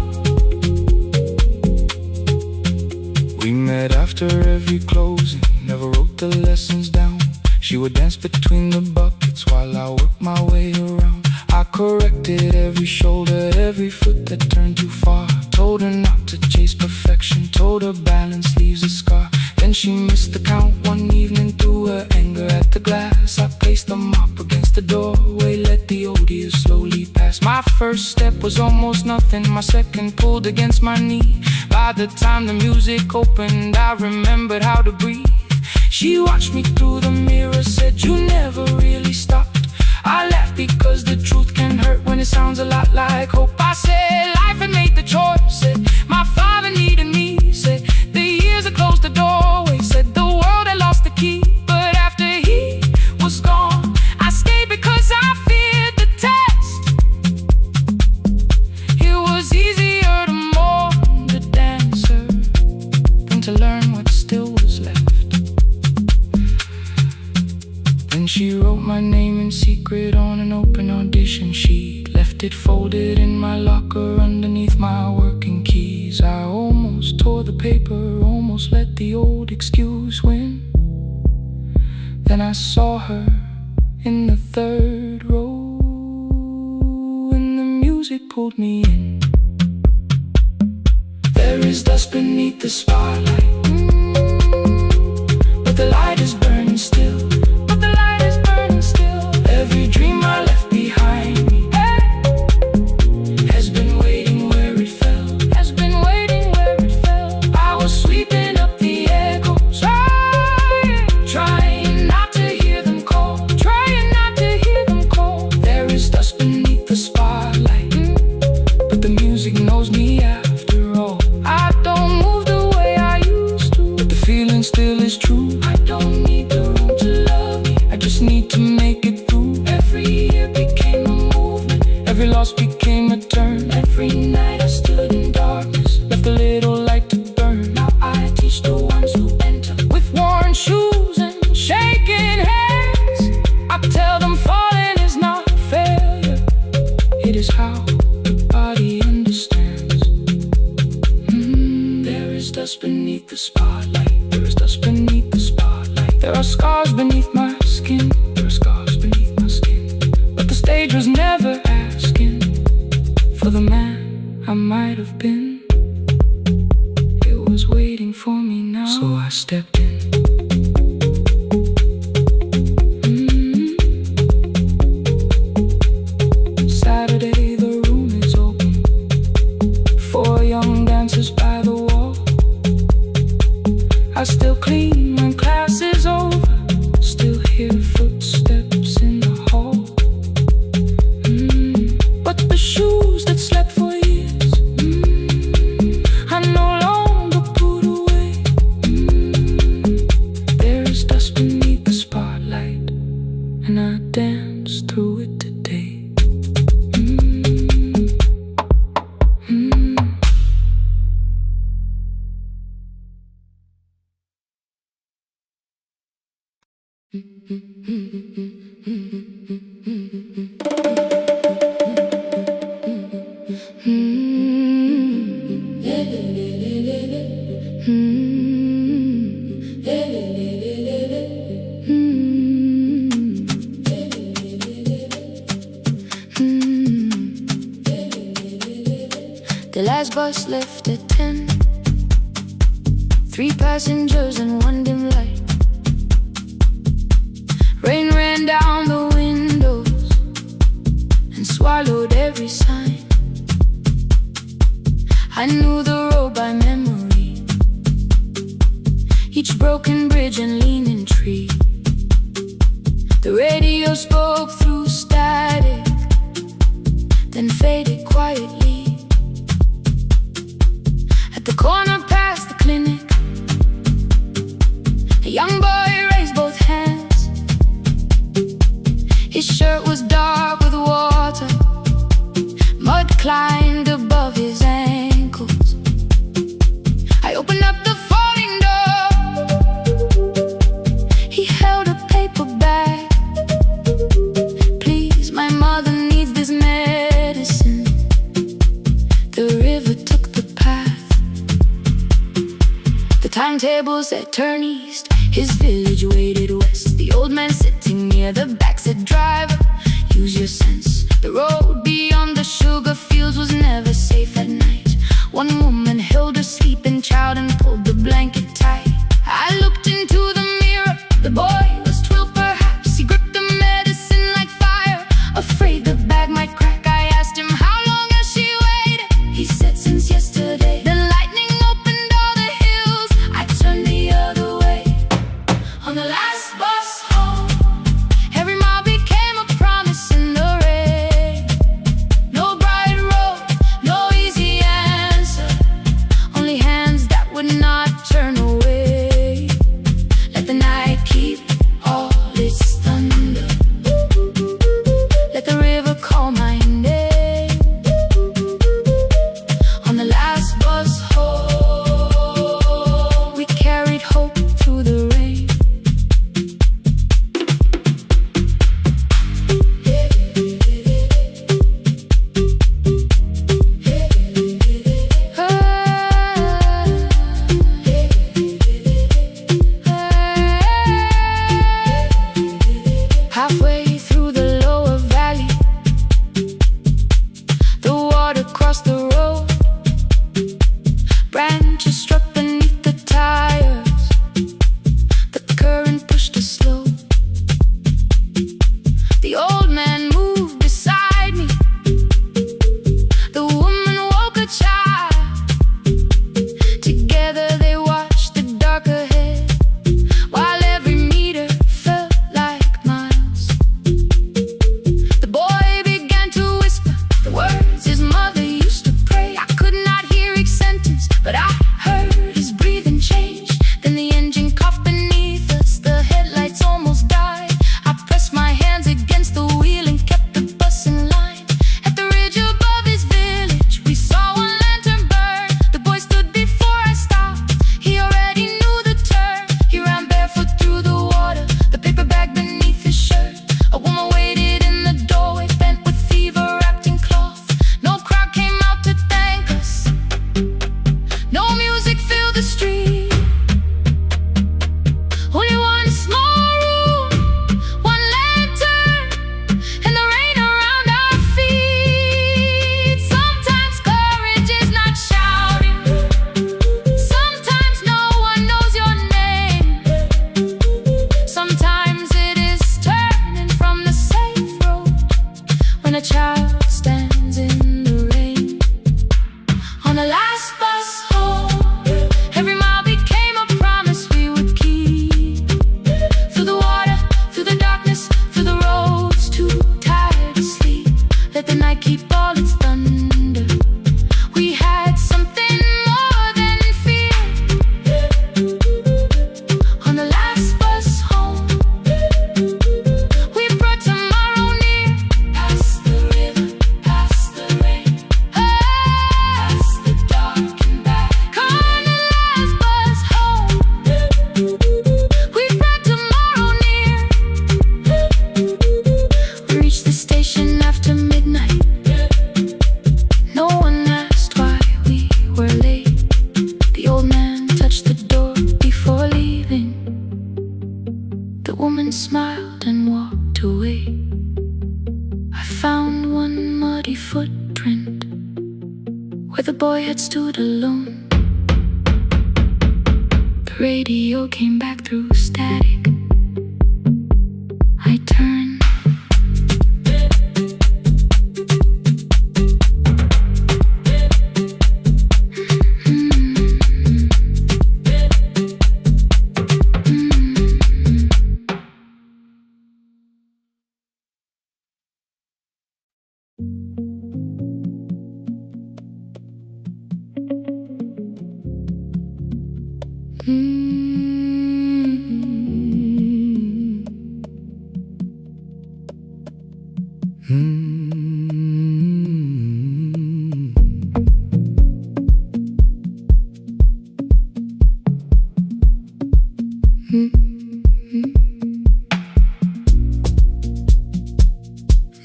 We met after every closing, never wrote the lessons down. She would dance between the buckets while I worked my way around. I corrected every shoulder, every foot that turned too far. Told her not to chase perfection, told her balance leaves a scar. Then she missed the count one evening, threw her anger at the glass. I placed the mop against the doorway, let the old years slowly pass. My first step was almost nothing, my second pulled against my knee. By the time the music opened, I remembered how to breathe. She watched me through the mirror, said, you never really stopped. I laughed because the truth can hurt when it sounds a lot like hope. I said, life had made the choice, said, my father needed me, said, the years had closed the doorway, said, the world had lost the key. But after he was gone, I stayed because I feared the test. It was easier to mourn the dancer than to learn what still was left. Then she wrote my name in secret on an open audition sheet, left it folded in my locker underneath my working keys. I almost tore the paper, almost let the old excuse win. Then I saw her in the third row, and the music pulled me in. There is dust beneath the spotlight, but the light is burning still. Every dream I left behind me has been waiting where it fell. Has been waiting where it fell. I was sweeping up the echoes, trying not to hear them call. Trying not to hear them call. There is dust beneath the spotlight, but the music knows me after all. I don't move the way I used to, but the feeling still is true. I don't need the room to love me, I just need to make it through. Every year became a movement, every loss became a turn. Every night I stood in darkness, left a little light to burn. Now I teach the ones who enter with worn shoes and shaking hands. I tell them falling is not failure, it is how the body understands. There is dust beneath the spotlight, there is dust beneath the spotlight. There are scars beneath my skin, there are scars beneath my skin. But the stage was never asking for the man I might have been. It was waiting for me now, so I stepped in. Saturday, the room is open, 4 young dancers by the wall. I still clean when class is over, still hear footsteps in the hall. But the shoes that slap The last bus left at 10. 3 passengers and 1 dim light. Rain ran down the windows and swallowed every sign. I knew the road by memory, each broken bridge and leaning tree. The radio spoke through static, then faded quietly. At the corner past the clinic, a young boy raised both hands. His shirt was dark with water, mud climbed above his ankles. I opened up the folding door. He held a paper bag. Please, my mother needs this medicine. The river took the path. The timetable said turn east. His village waited west. The old man sitting near the back said, driver, use your sense. The road beyond the sugar fields was never safe at night. One woman held her sleeping child and pulled the blanket tight. I looked into the mirror. The boy was 12 perhaps. He gripped the medicine like fire, afraid the bag might crack. I asked him, how long has she waited? He said, since yesterday. Then lightning opened all the hills. I turned the other way. On the last bus home, every mile became a promise in the rain. No bright road, no easy answer, only hands that would not turn away. Let the night keep all its thunder. Let the river call my name. On the last bus home, we carried hope through the rain. Halfway through the lower valley, the water crossed the road. Branches struck beneath the tires. The current pushed us slow. The old man moved beside me. The woman woke a child. Together they watched the dark ahead, while every meter felt like miles. The boy began to whisper the words his mother used to pray. I could not hear each sentence, but I heard his breathing change. Then the engine coughed beneath us. The headlights almost died. I pressed my hands against the wheel and kept the bus in line. At the ridge above his village, we saw one lantern burn. The boy stood before I stopped. He already knew the turn. He ran barefoot through the water, the paper bag beneath his shirt. A woman waited in the doorway, bent with fever, wrapped in cloth. No crowd came out to thank us. No music filled the street. Only one small room, one lantern, and the rain around our feet. Sometimes courage is not shouting. Sometimes no one knows your name. Sometimes it is turning from the safe road when a child stands in the rain. On the last bus home, every mile became a promise we would keep. Through the water, through the darkness, through the roads too tired to sleep. Let the night keep all its thunder. We had something more than fear. On the last bus home, we brought tomorrow near. Past the river, past the rain, past the dark and back. On the last bus home, we brought tomorrow near. We reached the station after midnight. No one asked why we were late. The old man touched the door before leaving. The woman smiled and walked away. I found one muddy footprint where the boy had stood alone. The radio came back through static. I turned.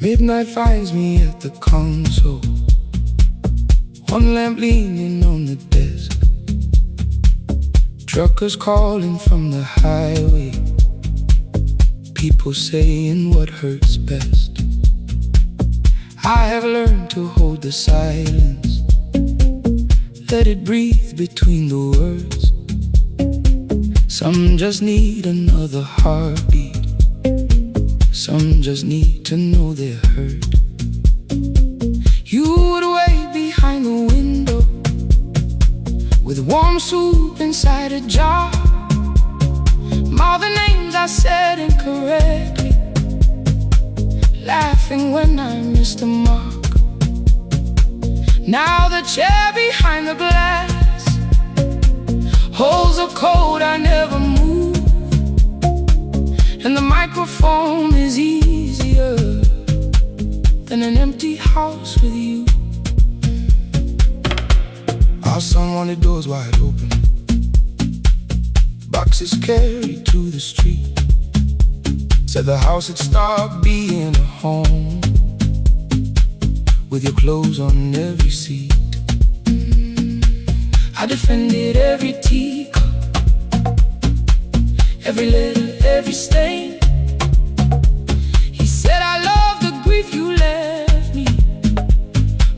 Midnight finds me at the console, one lamp leaning on the desk. Truckers calling from the highway, people saying what hurts best. I have learned to hold the silence, let it breathe between the words. Some just need another heartbeat, some just need to know they're heard. You would wait behind the window with warm soup inside a jar. All the names I said incorrectly, laughing when I missed the mark. Now the chair behind the glass holds a code I never moved, and the microphone is easier than an empty house with you. Our son wanted doors wide open, boxes carried to the street. Said the house had stopped being a home, with your clothes on every seat. I defended every teacup, every letter, every stain. He said I love the grief you left me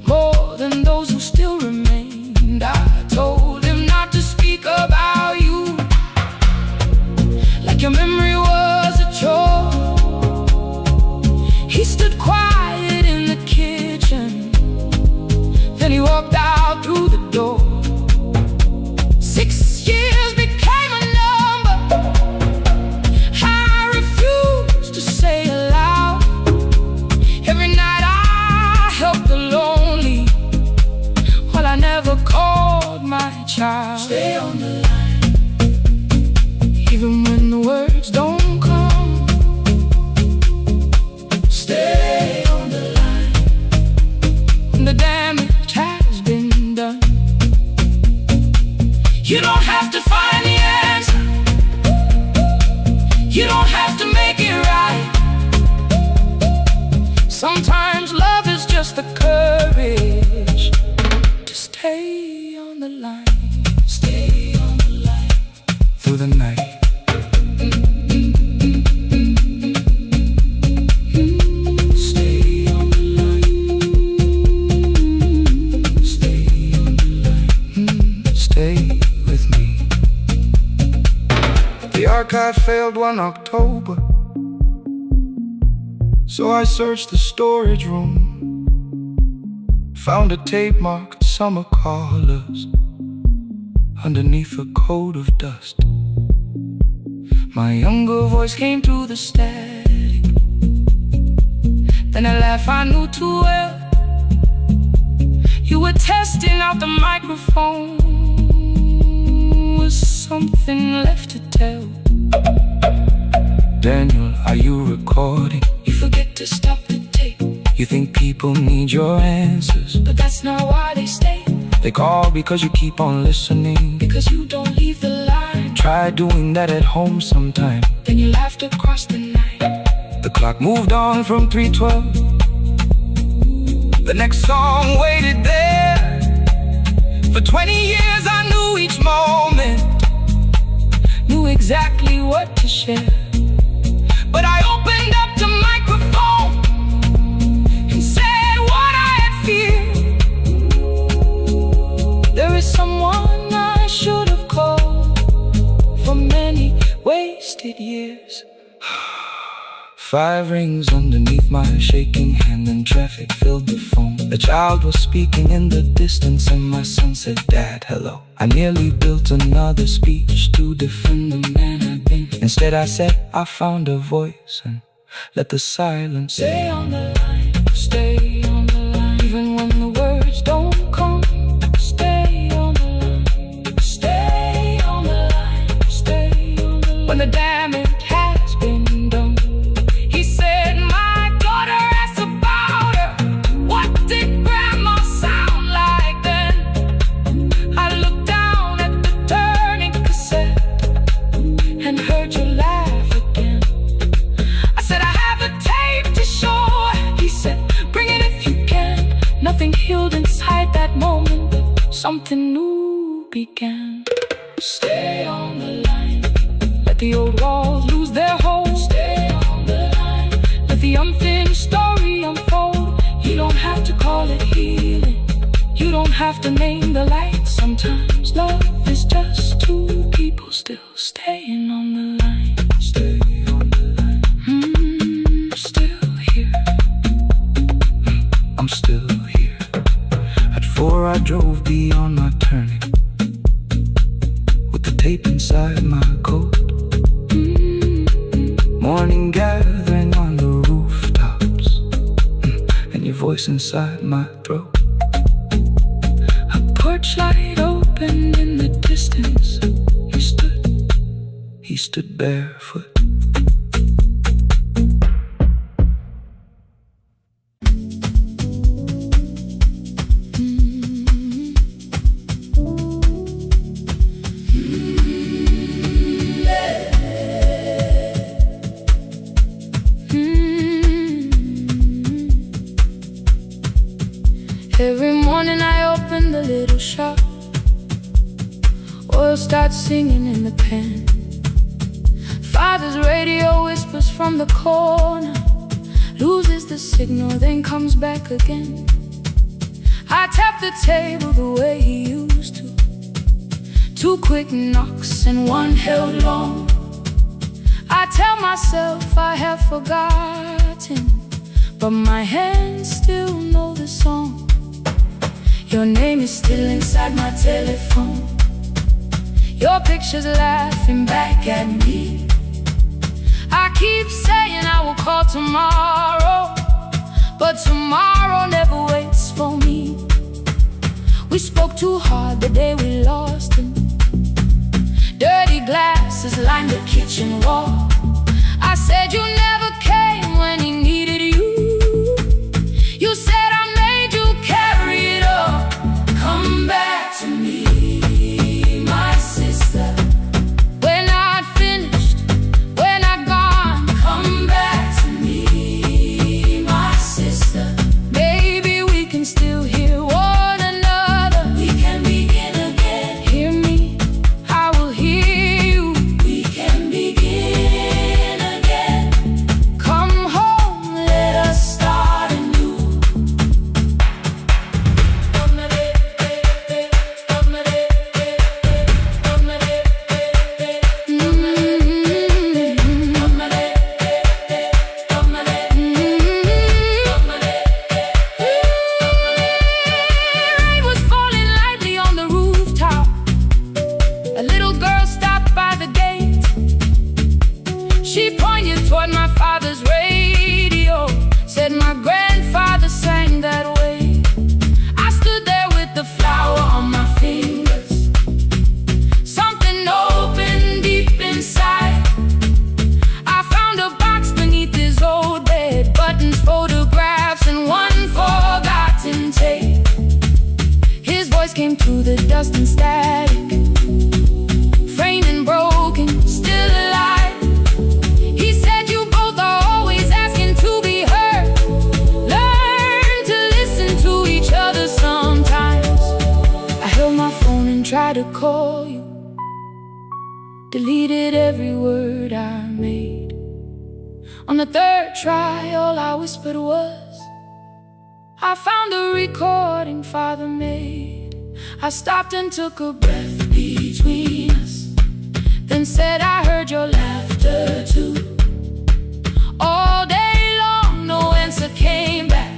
more than those who still remained. I told him not to speak about you like your memory was a chore. He stood quiet in the kitchen, then he walked out through the door. 6 years became a number I refused to say aloud. Every night I helped the lonely, while I never called my child. Stay on the line, even when the words don't come. Stay on the line, when the damage has been done. You don't have to find the answer, you don't have to make it right. Sometimes love is just the courage to stay on the line. Stay on the line through the night. Stay on the line. Stay on the line. Stay with me. The archive failed one October, so I searched the storage room, found a tape marked summer callers underneath a coat of dust. My younger voice came through the static, then a laugh I knew too well. You were testing out the microphone, was something left to tell? Daniel, are you recording? You forget to stop the tape. You think people need your answers, but that's not why they stay. They call because you keep on listening, because you don't leave the line. Try doing that at home sometime, then you laughed across the night. The clock moved on from 3:12. The next song waited there. For 20 years I knew each moment, knew exactly what to share. But I opened up the microphone and said what I had feared. 5 rings underneath my shaking hand, and traffic filled the phone. The child was speaking in the distance, and my son said, "Dad, hello." I nearly built another speech to defend the man I've been. Instead I said, I found a voice, and let the silence stay on the line. Stay on the line, even when the words don't come. Stay on the line. Stay on the line. Stay on the line. When the damage has been done, he said, "My daughter asked about her. What did grandma sound like then?" I looked down at the turning cassette and heard you laugh again. I said, "I have a tape to show." He said, "Bring it if you can." Nothing healed inside that moment, but something new began. Stay on the line. Let the old walls lose their hold. Stay on the line. Let the unfinished story unfold. You don't have to call it healing. You don't have to name the light. Sometimes love is just two people still staying on the line. Stay on the line. Still here. I'm still here. At 4 I drove beyond my turning, with the tape inside my coat. Morning gathering on the rooftops, and your voice inside my throat. A porch light opened in the distance. He stood barefoot. Every morning I open the little shop. Oil starts singing in the pan. Father's radio whispers from the corner, loses the signal, then comes back again. I tap the table the way he used to. 2 quick knocks and 1 held long. I tell myself I have forgotten, but my hands still know the song. Your name is still inside my telephone. Your picture's laughing back at me. I keep saying I will call tomorrow, but tomorrow never waits for me. We spoke too hard the day we lost him. Dirty glasses lined the kitchen wall. I said you never came when he needed you. You said I made you carry it all. Come back to me, my sister. We're not finished, we're not gone. Come back to me, my sister. Maybe we can still hear one another. We can begin again. Hear me, I will hear you. We can begin again. Come home, let us start anew. Rain was falling lightly on the rooftop. A little girl stopped by the gate. She pointed toward my father's radio, said my grandfather sang that way. I stood there with the flower on my fingers. Something opened deep inside. I found a box beneath his old bed, buttons, photographs, and 1 forgotten tape. His voice came through the dust and static, framed and broken, still alive. He said you both are always asking to be heard. Learn to listen to each other sometimes. I held my phone and tried to call you, deleted every word I made. On the 3rd try, all I whispered was, I found a recording Father made. I stopped and took a breath between us, then said I heard your laughter too. All answer came back,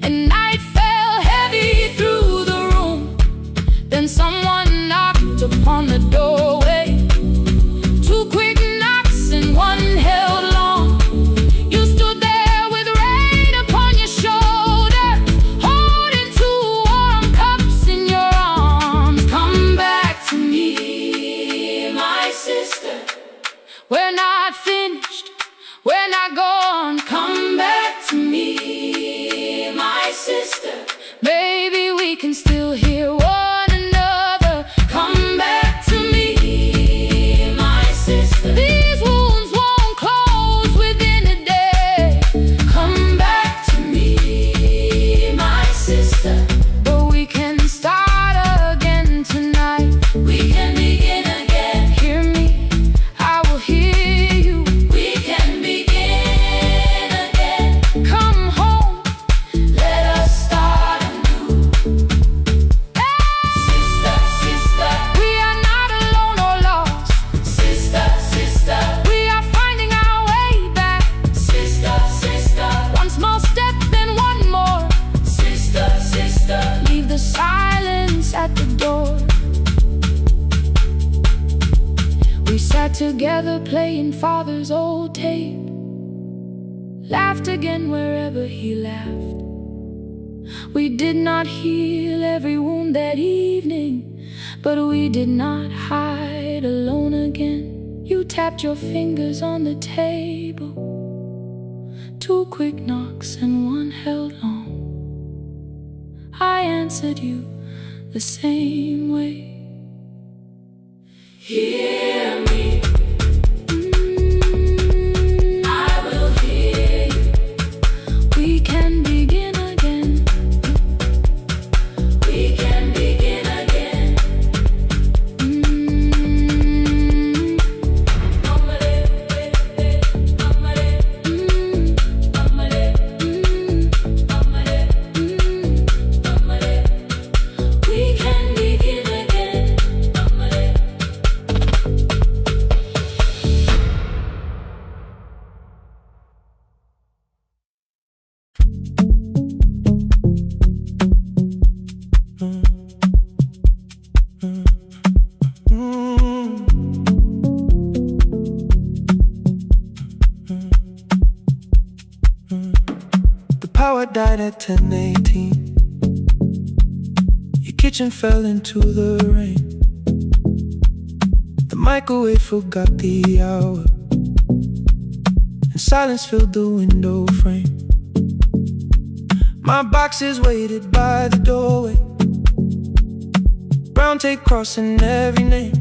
and night fell heavy through the room. Then someone knocked upon the doorway. Two quick knocks and one held long. You stood there with rain upon your shoulder, holding two warm cups in your arms. Come back to me, my sister. We're not finished, we're not gone. Come back to me, my sister. Maybe we can still hear one another. Come back to me, my sister. These wounds won't close within a day. Come back to me, my sister. But we can start again tonight. We can begin again. Hear me, I will hear you. We can begin again. Come home, let us start anew. Sister, sister, we are not alone or lost. Sister, sister, we are finding our way back. Sister, sister, one small step, then one more. Sister, sister, leave the silence at the door. We sat together playing father's old tape, laughed again wherever he laughed. We did not heal every wound that evening, but we did not hide alone again. You tapped your fingers on the table, two quick knocks and one held long. I answered you the same way. Hear me, I will hear you. We can begin again. We can begin again. We can begin again. The power died at 10:18. Your kitchen fell into the rain. The microwave forgot the hour, and silence filled the window frame. My boxes waited by the doorway, brown tape crossing every name.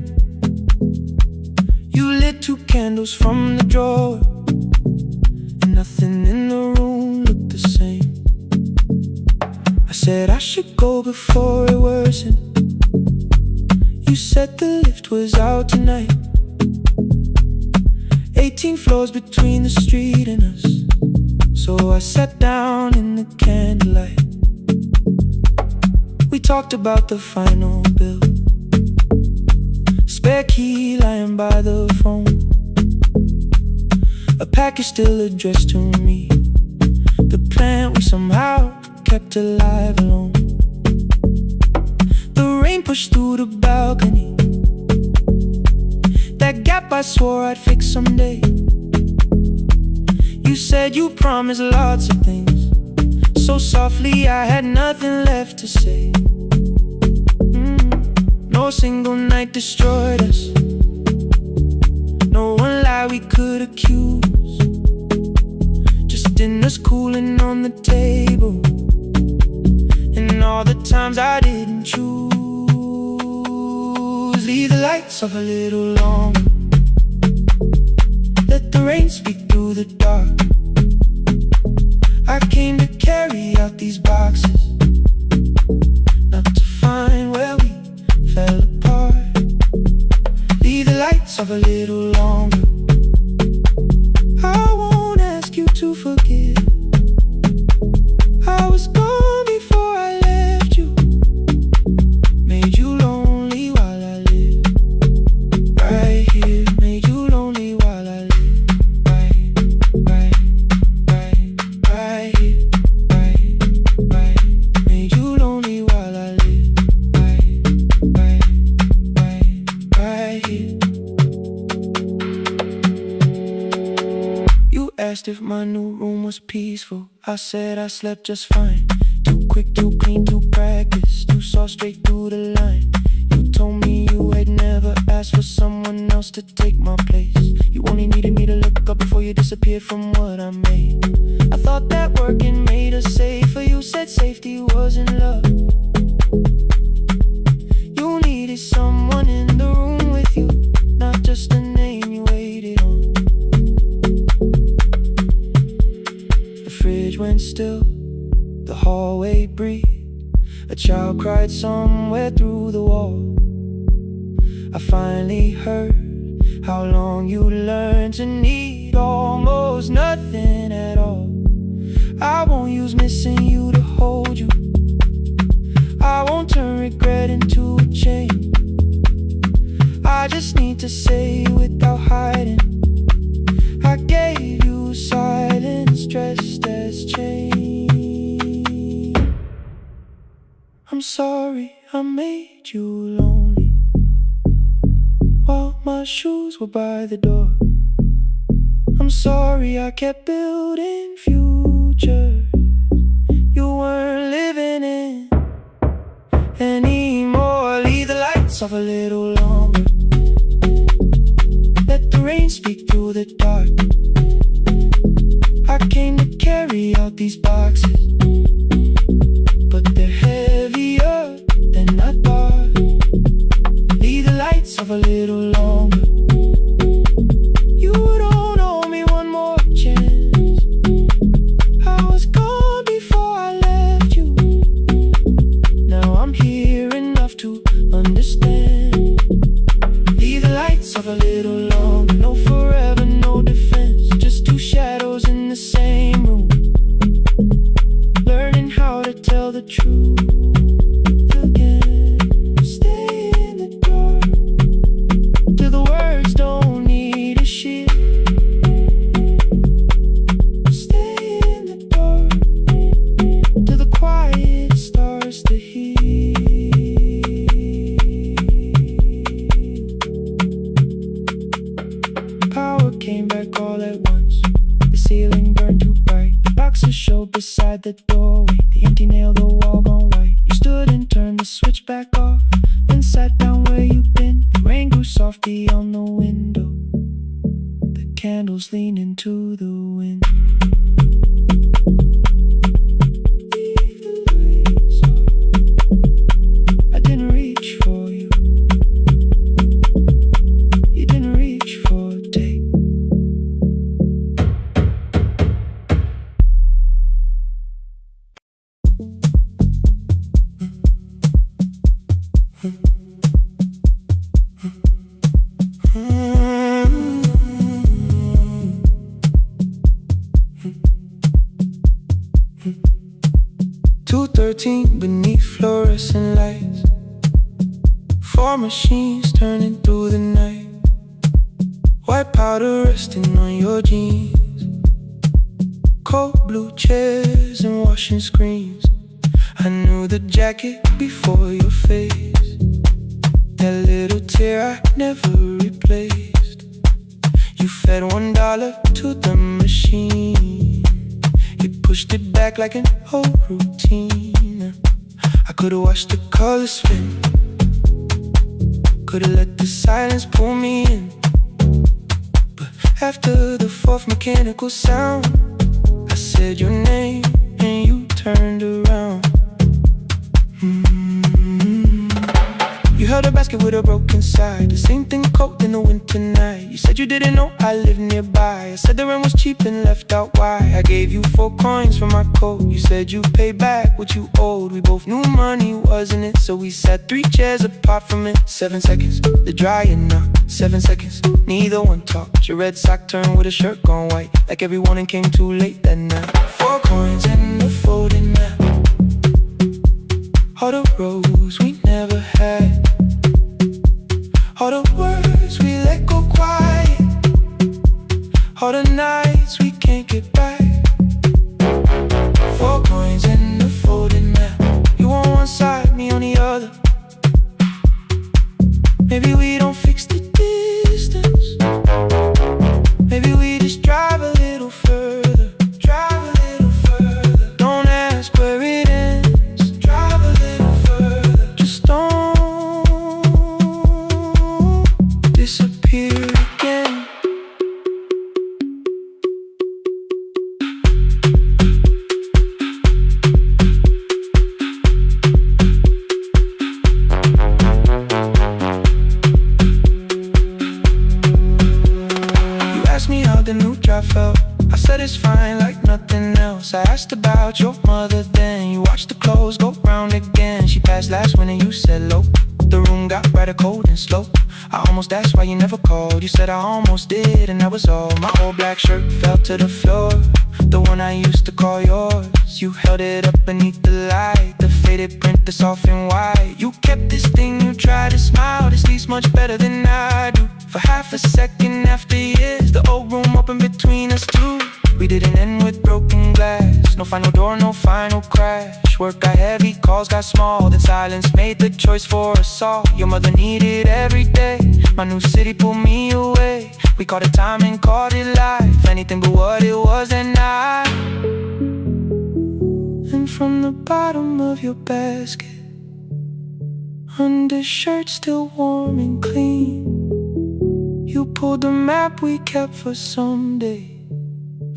You lit two candles from the drawer, and nothing in the room looked the same. I said I should go before it worsened. You said the lift was out tonight. 18 floors between the street and us, so I sat down in the candlelight. We talked about the final bill, spare key lying by the phone, a package still addressed to me, the plant we somehow kept alive alone. The rain pushed through the balcony, that gap I swore I'd fix someday. You said you promised lots of things, so softly I had nothing left to say. No single night destroyed us, no one lie we could accuse, just dinners cooling on the table, and all the times I didn't choose. Leave the lights off a little longer, let the rain speak through the dark. I came to carry out these boxes, not to find where we fell apart. Leave the lights off a little longer. I won't ask you to forgive. I was gone before I left you, made you lonely while I lived right here, made you lonely while I lived right asked if my new room was peaceful. I said I slept just fine. Too quick, too clean, too practiced. You saw straight through the line. You told me you had never asked for someone else to take my place. You only needed me to look up before you disappeared from what I made. I thought that working made us safer. You said safety was in love. You needed someone in the room with you, not just a name you waited on. The fridge went still, the hallway breathed. A child cried somewhere through the wall. I finally heard how long you learned to need almost nothing at all. I won't use missing you to hold you. I won't turn regret into a chain. I just need to say without hiding, I gave you silence dressed as change. I'm sorry I made you lonely while my shoes were by the door. I'm sorry I kept building futures you weren't living in anymore. Leave the lights off a little longer. Let the rain speak through the dark. I came to carry out these boxes, but they're heavier than I thought. Leave the lights off a little longer. You don't owe me one more chance. I was gone before I left you. Now I'm here enough to understand. Leave the lights off a little longer. No forever, no defense. Just two shadows in the same room, learning how to tell the truth again. Stay in the dark till the words don't need a shield. Stay in the dark till the quiet starts to heal. Power came back all at once. The ceiling burned too bright. The boxes showed beside the doorway. The empty nail, the wall gone white. You stood and turned the switch back off, then sat down where you've been. The rain grew soft beyond the window. The candles leaned into the wind. Leave the lights off. I didn't reach for you. You didn't reach for a take. Beneath fluorescent lights, four machines turning through the night. White powder resting on your jeans, cold blue chairs and washing screens. I knew the jacket before your face, that little tear I never replaced. You fed $1 to the machine. You pushed it back like an old routine. I could've watched the colors spin, could've let the silence pull me in. But after the fourth mechanical sound, I said your name and you turned around. You held a basket with a broken side, the same thing cold in the winter night. You said you didn't know I lived nearby. I said the rent was cheap and left out why. I gave you 4 coins for my coat. You said you'd pay back what you owed. We both knew money wasn't it, so we sat 3 chairs apart from it. 7 seconds, the dryer knocked. 7 seconds, neither one talked. Your red sock turned with a shirt gone white, like every warning came too late that night. 4 coins and a folding map, all the roads we never had, all the words we let go quiet, all the nights we can't get back. 4 coins and a folding map, you on one side, me on the other. Maybe we don't fix the distance, maybe we just drive a little further. fast last winter, you said low. The room got brighter, cold and slow. I almost asked why you never called. You said I almost did, and that was all. My old black shirt fell to the floor, the one I used to call yours. You held it up beneath the light, the faded print that's off in white. You kept this thing, you tried to smile. This sleeps much better than I do. For half a second after years, the old room opened between us two. We didn't end with broken glass. No final door, no final crash. Work got heavy, calls got small. Then silence made the choice for us all. Your mother needed every day. My new city pulled me away. We called it time and called it life. Anything but what it was that night. And from the bottom of your basket, undershirt still warm and clean, you pulled the map we kept for someday.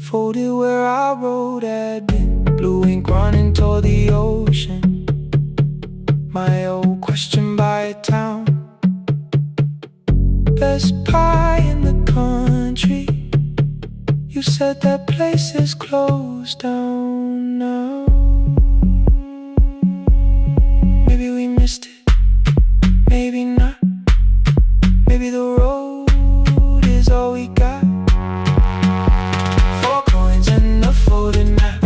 Folded where our road had been. Blue ink running toward the ocean. My old question by a town. Best pie in the country. You said that place is closed down now. Maybe we missed it, maybe not. Maybe the road is all we got. Folded map,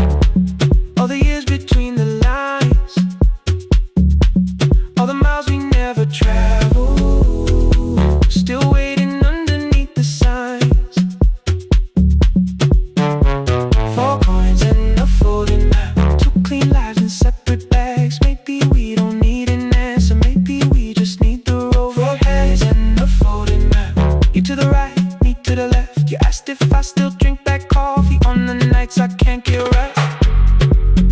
all the years between the lines, all the miles we never traveled, still waiting underneath the signs. 4 coins and a folded map, 2 clean lives in separate bags. Maybe we don't need an answer, maybe we just need the road. 4 hands and a folded map, you to the right, me to the left. You asked if I still drink that coffee on the nights I can't get right.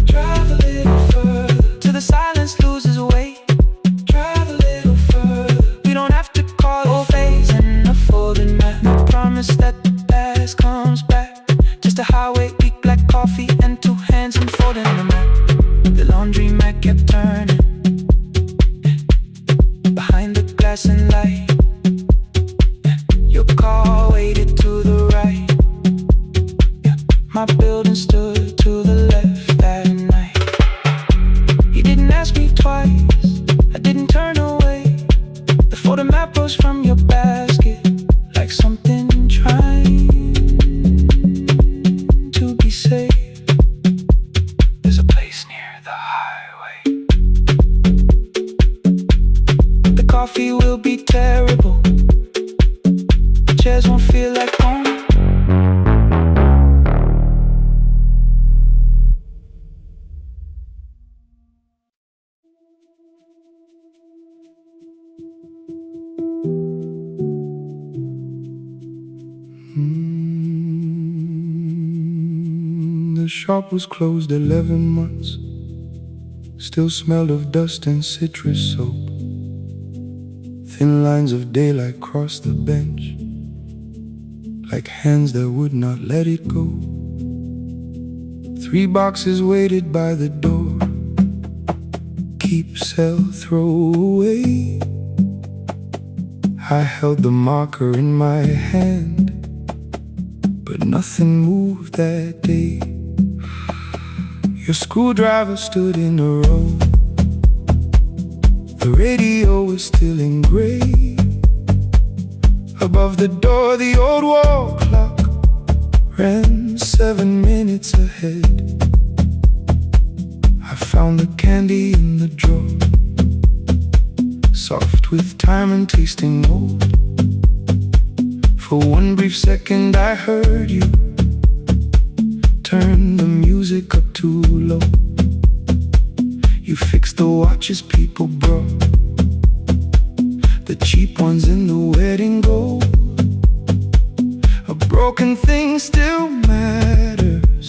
Drive a little further till the silence loses weight. Drive a little further, we don't have to call it phase and a folded map. No promise that the past comes back, just a highway, weak black coffee and 2 hands and folding the map. The laundry mat kept turning behind the glass and light. Your car waited to the right. My building stood to the left that night. You didn't ask me twice, I didn't turn away. The photo map rose from your basket like something trying to be safe. There's a place near the highway. The coffee will be terrible, the chairs won't feel like home. The shop was closed 11 months. Still smelled of dust and citrus soap. Thin lines of daylight crossed the bench, like hands that would not let it go. 3 boxes waited by the door. Keep, sell, throw away. I held the marker in my hand, but nothing moved that day. Your screwdriver stood in a row. The radio was still in gray. Above the door, the old wall clock ran 7 minutes ahead. I found the candy in the drawer, soft with time and tasting old. For one brief second I heard you turn the music up too low. You fixed the watches people brought, the cheap ones in the wedding gold. A broken thing still matters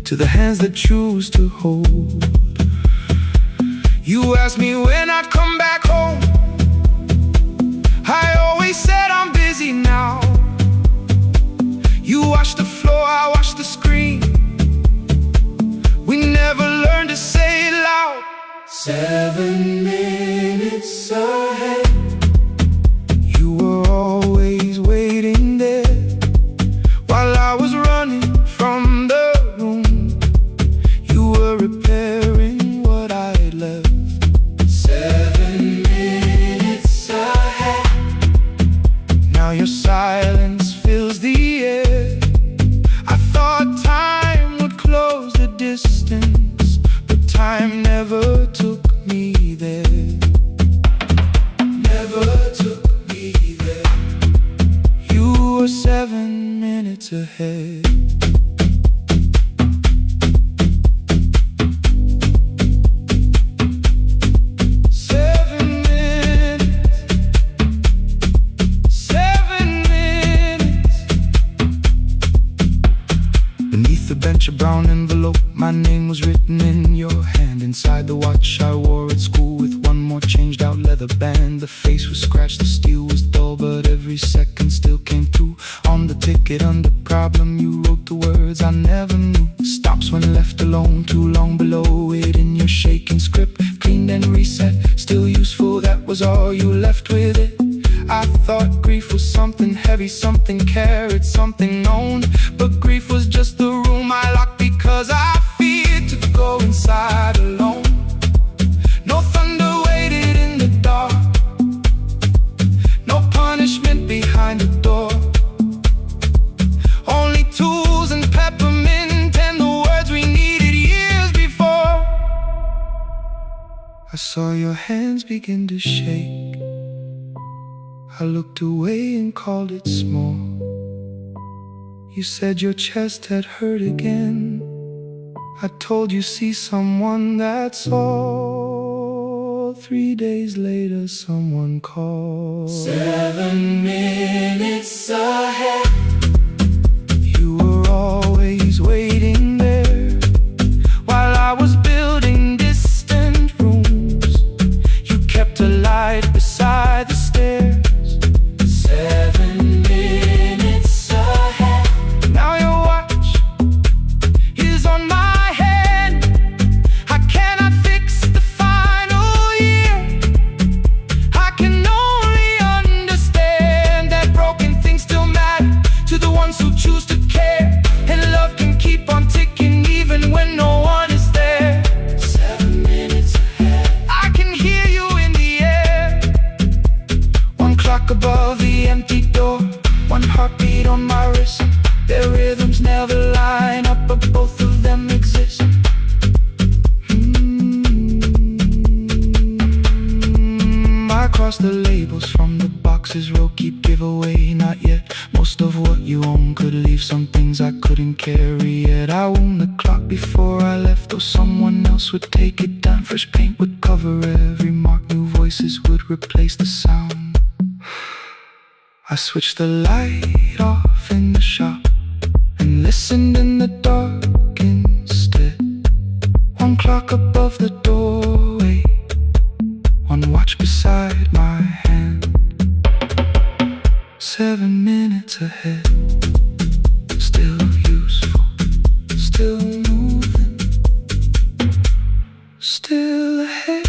to the hands that choose to hold. You asked me when I'd come back home. I always said I'm busy now. You washed the floor, I washed the screen. We never learned to say it loud. 7 minutes ahead. You were always waiting there while I was running from the room. You were repairing what I had left. I wore at school with one more changed out leather band. The face was scratched, the steel was dull, but every second still came through. On the ticket under problem you wrote the words I never knew. Stops when left alone, too long below it in your shaking script. Cleaned and reset, still useful, that was all you left with it. I thought grief was something heavy, something carried, something known. But grief was just the room I locked because I feared to go inside alone. No thunder waited in the dark, no punishment behind the door. Only tools and peppermint and the words we needed years before. I saw your hands begin to shake. I looked away and called it small. You said your chest had hurt again. I told you see someone, that's all. 3 days later someone called. 7 minutes ahead. You were always waiting there while I was building distant rooms. You kept a light beside the stairs. 7 minutes ahead. Now your watch is on my hand. I cannot fix the final year. I can only understand that broken things still matter to the ones who choose to care. And love can keep on ticking even when no one is there. 7 minutes ahead. I can hear you in the air. One clock above the empty door, one heartbeat on my wrist. Their rhythms never line up, but both of them exist. I cross the labels from the boxes, row keep giveaway, not yet. Most of what you own could leave, some things I couldn't carry yet. I wound the clock before I left, though someone else would take it down. Fresh paint would cover every mark, new voices would replace the sound. I switched the light off in the shop and listened in the dark instead. One clock above the doorway, one watch beside my hand. 7 minutes ahead, still useful, still moving, still ahead.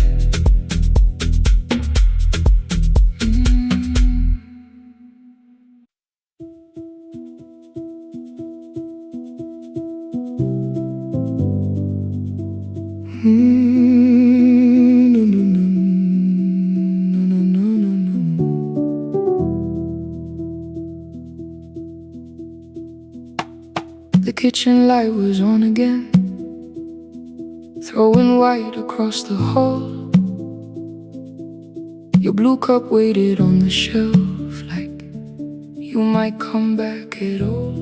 The kitchen light was on again, throwing white across the hall. Your blue cup waited on the shelf like you might come back at all.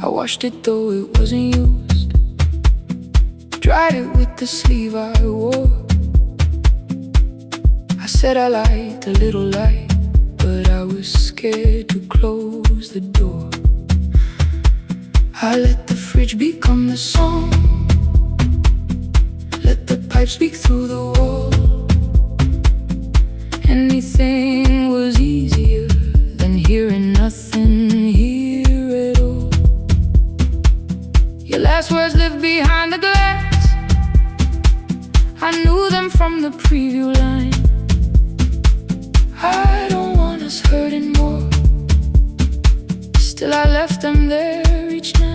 I washed it though it wasn't used, dried it with the sleeve I wore. I said I liked a little light, but I was scared to close the door. I let the fridge become the song, let the pipe speak through the wall. Anything was easier than hearing nothing here at all. Your last words lived behind the glass, I knew them from the preview line. I don't want us hurting more, still I left them there each night.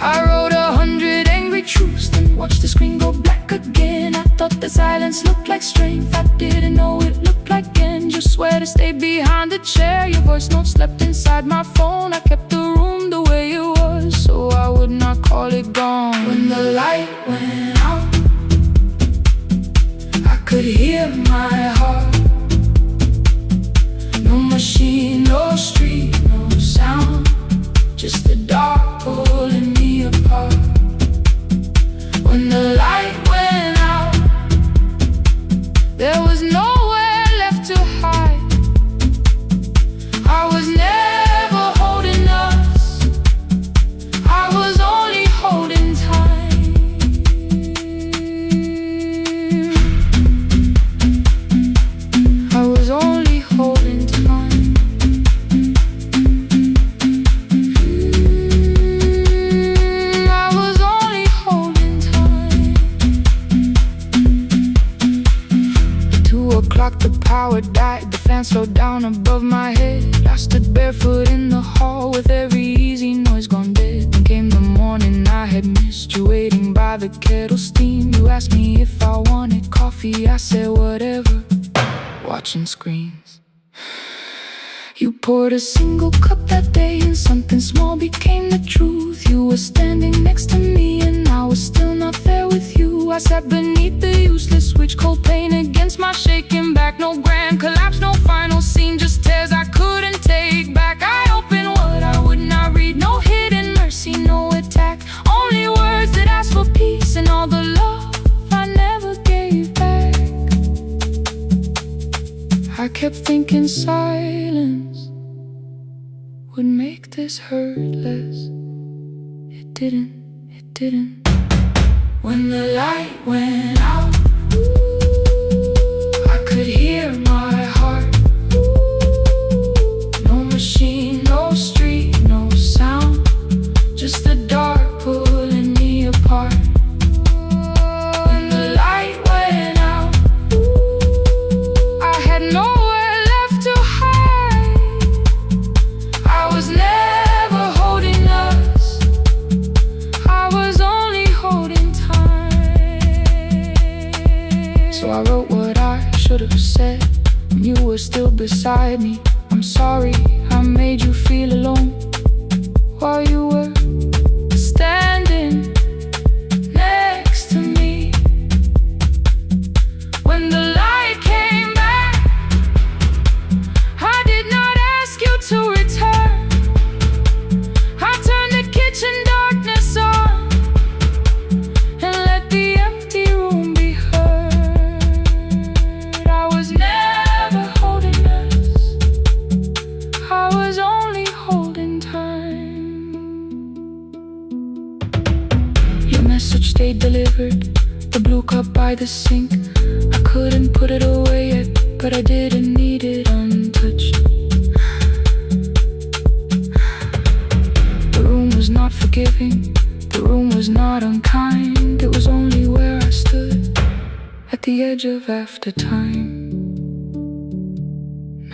I wrote 100 angry truths, then watched the screen go black again. I thought the silence looked like strength, I didn't know it looked like end. Just swear to stay behind the chair, your voice note slept inside my phone. I kept the room the way it was, so I would not call it gone. When the light went out, I could hear my heart. No machine, no street, no sound, just the dark pulling me apart. When the light went out, there was nowhere left to hide. I was never holding us, I was only holding time. o'clock, the power died, the fan slowed down above my head. I stood barefoot in the hall with every easy noise gone dead. Then came the morning, I had missed you waiting by the kettle steam. You asked me if I wanted coffee, I said whatever, watching screens. You poured a single cup that day and something small became the truth. You were standing next to me and I was still not there with you. I sat beneath the useless switch, cold pain against my shaking back. No grand collapse, no final scene, just tears I couldn't take back. I opened what I would not read, no hidden mercy, no attack. Only words that ask for peace and all the love I never gave back. I kept thinking silence would make this hurt less. It didn't. When the light went out, I could hear my heart. No machine, no street, no sound, just the dark pulling me apart. When the light went out, I had nowhere left to hide. I was never holding us, I was only holding time. So I wrote what I should have said when you were still beside me. I'm sorry I made you feel alone while you were standing next to me. When the light came back, I did not ask you to return. I turned the kitchen darkness on and let the empty room be heard. I was never holding us, I was only holding time. Your message stayed delivered, the blue cup by the sink. I couldn't put it away yet, but I didn't need it untouched. The room was not forgiving, the room was not unkind. It was only where I stood at the edge of after time,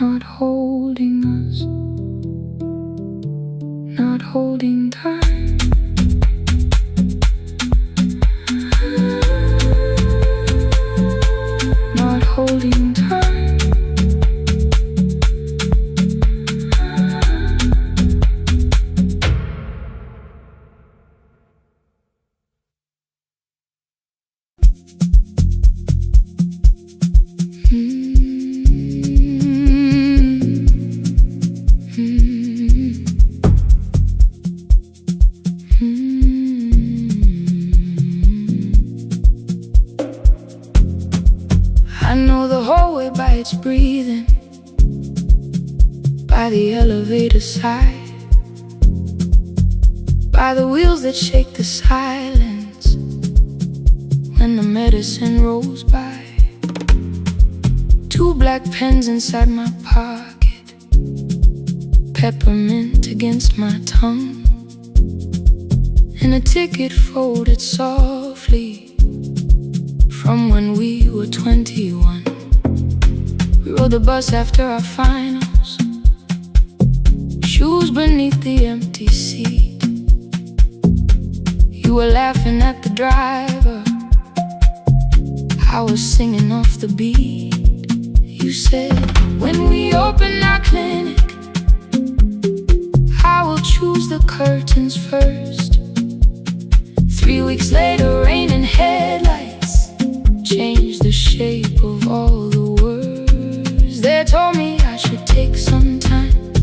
not holding us, not holding time. Not holding time. I know the hallway by its breathing, by the elevator side, by the wheels that shake the silence when the medicine rolls by. Two black pens inside my pocket, peppermint against my tongue, and a ticket folded softly from when we were 21. We rode the bus after our finals, shoes beneath the empty seat. You were laughing at the driver, I was singing off the beat. You said, when we open our clinic, I will choose the curtains first. 3 weeks later, rain and headlights changed the shape of all the words. They told me I should take some time.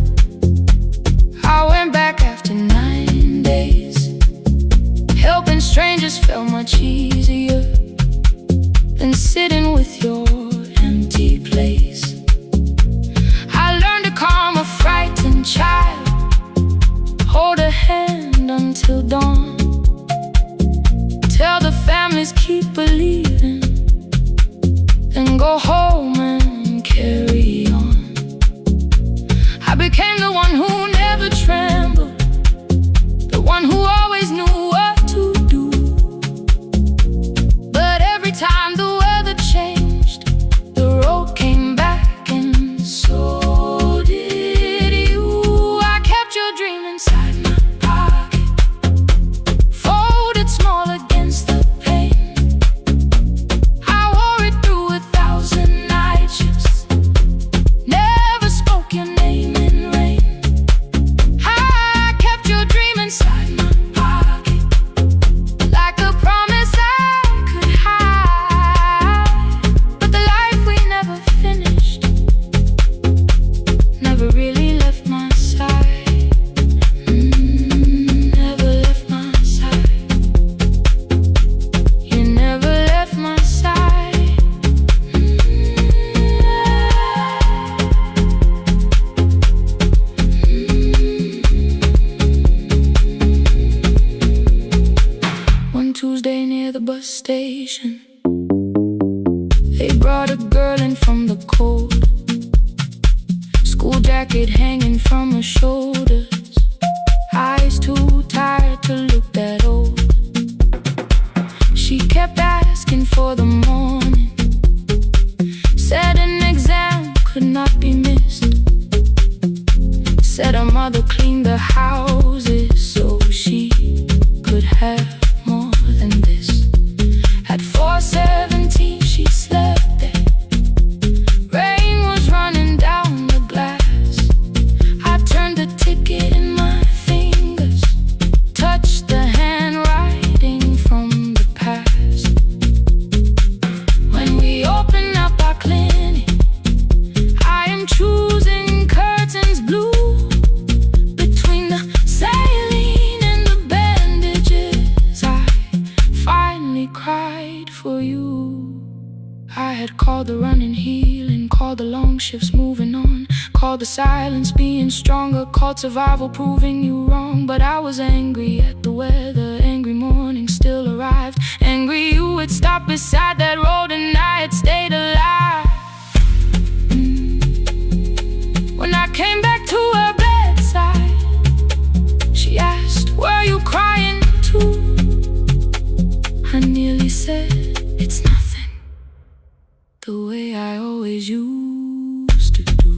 I went back after 9 days. Helping strangers felt much easier than sitting with your empty place. I learned to calm a frightened child, hold a hand until dawn, tell the families keep believing, then go home and carry on. I became the one who never trembled, the one who always knew what to do. But every time the weather changed, the road came station. They brought a girl in from the cold, school jacket hanging from her shoulders, eyes too tired to look that old. She kept asking for the morning, said an exam could not be missed, said her mother cleaned the houses so she could have more than this. At 4:17 she slept there, rain was running down the glass. I turned the ticket in my fingers, touched the handwriting from the past. When we open up our clinic, I am choosing curtains blue. Between the saline and the bandages, I finally cried for you. I had called the running healing, called the long shifts moving on, called the silence being stronger, called survival proving you wrong. But I was angry at the weather, angry morning still arrived, angry you had stopped beside that road and I had stayed alive. When I came back to her bedside, she asked, "Were you crying too?" I nearly said, "It's nothing," the way I always used to do.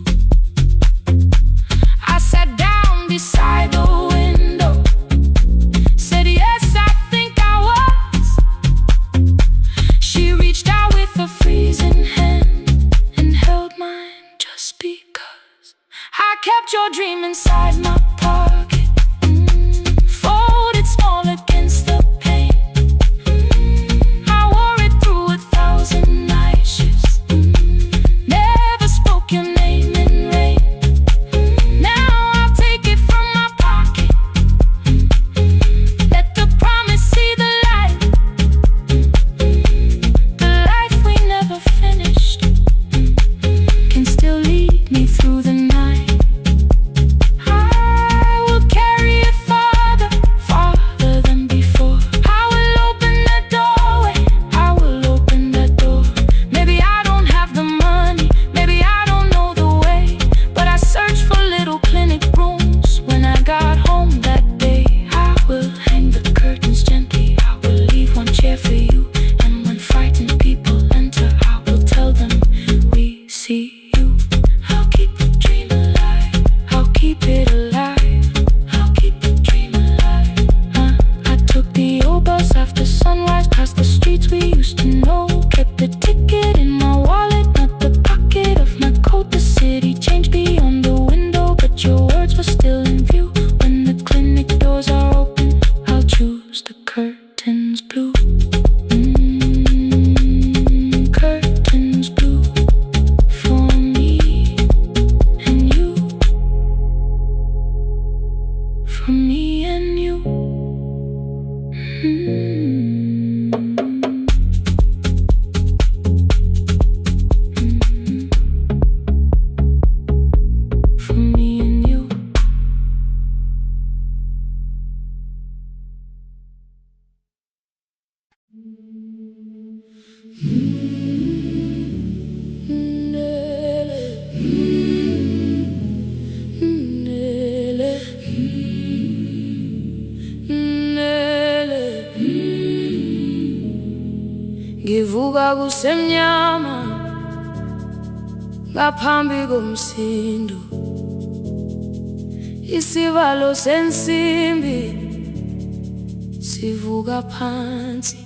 I sat down beside the window, said, "Yes, I think I was." She reached out with a freezing hand and held mine just because. I kept your dream inside my pocket, folded small against the pain. I wore it through 1,000 night shifts, never spoke your name in rain. Now I'll take it from my pocket, let the promise see the light. The life we never finished can still lead me through the night. I will carry it farther, farther than before. I will open the doorway, I will open that door. Maybe I don't have the money, maybe I don't know the way, but I searched for little clinic rooms when I got home that day. I will hang the curtains gently, I will leave one chair for you, and when frightened people enter, I will tell them, "We see you." I'll keep the dream alive, I'll keep it alive, I'll keep the dream alive. I took the old bus after sunrise, past the streets we used to know, kept the ticket in my wallet, not the pocket of my coat. The city changed beyond the window, but your words were still in view. When the clinic doors are open, I'll choose the curtains blue. Curtains blue for me and you, for me and you. For me and you. Ngivuka kusemnyama ngaphambi komsindo, isivalo sensimbi sivuka phansi,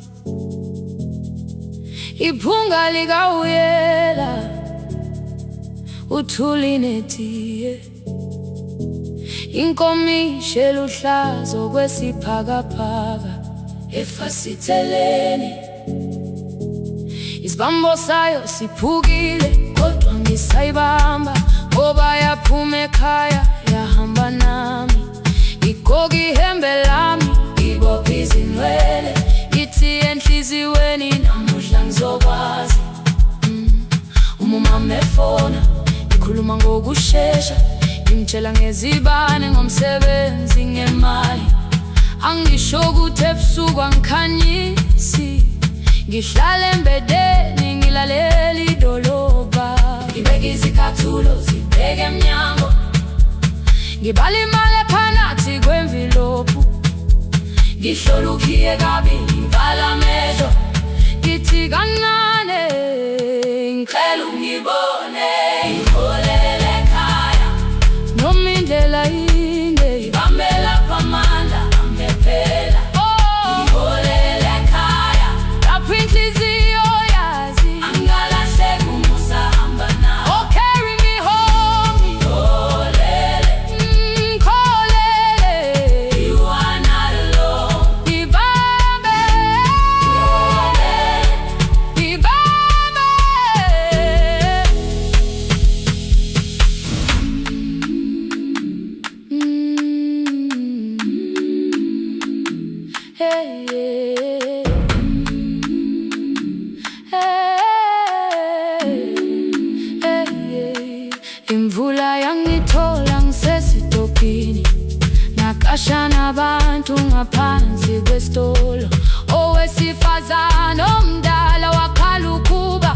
iphunga likawuyela uthuli netiye, inkomishi eluhlaza okwesiphakapaka efasiteleni. Isibambo sayo siphukile kodwa ngisayibamba, ngoba yaphuma ekhaya yahamba nami. Igoga ihembe lami, ibopha izinwele, ithi enhliziyweni namuhla ngizokwazi. Umama efona, ikhuluma ngokushesha, imtshela ngezibane ngomsebenzi ngemali. Angisho ukuthi ebusuku angikhanyisi, ngihlala embedeni ngilalela idolobha, ngibeke izicathulo zibheke emnyango, ngibala imali ephakathi kwemvilophu, ngihlola ukhiye kabili ngivala amehlo, ngithi kancane ngicela ungibone, ngiholele ekhaya noma indlela inde ibambela phamandla angephela. Ngiholele ekhaya lapho inhliziyo yazi angalahleki uma usahamba nawe. Oh, carry me home. Ngiholele, ngiholele, you are not alone. Ngibambe, ngibambe. Hey, imvula yangithola ngisesitopini, nakasha nabantu ngaphansi kwesitolo. Owesifazane omdala wakhala ukuba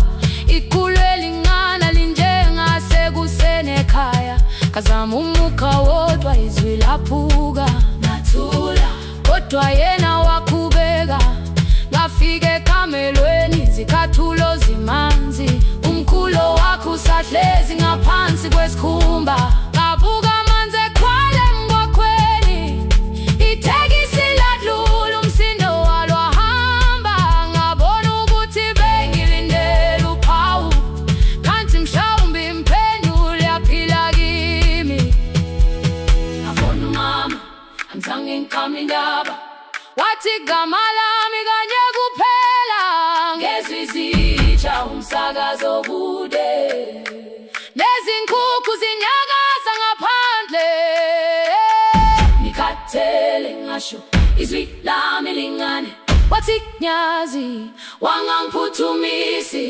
ikhulu elingana linjengasekuseni ekhaya. Ngazama umukha wodwa izwi laphuka, ngathula kodwa yena waqhubeka. Ngafika ekamelweni izicathulo zimanzi, umkhulo wakhe usahlezi ngaphansi kwesikhumba. Ngabuka amanzi ekhwale emgwaqweni, itekisi ladlula umsindo walo wahamba. Ngabona ukuthi bengilindele uphawu, kanti mhlawumbe impendulo yaphila kimi. Ngabona umama angizange ngiqame indaba, wathi igama lami kanye kuphela. Ngezwi izitsha umsakazo kude, nezinkukhu zinyakaza ngaphandle. Ngikhathele ngasho izwi lami lingane, wathi nyazi wangangiphuthumisi.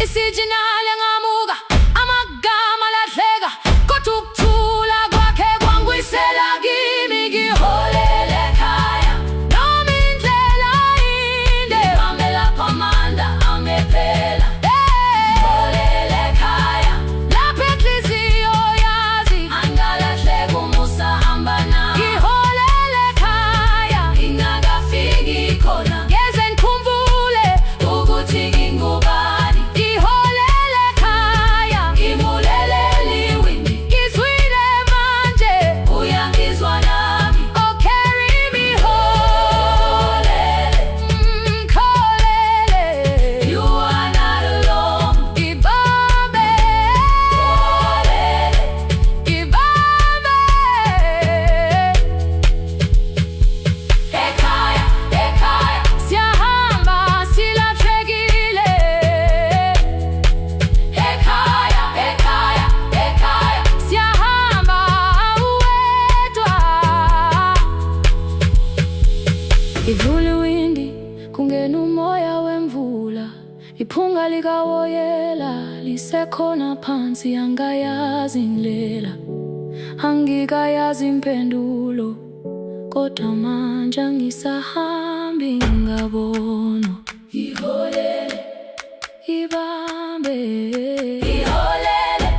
Isijinali ngamuka amagama lahleka, kodwa ukuthula kwakhe kwangwisela kimi. Ngiholele ekhaya noma indlela inde ibambela phamandla angephela. Ngiholele ekhaya lapho inhliziyo yazi angalahleki uma usahamba nawe. Ngiholele ekhaya ingakafiki khona, ngeze ngikhumbule ukuthi ngingubani. Ngiholele ekhaya ngimulelele iwindi, ngizwile manje uyangizwa nami. Oh, carry me home. Ngikholele, you are not alone. Ngibambe, ngibambe. Ekhaya, ekhaya siyahamba silahlekile. Ekhaya, ekhaya, ekhaya siyahamba uwedwa. Ivula iwindi kungena umoya wemvula, iphunga likawoyela lisekhona phansi. Angayazi indlela, angikayazi impendulo, kodwa manje angisahambi ngabona. Ngiholele, ngibambe, ngiholele,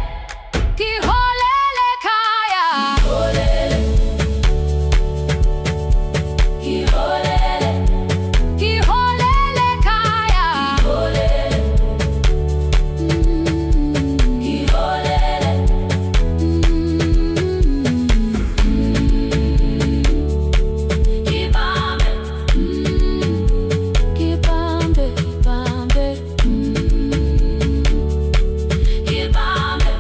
ngiholele ekhaya. Ngiholele, ngiholele, ngiholele ekhaya. Ngiholele, ngiholele, ngibambe, ngibambe, ngibambe, ngibambe.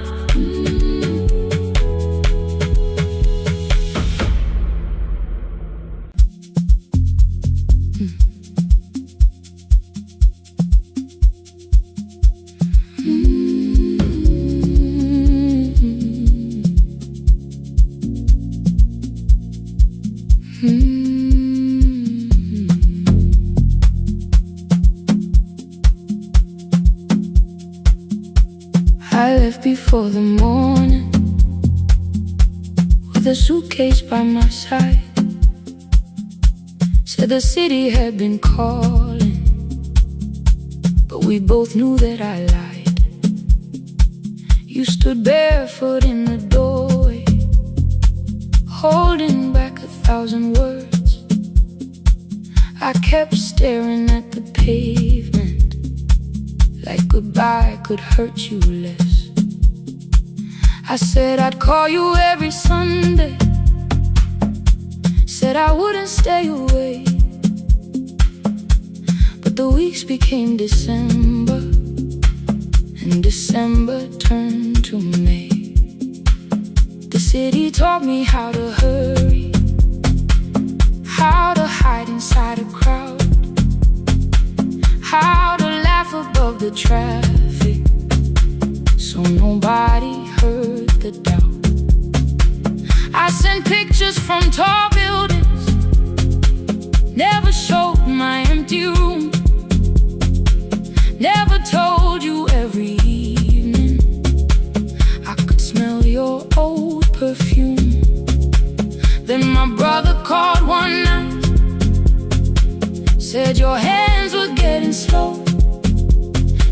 I left before the morning with a suitcase by my side. Said the city had been calling, but we both knew that I lied. You stood barefoot in the doorway, holding back 1,000 words. I kept staring at the pavement, like goodbye could hurt you less. I said I'd call you every Sunday, said I wouldn't stay away. But the weeks became December, and December turned to May. The city taught me how to hurry, how to hide inside a crowd, how to laugh above the traffic, so nobody heard the doubt. I sent pictures from tall buildings, never showed my empty room, never told you every evening I could smell your old perfume. Then my brother called one night, said your hands were getting slow,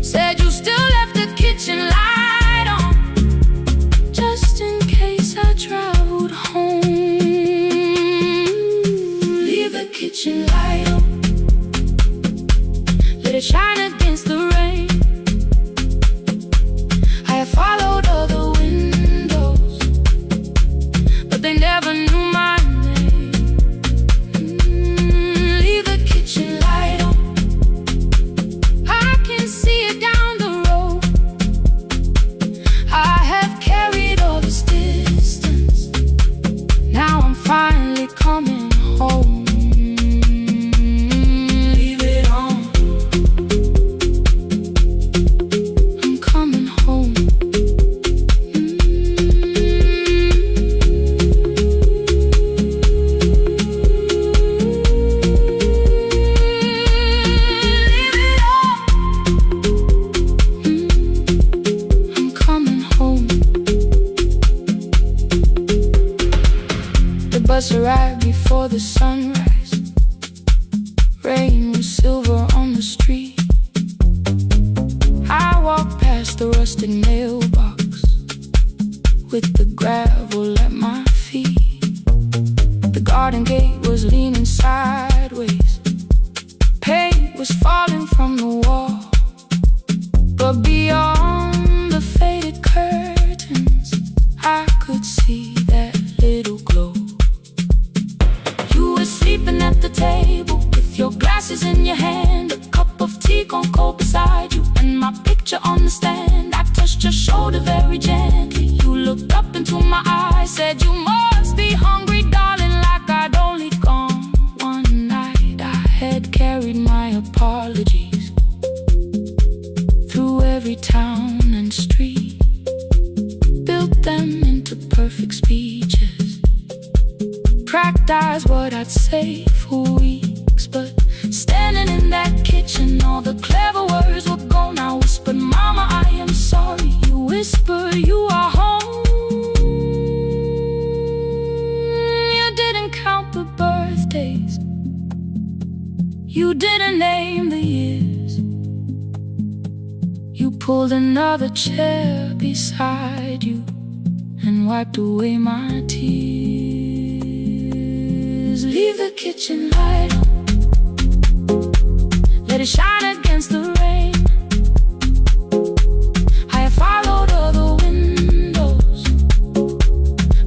said you still left the kitchen light on, just in case I traveled home. Leave the kitchen light on, let it shine against the rain. I have followed other windows, but they never knew my name. Leave the kitchen light on, I can see it down the road. I have carried all this distance, now I'm finally coming home. Leave it on, I'm coming home. Leave it on, I'm coming home. The bus arrived before the sunrise. Rain was silver on the street. I walked past the rusted mailbox with the gravel at my feet. The garden gate was leaning sideways, paint was falling from the wall, but beyond the faded curtains I could see that little glow. You were sleeping at the table with your glasses in your hand, a cup of tea gone cold beside you, and my picture on the stand. I touched your shoulder very gently. You looked up into my eyes, said you must be hungry, darling, like I'd only gone one night. I had carried my apologies through every town and street, built them into perfect speeches, practiced what I'd say for weeks. But standing in that kitchen, all the clever words were gone. I whispered, Mama, I am sorry. You whispered, you are home. You didn't count the birthdays, you didn't name the years. You pulled another chair beside you and wiped away my tears. Leave the kitchen light on, let it shine against the rain. I have followed other windows,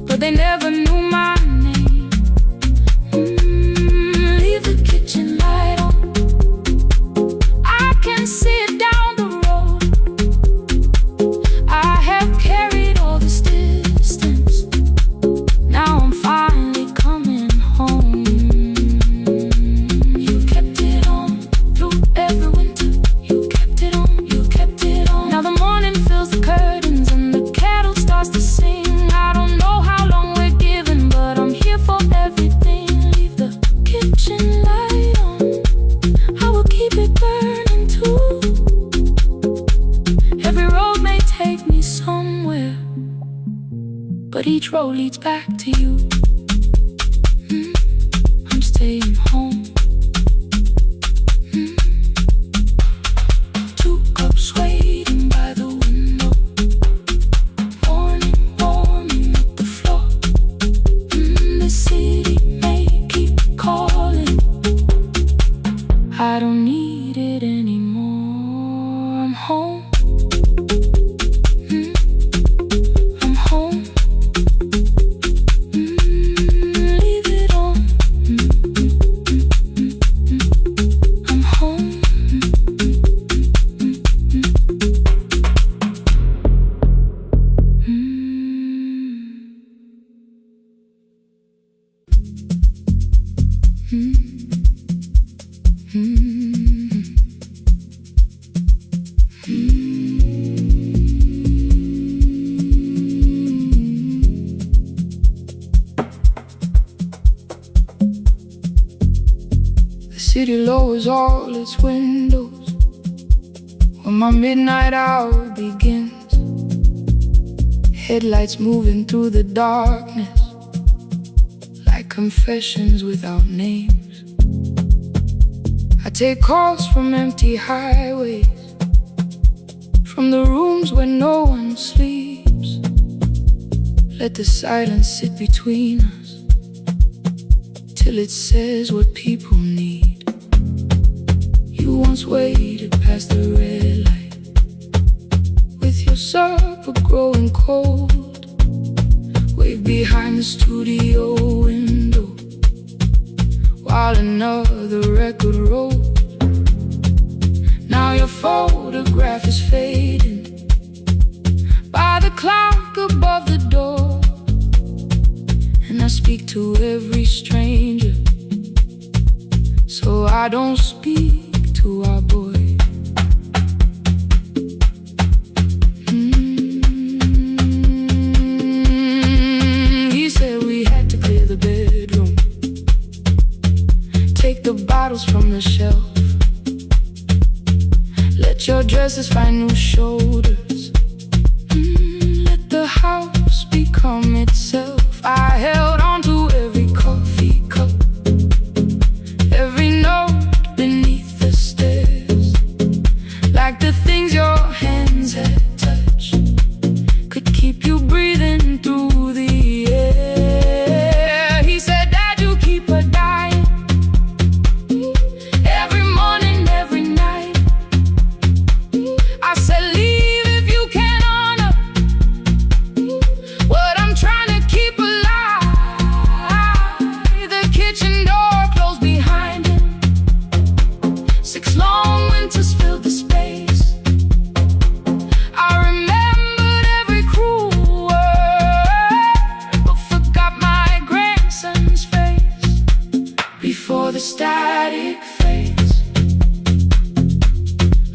but they never knew my name. Leave the kitchen light on, I can see it down the road. I have carried all this distance, now I'm finally coming home. You kept it on through every winter, you kept it on, you kept it on. Now the morning fills the curtains and the kettle starts to sing. I don't know how long we're given, but I'm here for everything. Leave the kitchen light on, I will keep it burning too. Every road may take me somewhere, but each road leads back to you. I'm staying home. To city lowers all its windows when my midnight hour begins. Headlights moving through the darkness like confessions without names. I take calls from empty highways, from the rooms where no one sleeps. Let the silence sit between us till it says what people need. You once waited past the red light with your supper growing cold. Wave behind the studio window while another record rolls. Now your photograph is fading by the clock above the door, and I speak to every stranger, so I don't speak to our boy. He said we had to clear the bedroom, take the bottles from the shelf, let your dresses find new shoulders, let the house become itself. I held on to every coffee cup, every note beneath the stairs, like the things your hands had touched could keep you breathing through the air. He said, Dad, you keep her dying every morning, every night. I said, leave if you can honor what I'm trying to keep alive. The kitchen door closed behind him, 6 long winters filled the space. I remembered every cruel word, but forgot my grandson's face before the static fades.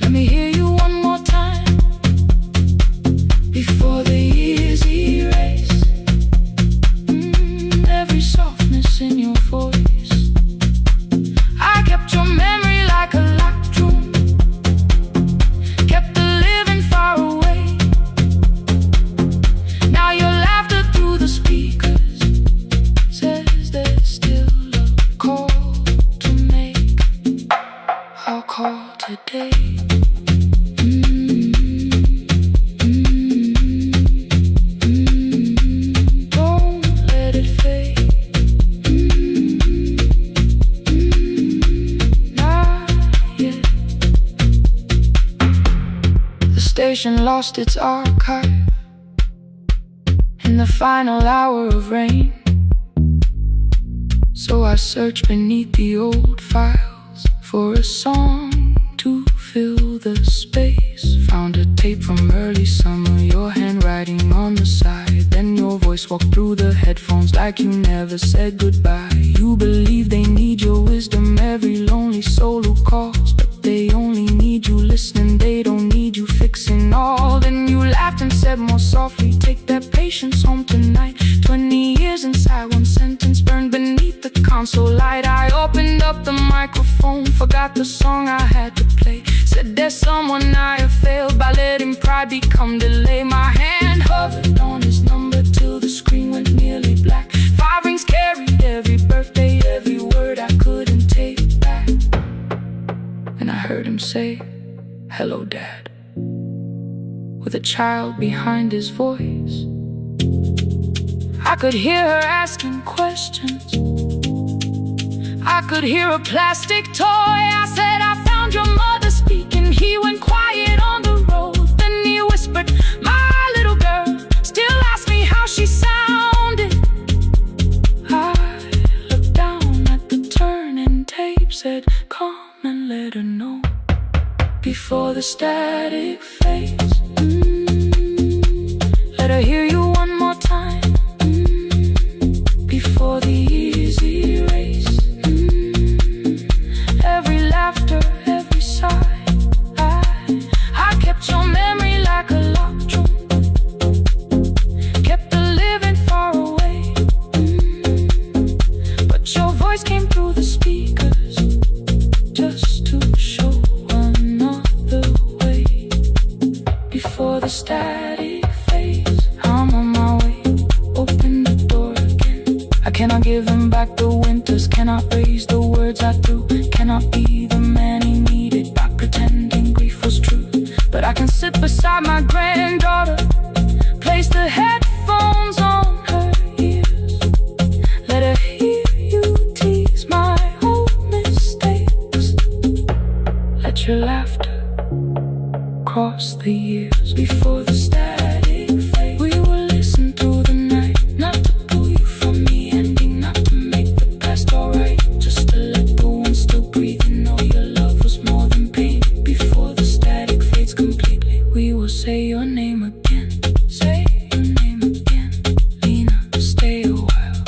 Let me hear you one more time before the years erase every softness in your voice. I kept your memory like a locked room, kept the living far away. Now your laughter through the speakers says there's still a call to make. I'll call today. Don't let it fade. Not yet. The station lost its archive in the final hour of rain, so I searched beneath the old files for a song to fill the space. Found a tape from early summer, your handwriting on the side. Then your voice walked through the headphones like you never said goodbye. You believe they need your wisdom, every lonely soul who calls, but they only need you listening, they don't need you fixing all. Then you laughed and said more softly, take that patience home tonight. 20 years inside one sentence burned beneath the console light. I opened up the microphone, forgot the song I had to play. Said there's someone I have failed by letting pride become delay. My hand hovered on his number till the screen went nearly black. 5 rings carried every birthday, every word I couldn't take back. And I heard him say, hello, Dad, with a child behind his voice. I could hear her asking questions, I could hear a plastic toy. I said, I found your mother speaking. He went quiet on the road, then he whispered, my little girl still asks me how she sounded. I looked down at the turning tape, said, come and let her know before the static fades. Let her hear you one more time before the years erase every laughter, every sigh. I kept your memory like a locked room, kept the living far away, but your voice came through the speakers the static phase. I'm on my way, open the door again. I cannot give him back the winters, cannot raise the words I threw, cannot be the man he needed by pretending grief was true. But I can sit beside my granddaughter, place the headphones on her ears, let her hear you tease my old mistakes. Let your laughter cross the years. Before the static fade, we will listen through the night, not to pull you from the ending, not to make the past alright, just to let the one still breathe and know your love was more than pain. Before the static fades completely, we will say your name again. Say your name again. Lena, stay a while.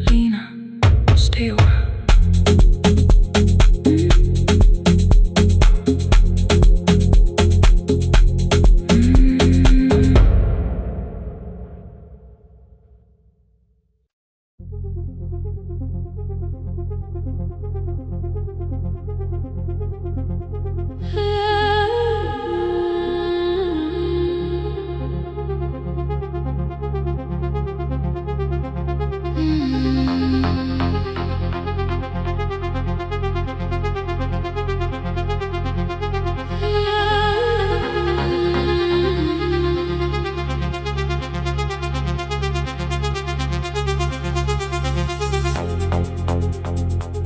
Lena, stay a while.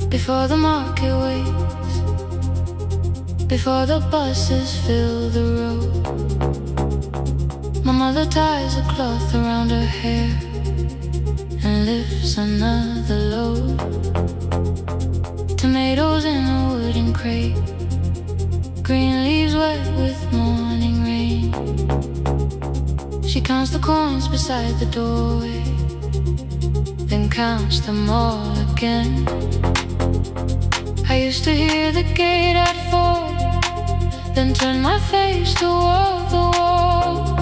Before the market waits, before the buses fill the road, my mother ties a cloth around her hair and lifts another load. Tomatoes in a wooden crate, green leaves wet with morning rain. She counts the coins beside the doorway, then counts them all again. I used to hear the gate at 4, then turn my face toward the wall.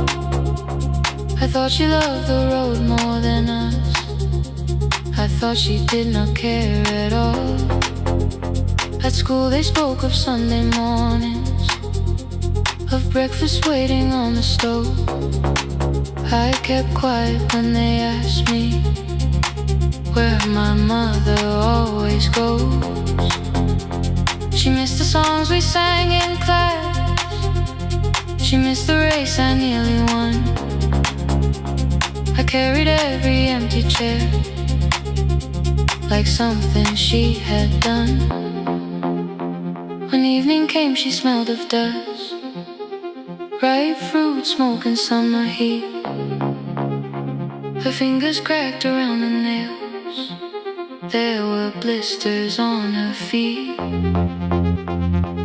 I thought she loved the road more than us, I thought she did not care at all. At school they spoke of Sunday mornings, of breakfast waiting on the stove. I kept quiet when they asked me where my mother always goes. She missed the songs we sang in class, she missed the race I nearly won. I carried every empty chair like something she had done. When evening came she smelled of dust, ripe fruit, smoke and summer heat. Her fingers cracked around the nails, there were blisters on her feet.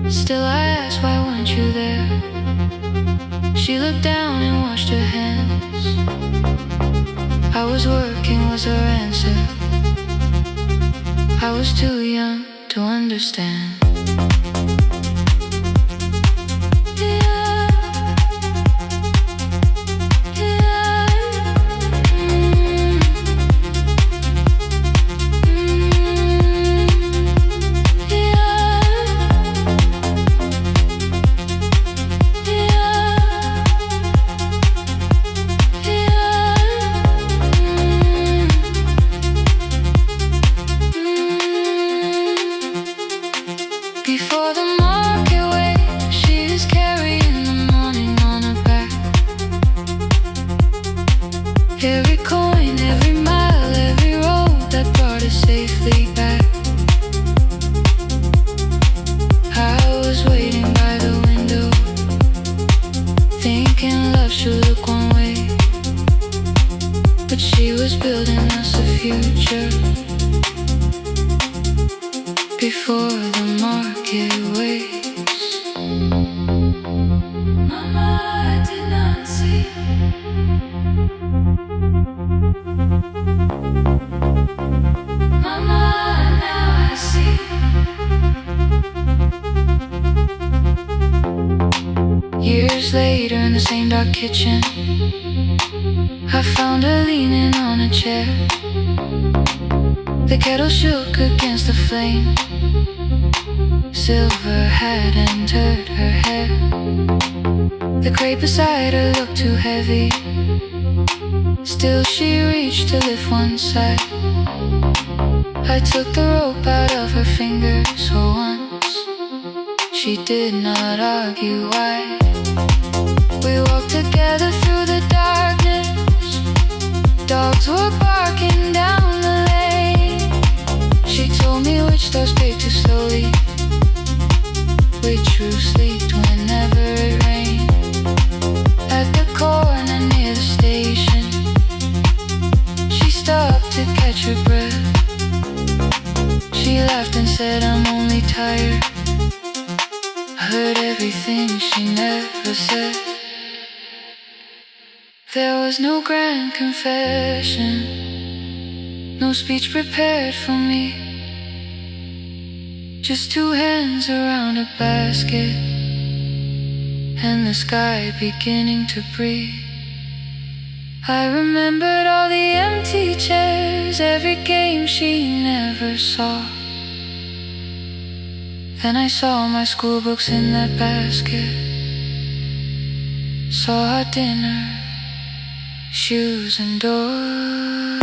Still I asked, why weren't you there? She looked down and washed her hands. I was working was her answer, I was too young to understand. Every coin, every mile, every road that brought us safely back. I was waiting by the window, thinking love should look one way, but she was building us a future before the market waits. Mama, I did not see. Mama, now I see. Years later in the same dark kitchen, I found her leaning on a chair, The kettle shook against the flame. Silver had entered her hair. The crate beside her looked too heavy. Still she reached to lift one side. I took the rope out of her fingers for once. She did not argue why. We walked together through the darkness. Dogs were barking down the lane. She told me which doors paid too slowly, which roofs leaked whenever it rained. At the corner near the station, she stopped to catch her breath. She laughed and said, I'm only tired. I heard everything she never said. There was no grand confession, no speech prepared for me. Just two hands around a basket and the sky beginning to breathe. I remembered all the empty chairs, every game she never saw. Then I saw my school books in that basket, saw our dinner, shoes and doors.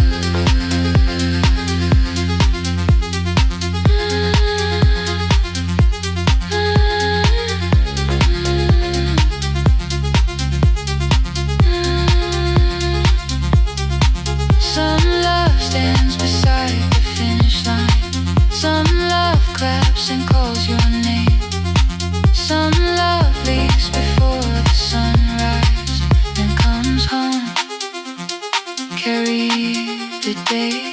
Some love stands beside the finish line. Some love claps and calls your name. Some love leaves before the sunrise and comes home. Carry the day.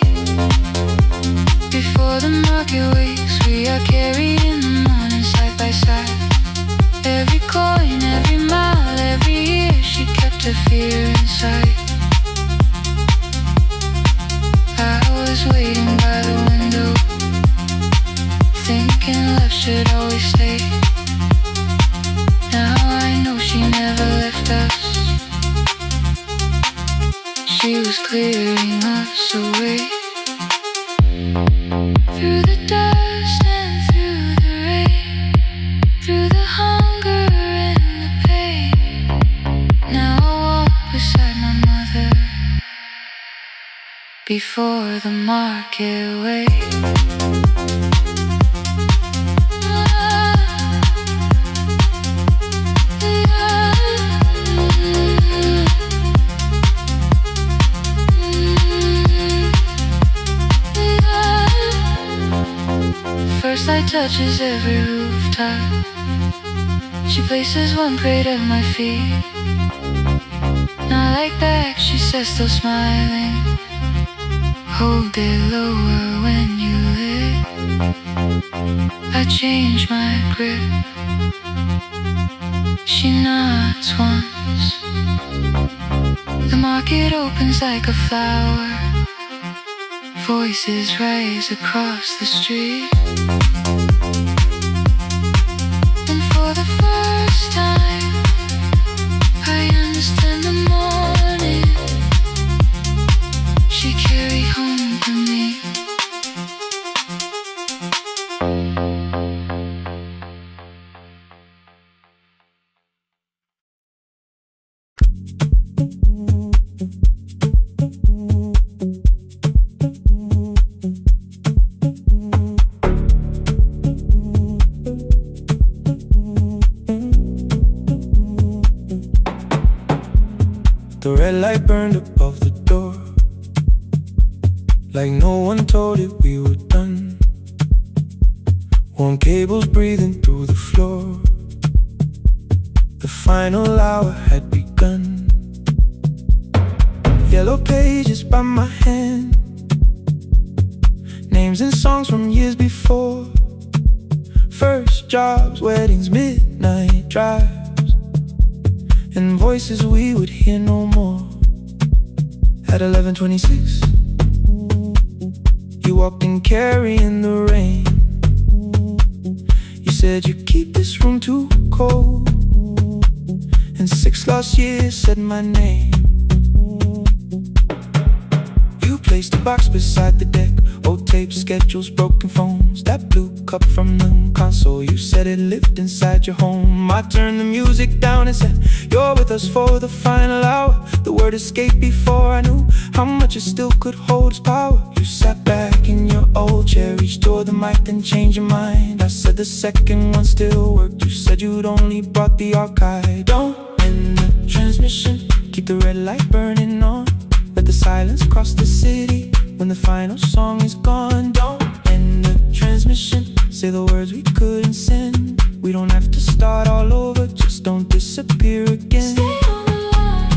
Before the market wakes, we are carried in the morning side by side. Every coin, every mile, every year, she kept her fear inside. I was waiting by the window, thinking left should always stay. Now I know she never left us. She was clearing us away. Through the dust and through the rain, through the hunger and the pain. Now I walk beside my mother before the market waits. First light touches every rooftop. She places one crate at my feet. Not like back, she says, still smiling. Hold it lower when you lit. I change my grip. She nods once. The market opens like a flower. Voices rise across the street. And for the first time, I understand the morning she carried home to me. The red light burned above the door, like no one told it we were done. Warm cables breathing through the floor. The final hour had begun. Yellow pages by my hand, names and songs from years before. First jobs, weddings, midnight drives, and voices we would hear no more. At 11:26, you walked in carrying the rain. You said you keep this room too cold, and 6 lost years said my name. You placed a box beside the deck. Oh, tape schedules, broken phones, that blue cup from the console. You said it lived inside your home. I turned the music down and said, you're with us for the final hour. The word escaped before I knew how much it still could hold its power. You sat back in your old chair, reached toward the mic, then changed your mind. I said the second one still worked. You said you'd only brought the archive. Don't end the transmission, keep the red light burning on. Let the silence cross the city when the final song is gone. Don't end the transmission, say the words we couldn't send. We don't have to start all over, just don't disappear again. Stay on the line.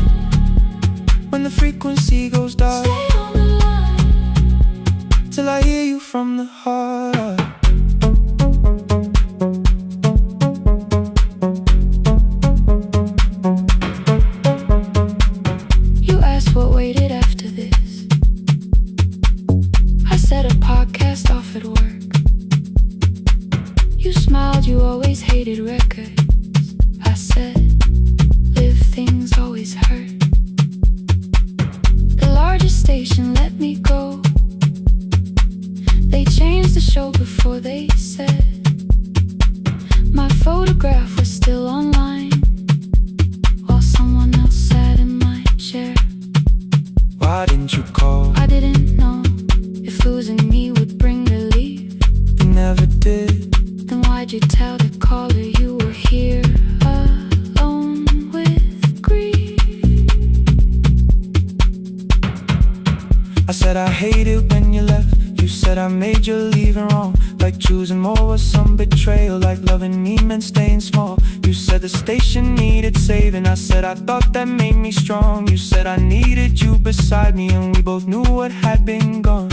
When the frequency goes dark, Stay on the line. till I hear you from the heart. You asked what waited after this. I said a podcast off at work. You smiled, you always hated records. I said, live things always hurt. The largest station let me go. They changed the show before they said my photograph was still online, while someone else sat in my chair. Why didn't you call? I didn't know if losing me would bring relief. You never did. Then why'd you tell the caller you were here alone with grief? I said I hate it when you left. You said I made you leaving wrong, like choosing more was some betrayal, like loving me meant staying small. You said the station needed saving. I said I thought that made me strong. You said I needed you beside me, and we both knew what had been gone.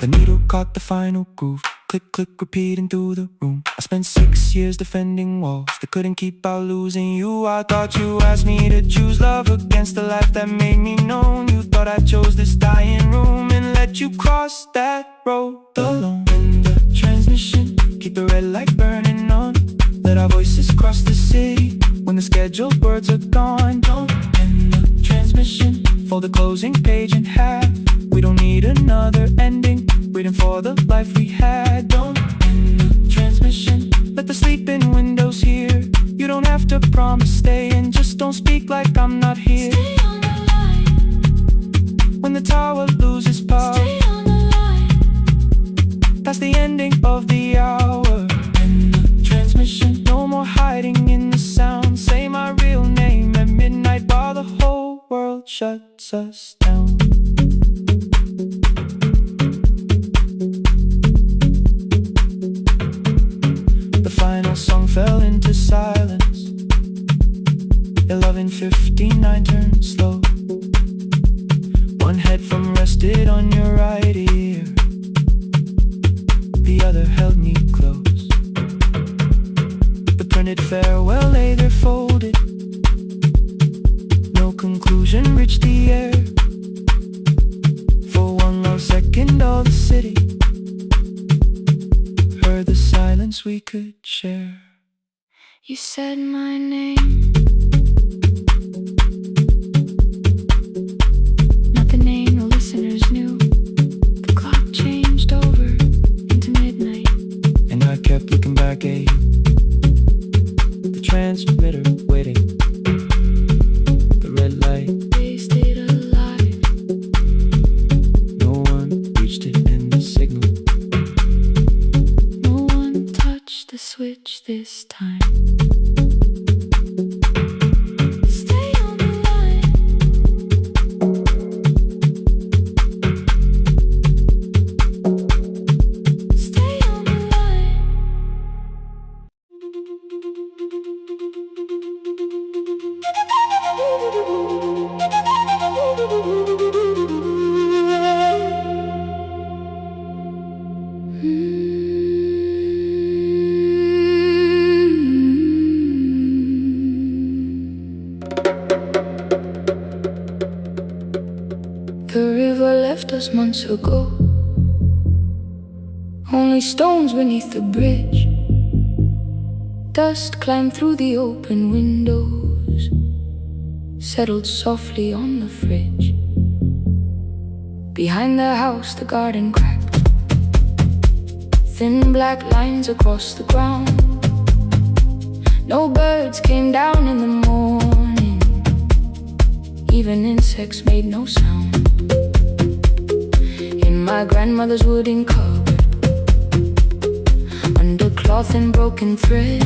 The needle caught the final groove, click, click, repeating through the room. I spent 6 years defending walls that couldn't keep out losing you. I thought you asked me to choose love against the life that made me known. You thought I chose this dying room and let you cross that road alone. In the transmission, keep the red light burning on. Let our voices cross the city when the scheduled words are gone. Don't end the transmission, fold the closing page in half. We don't need another ending, waiting for the life we had. Don't end the transmission, let the sleeping windows hear. You don't have to promise staying, just don't speak like I'm not here. Stay on the line. When the tower loses power, Stay on the line. that's the ending of the hour. End the transmission, no more hiding in the sound. Say my real name at midnight while the whole world shuts us down. The final song fell into silence. 11:59 turned slow. One headphone rested on your right ear, the other held me close. The printed farewell lay there folded. No conclusion reached the air. For one long second all the city heard the silence we could share. You said my name, not the name the listeners knew. The clock changed over into midnight, And I kept looking back at you, the transmitter waiting, the red light. they stayed alive. No one reached it in the signal. No one touched the switch this time. Stay on the line. Stay on the line. The river left us months ago. Only stones beneath the bridge. Dust climbed through the open windows, settled softly on the fridge. Behind the house, the garden cracked. thin black lines across the ground. No birds came down in the morning, even insects made no sound. In my grandmother's wooden cupboard, under cloth and broken thread,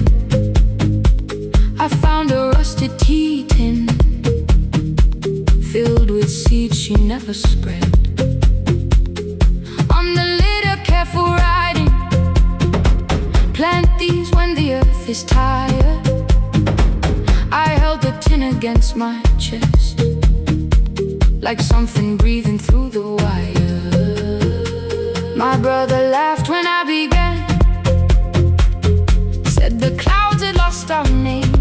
I found a rusted tea tin filled with seeds she never spread. On the lid a careful writing, plant these when the earth is tired. I held the tin against my chest, like something breathing through the wire. My brother laughed when I began, said the clouds had lost our name.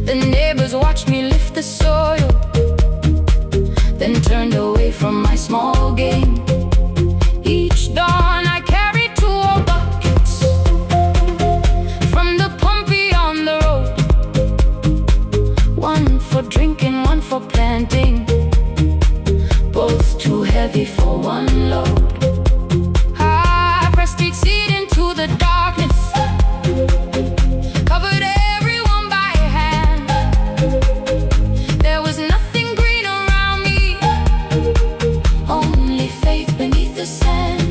The neighbors watched me lift the soil, then turned away from my small game. Each dawn I carried 2 old buckets from the pump beyond the road, one for drinking, one for planting, both too heavy for one load. I pressed each seed into the darkness, covered everyone by hand. There was nothing green around me, only faith beneath the sand.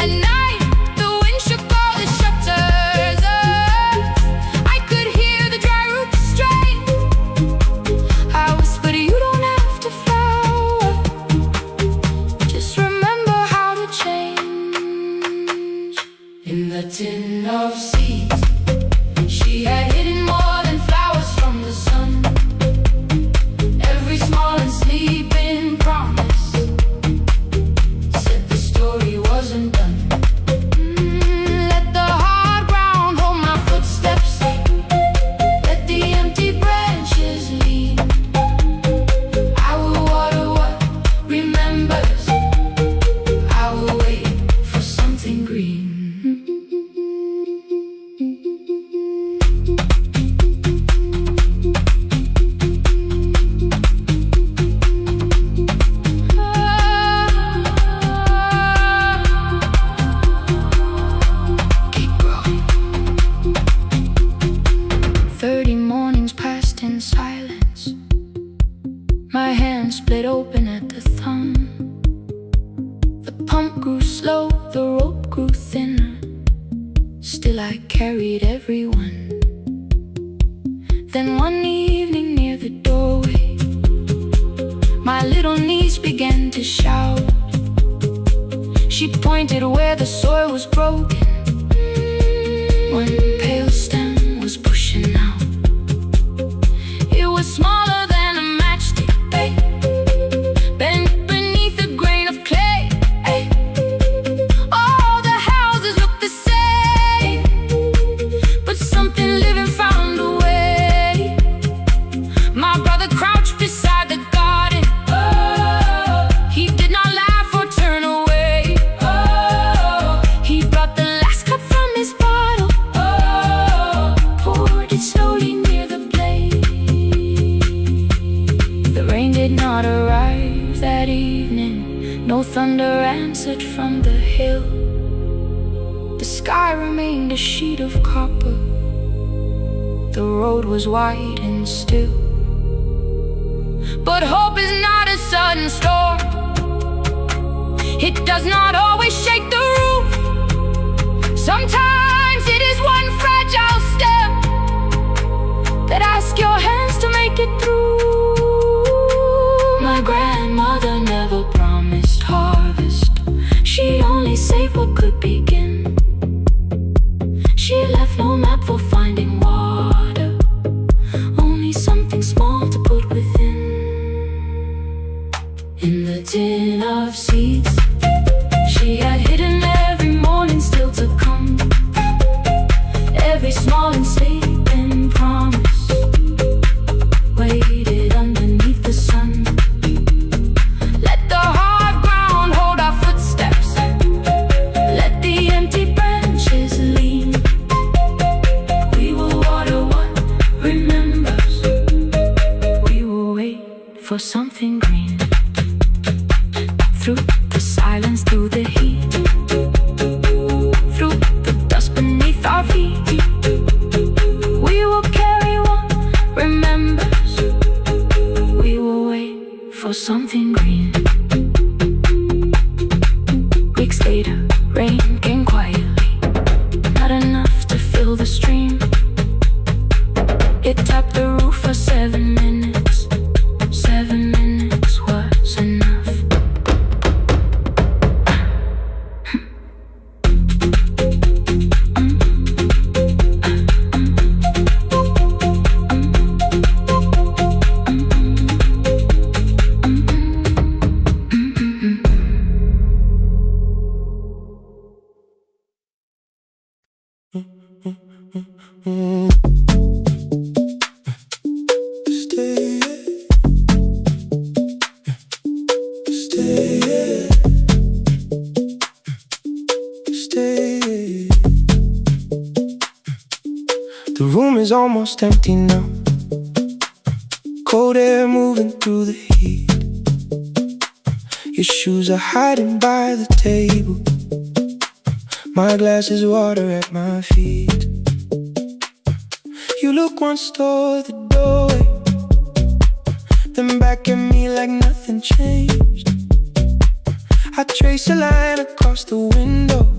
At night, the wind shook all the shutters. I could hear the dry roots strain. I whispered, you don't have to flower, just remember how to change. In the tin of seeds, she had hidden more than flowers from the sun. Every small and sleeping promise said the story wasn't done. Let the hard ground hold my footsteps, let the empty branches lean. I will water what remembers, I will wait for something green. Keep growing. 30 mornings passed in silence. My hand split open at the thumb. The pump grew slow, the rope grew thinner. Still I carried everyone. Then one evening near the doorway, my little niece began to shout. She pointed where the soil was broken. One pale stem was pushing out. It was smaller than a matchstick, babe, bent beneath a grain of clay. All the houses looked the same, but something living found a way. My brother crouched beside the garden. He did not laugh or turn away. He brought the last cup from his bottle, poured it slowly near the blaze. The rain did not arrive that evening, no thunder answered from the hill. The sky remained a sheet of copper, the road was wide and still. But hope is not a sudden storm, it does not always shake the roof. Sometimes it is one fragile step that asks your hands to make it through. My grandmother never promised harvest, she only saved what could begin. She left no map for finding water, only something small to put within. In the tin of seeds, she had hidden every morning still to come. Every small and sleeping promise waited underneath the sun. Let the hard ground hold our footsteps, let the empty branches lean. We will water what remembers, we will wait for something green. Through the silence, through the heat, Stay. The room is almost empty now. Cold air moving through the heat. Your shoes are hiding by the table. My glass is water at my feet. You look once toward the doorway, then back at me like nothing changed. I trace a line across the window,